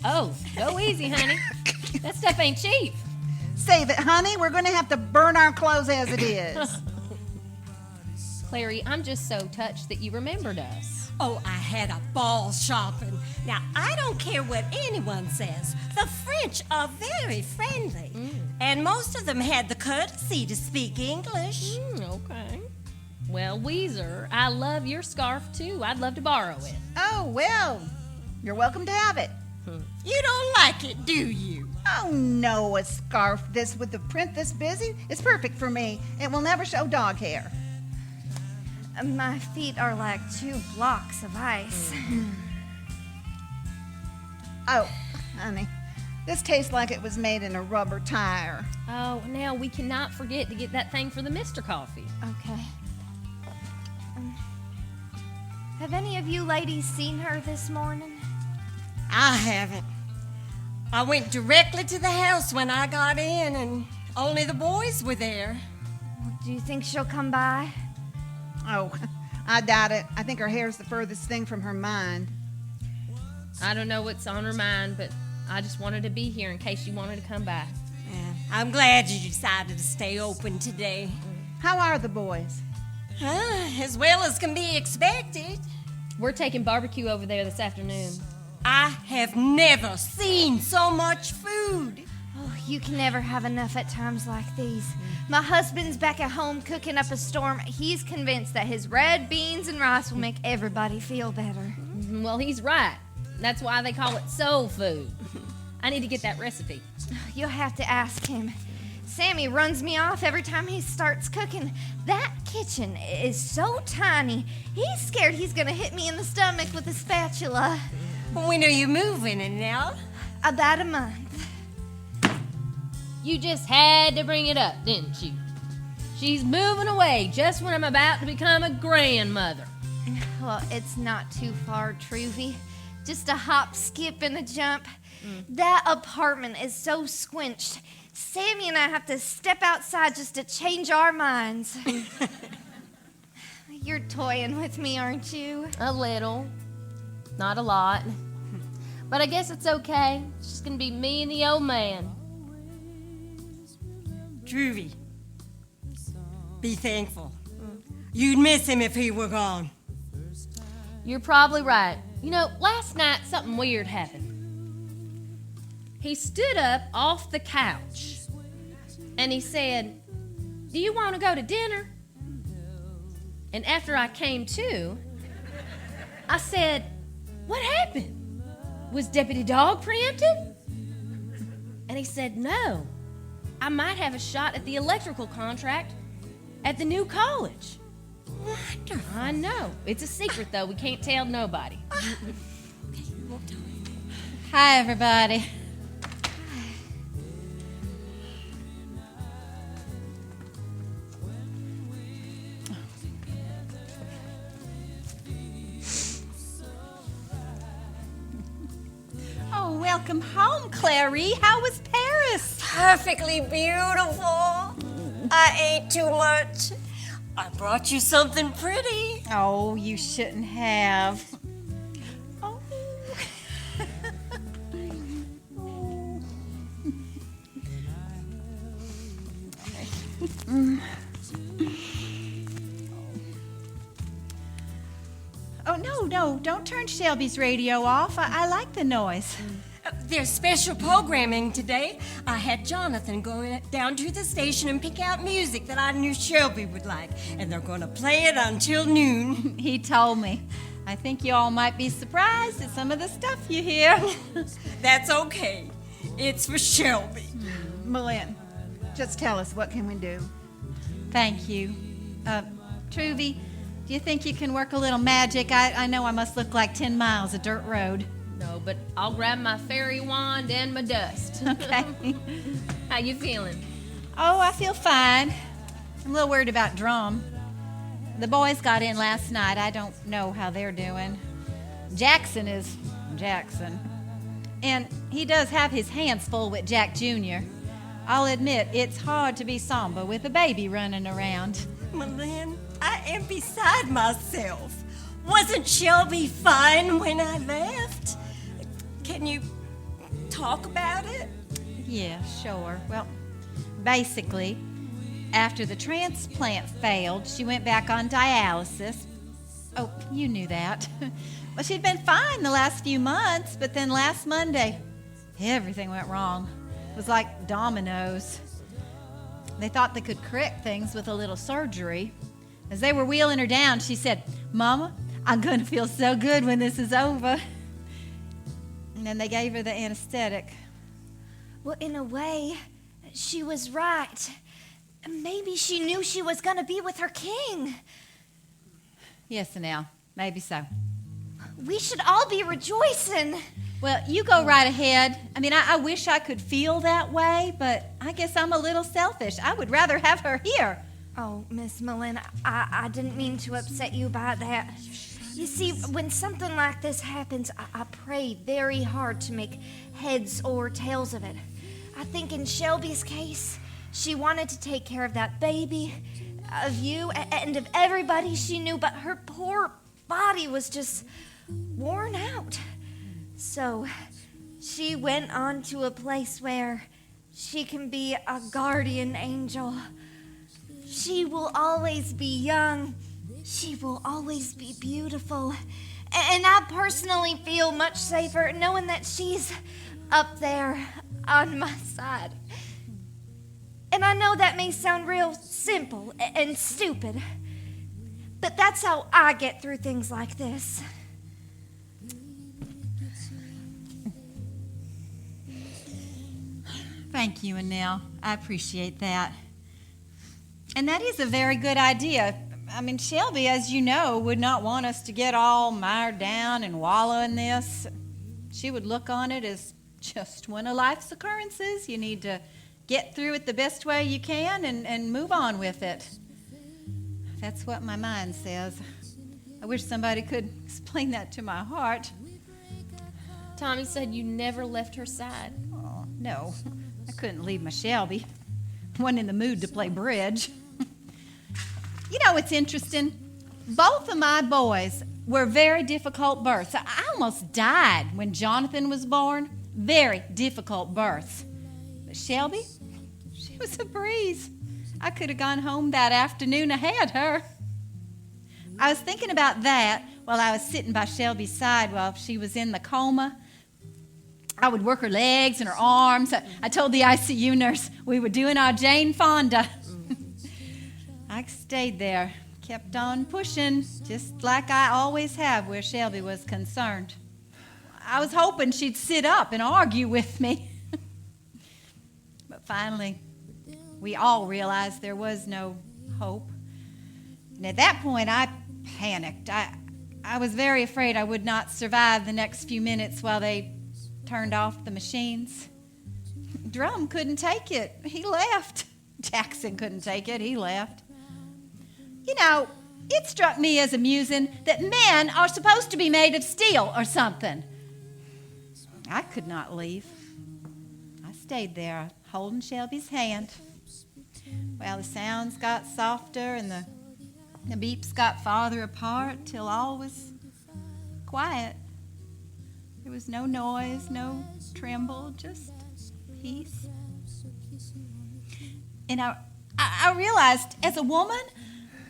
Oh, go easy, honey. That stuff ain't cheap. Save it, honey. We're going to have to burn our clothes as it is. Clary, I'm just so touched that you remembered us. Oh, I had a ball shopping. Now, I don't care what anyone says. The French are very friendly. And most of them had the courtesy to speak English. Okay. Well, Weezer, I love your scarf too. I'd love to borrow it. Oh, well, you're welcome to have it. You don't like it, do you? Oh, no, a scarf this with the print this busy is perfect for me. It will never show dog hair. My feet are like 2 blocks of ice. Oh, honey, this tastes like it was made in a rubber tire. Oh, now we cannot forget to get that thing for the Mr. Coffee. Okay. Have any of you ladies seen her this morning? I haven't. I went directly to the house when I got in, and only the boys were there. Do you think she'll come by? Oh, I doubt it. I think her hair's the furthest thing from her mind. I don't know what's on her mind, but I just wanted to be here in case you wanted to come by. Yeah, I'm glad you decided to stay open today. How are the boys? As well as can be expected. We're taking barbecue over there this afternoon. I have never seen so much food. Oh, you can never have enough at times like these. My husband's back at home cooking up a storm. He's convinced that his red beans and rice will make everybody feel better. Well, he's right. That's why they call it soul food. I need to get that recipe. You'll have to ask him. Sammy runs me off every time he starts cooking. That kitchen is so tiny. He's scared he's gonna hit me in the stomach with a spatula. When are you moving, Annelle? About a month. You just had to bring it up, didn't you? She's moving away just when I'm about to become a grandmother. Well, it's not too far, Truvy. Just a hop, skip, and a jump. That apartment is so squinched. Sammy and I have to step outside just to change our minds. You're toying with me, aren't you? A little. Not a lot. But I guess it's okay. It's just gonna be me and the old man. Truvy, be thankful. You'd miss him if he were gone. You're probably right. You know, last night something weird happened. He stood up off the couch and he said, "Do you want to go to dinner?" And after I came to, I said, "What happened? Was Deputy Dog preempted?" And he said, "No, I might have a shot at the electrical contract at the new college." Wonderful. I know. It's a secret, though. We can't tell nobody. Hi, everybody. Oh, welcome home, Clary. How was Paris? Perfectly beautiful. I ate too much. I brought you something pretty. Oh, you shouldn't have. Oh. Oh, no, don't turn Shelby's radio off. I like the noise. There's special programming today. I had Jonathan go down to the station and pick out music that I knew Shelby would like, and they're going to play it until noon. He told me. I think you all might be surprised at some of the stuff you hear. That's okay. It's for Shelby. Malin, just tell us, what can we do? Thank you. Truvy, do you think you can work a little magic? I know I must look like 10 miles of dirt road. No, but I'll grab my fairy wand and my dust. Okay. How you feeling? Oh, I feel fine. I'm a little worried about Drum. The boys got in last night. I don't know how they're doing. Jackson is Jackson. And he does have his hands full with Jack Jr. I'll admit, it's hard to be Samba with a baby running around. Malin, I am beside myself. Wasn't Shelby fine when I left? Can you talk about it? Yeah, sure. Well, basically, after the transplant failed, she went back on dialysis. Oh, you knew that. Well, she'd been fine the last few months, but then last Monday, everything went wrong. It was like dominoes. They thought they could correct things with a little surgery. As they were wheeling her down, she said, "Mama, I'm going to feel so good when this is over." And then they gave her the anesthetic. Well, in a way, she was right. Maybe she knew she was going to be with her king. Yes, Annelle, maybe so. We should all be rejoicing. Well, you go right ahead. I mean, I wish I could feel that way, but I guess I'm a little selfish. I would rather have her here. Oh, Miss Malin, I didn't mean to upset you by that. You see, when something like this happens, I pray very hard to make heads or tails of it. I think in Shelby's case, she wanted to take care of that baby, of you, and of everybody she knew, but her poor body was just worn out. So she went on to a place where she can be a guardian angel. She will always be young. She will always be beautiful. And I personally feel much safer knowing that she's up there on my side. And I know that may sound real simple and stupid, but that's how I get through things like this. Thank you, Annelle. I appreciate that. And that is a very good idea. I mean, Shelby, as you know, would not want us to get all mired down and wallow in this. She would look on it as just one of life's occurrences. You need to get through it the best way you can and move on with it. That's what my mind says. I wish somebody could explain that to my heart. Tommy said you never left her side. Oh, no. I couldn't leave my Shelby. Wasn't in the mood to play bridge. You know, it's interesting. Both of my boys were very difficult births. I almost died when Jonathan was born. Very difficult births. But Shelby It was a breeze. I could have gone home that afternoon ahead her. I was thinking about that while I was sitting by Shelby's side while she was in the coma. I would work her legs and her arms. I told the ICU nurse we were doing our Jane Fonda. I stayed there, kept on pushing, just like I always have where Shelby was concerned. I was hoping she'd sit up and argue with me. But finally, we all realized there was no hope. And at that point, I panicked. I was very afraid I would not survive the next few minutes while they turned off the machines. Drum couldn't take it. He left. Jackson couldn't take it. He left. You know, it struck me as amusing that men are supposed to be made of steel or something. I could not leave. I stayed there, holding Shelby's hand. Well, the sounds got softer and the beeps got farther apart till all was quiet. There was no noise, no tremble, just peace. And I realized as a woman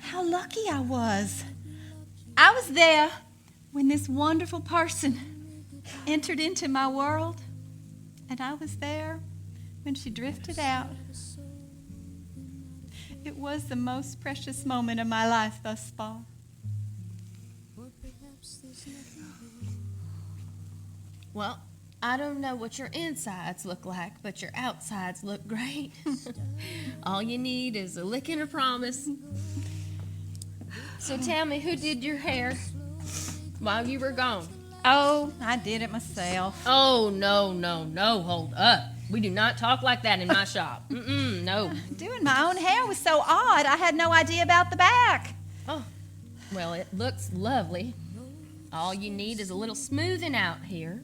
how lucky I was. I was there when this wonderful person entered into my world, and I was there when she drifted out. It was the most precious moment of my life thus far. Well, I don't know what your insides look like, but your outsides look great. All you need is a lick and a promise. So tell me, who did your hair while you were gone? Oh, I did it myself. Oh, no, hold up. We do not talk like that in my shop. No. Doing my own hair was so odd, I had no idea about the back. Oh, well, it looks lovely. All you need is a little smoothing out here.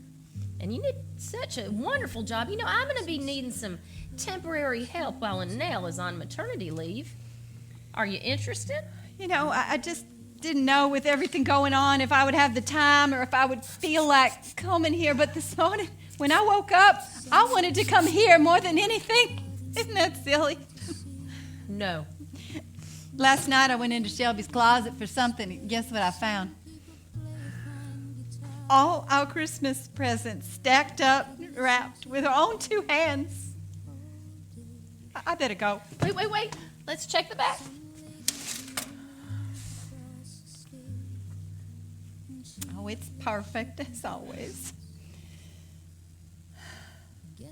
And you did such a wonderful job. You know, I'm going to be needing some temporary help while Annelle is on maternity leave. Are you interested? You know, I just didn't know with everything going on if I would have the time or if I would feel like coming here. But this morning, when I woke up, I wanted to come here more than anything. Isn't that silly? No. Last night, I went into Shelby's closet for something. And guess what I found? All our Christmas presents stacked up, wrapped with her own two hands. I better go. Wait. Let's check the back. Oh, it's perfect as always.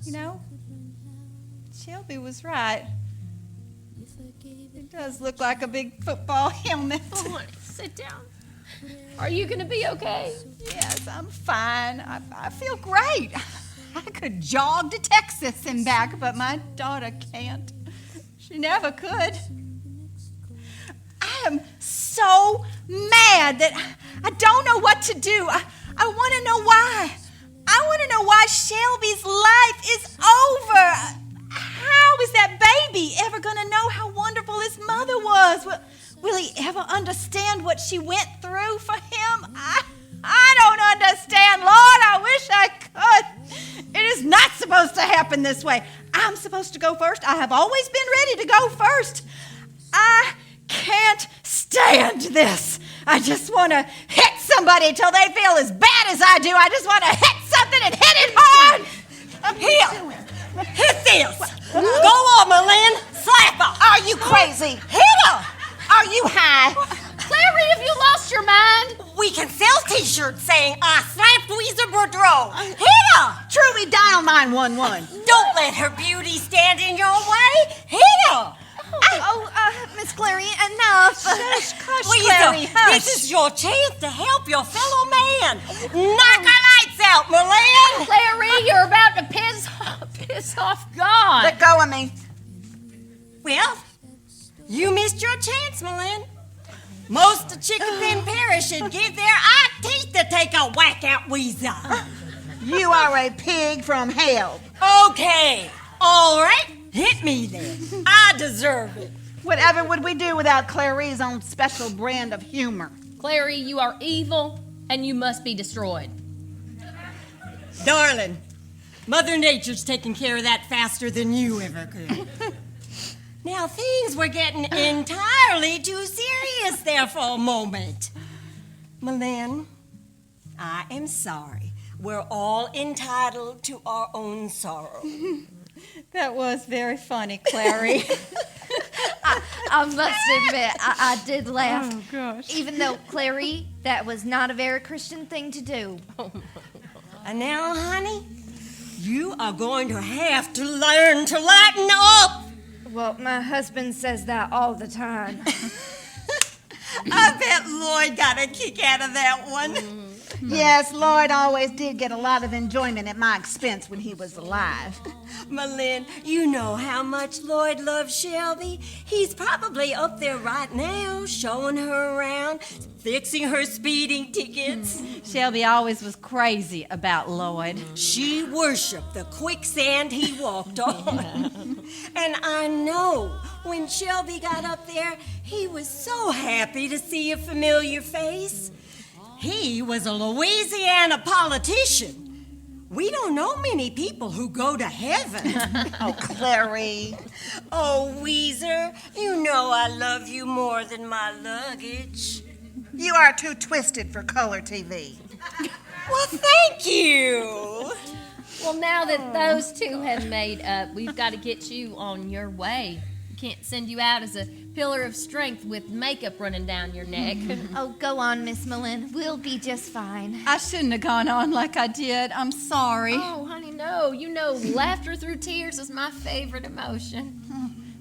You know, Shelby was right. It does look like a big football helmet. Oh, honey, sit down. Are you going to be okay? Yes, I'm fine. I feel great. I could jog to Texas and back, but my daughter can't. She never could. I am so mad that I don't know what to do. I want to know why. I want to know why Shelby's life is over. How is that baby ever going to know how wonderful his mother was? Will he ever understand what she went through for him? I don't understand, Lord. I wish I could. It is not supposed to happen this way. I'm supposed to go first. I have always been ready to go first. I can't stand this. I just want to hit somebody till they feel as bad as I do. I just want to hit something and hit it hard. Here, hit this. Go on, Malin. Slap her. Are you crazy? Hit her. Are you high? Clary, have you lost your mind? We can sell T-shirts saying, I slapped Weezer Boudreau. Hit her. Truly, dial 911. Don't let her beauty stand in your way. Hit her. Miss Clary, enough. Hush, Weezer, Clary, hush. this is your chance to help your fellow man. Knock her lights out, Malin. Clary, you're about to piss off God. Let go of me. Well, you missed your chance, Malin. Most of Chicken Parish should give their eye teeth to take a whack at Weezer. You are a pig from hell. Okay, all right. Hit me then. I deserve it. Whatever would we do without Clary's own special brand of humor? Clary, you are evil and you must be destroyed. Darling, Mother Nature's taking care of that faster than you ever could. Now, things were getting entirely too serious there for a moment. Malin, I am sorry. We're all entitled to our own sorrow. That was very funny, Clary. I must admit, I did laugh. Oh, gosh. Even though, Clary, that was not a very Christian thing to do. And now, honey, you are going to have to learn to lighten up. Well, my husband says that all the time. I bet Lloyd got a kick out of that one. Yes, Lloyd always did get a lot of enjoyment at my expense when he was alive. Malin, you know how much Lloyd loves Shelby. He's probably up there right now, showing her around, fixing her speeding tickets. Shelby always was crazy about Lloyd. She worshipped the quicksand he walked on. And I know when Shelby got up there, he was so happy to see a familiar face. He was a Louisiana politician. We don't know many people who go to heaven. Oh, Clary. Oh, Weezer, you know I love you more than my luggage. You are too twisted for color TV. Well, thank you. Well, now that those two have made up, we've got to get you on your way. We can't send you out as a pillar of strength with makeup running down your neck. Oh, go on, Miss Malin. We'll be just fine. I shouldn't have gone on like I did. I'm sorry. Oh, honey, no. You know, laughter through tears is my favorite emotion.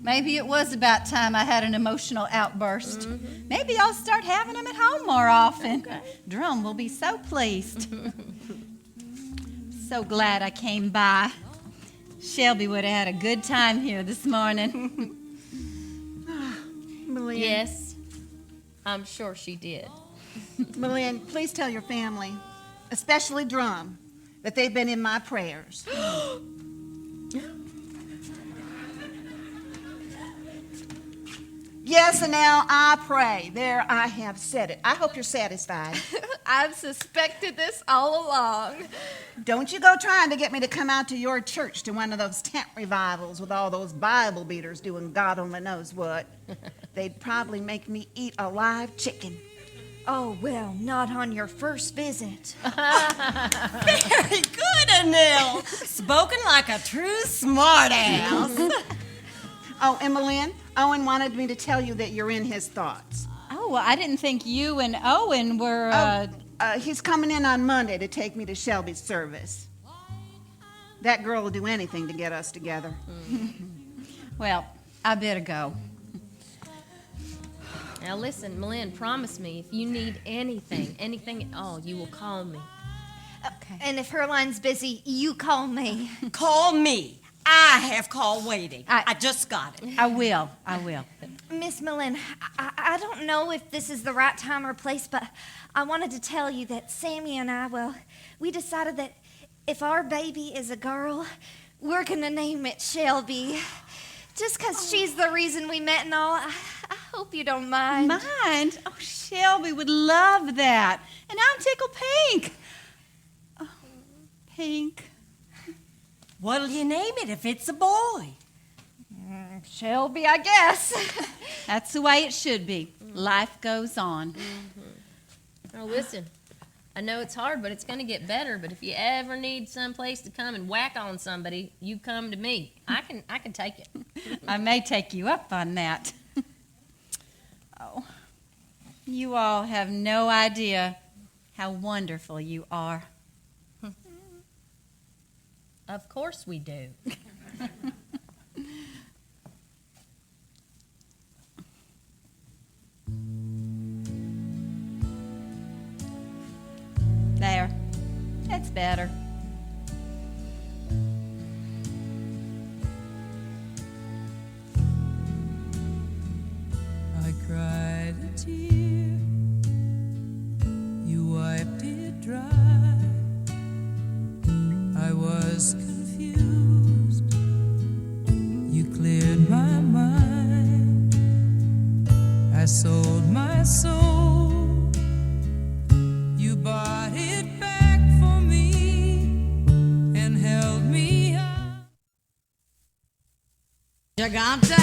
Maybe it was about time I had an emotional outburst. Maybe I'll start having them at home more often. Okay. Drum will be so pleased. So glad I came by. Shelby would have had a good time here this morning. Malin, Yes, I'm sure she did. Malin, please tell your family, especially Drum, that they've been in my prayers. Yes, and now I pray. There, I have said it. I hope you're satisfied. I've suspected this all along. Don't you go trying to get me to come out to your church to one of those tent revivals with all those Bible beaters doing God only knows what. They'd probably make me eat a live chicken. Oh, well, not on your first visit. Very good, Anil. Spoken like a true smartass. Oh, and Malin, Owen wanted me to tell you that you're in his thoughts. Oh, well, I didn't think you and Owen were, He's coming in on Monday to take me to Shelby's service. That girl will do anything to get us together. Well, I better go. Now listen, Malin, promise me if you need anything at all, you will call me. Okay. And if her line's busy, you call me. Call me. I have call waiting. I just got it. I will. Miss Malin, I don't know if this is the right time or place, but I wanted to tell you that Sammy and I, well, we decided that if our baby is a girl, we're going to name it Shelby. Just because she's the reason we met and all, I hope you don't mind. Mind? Oh, Shelby would love that. And I'm tickled pink. Oh, pink. What'll you name it if it's a boy? Shelby, I guess. That's the way it should be. Life goes on. Oh, listen, I know it's hard, but it's going to get better. But if you ever need someplace to come and whack on somebody, you come to me. I can take it. I may take you up on that. Oh, you all have no idea how wonderful you are. Of course we do. There. That's better. I cried a tear, you wiped it dry. I was confused, you cleared my mind. I sold my soul, you bought it back for me and held me up. Gigante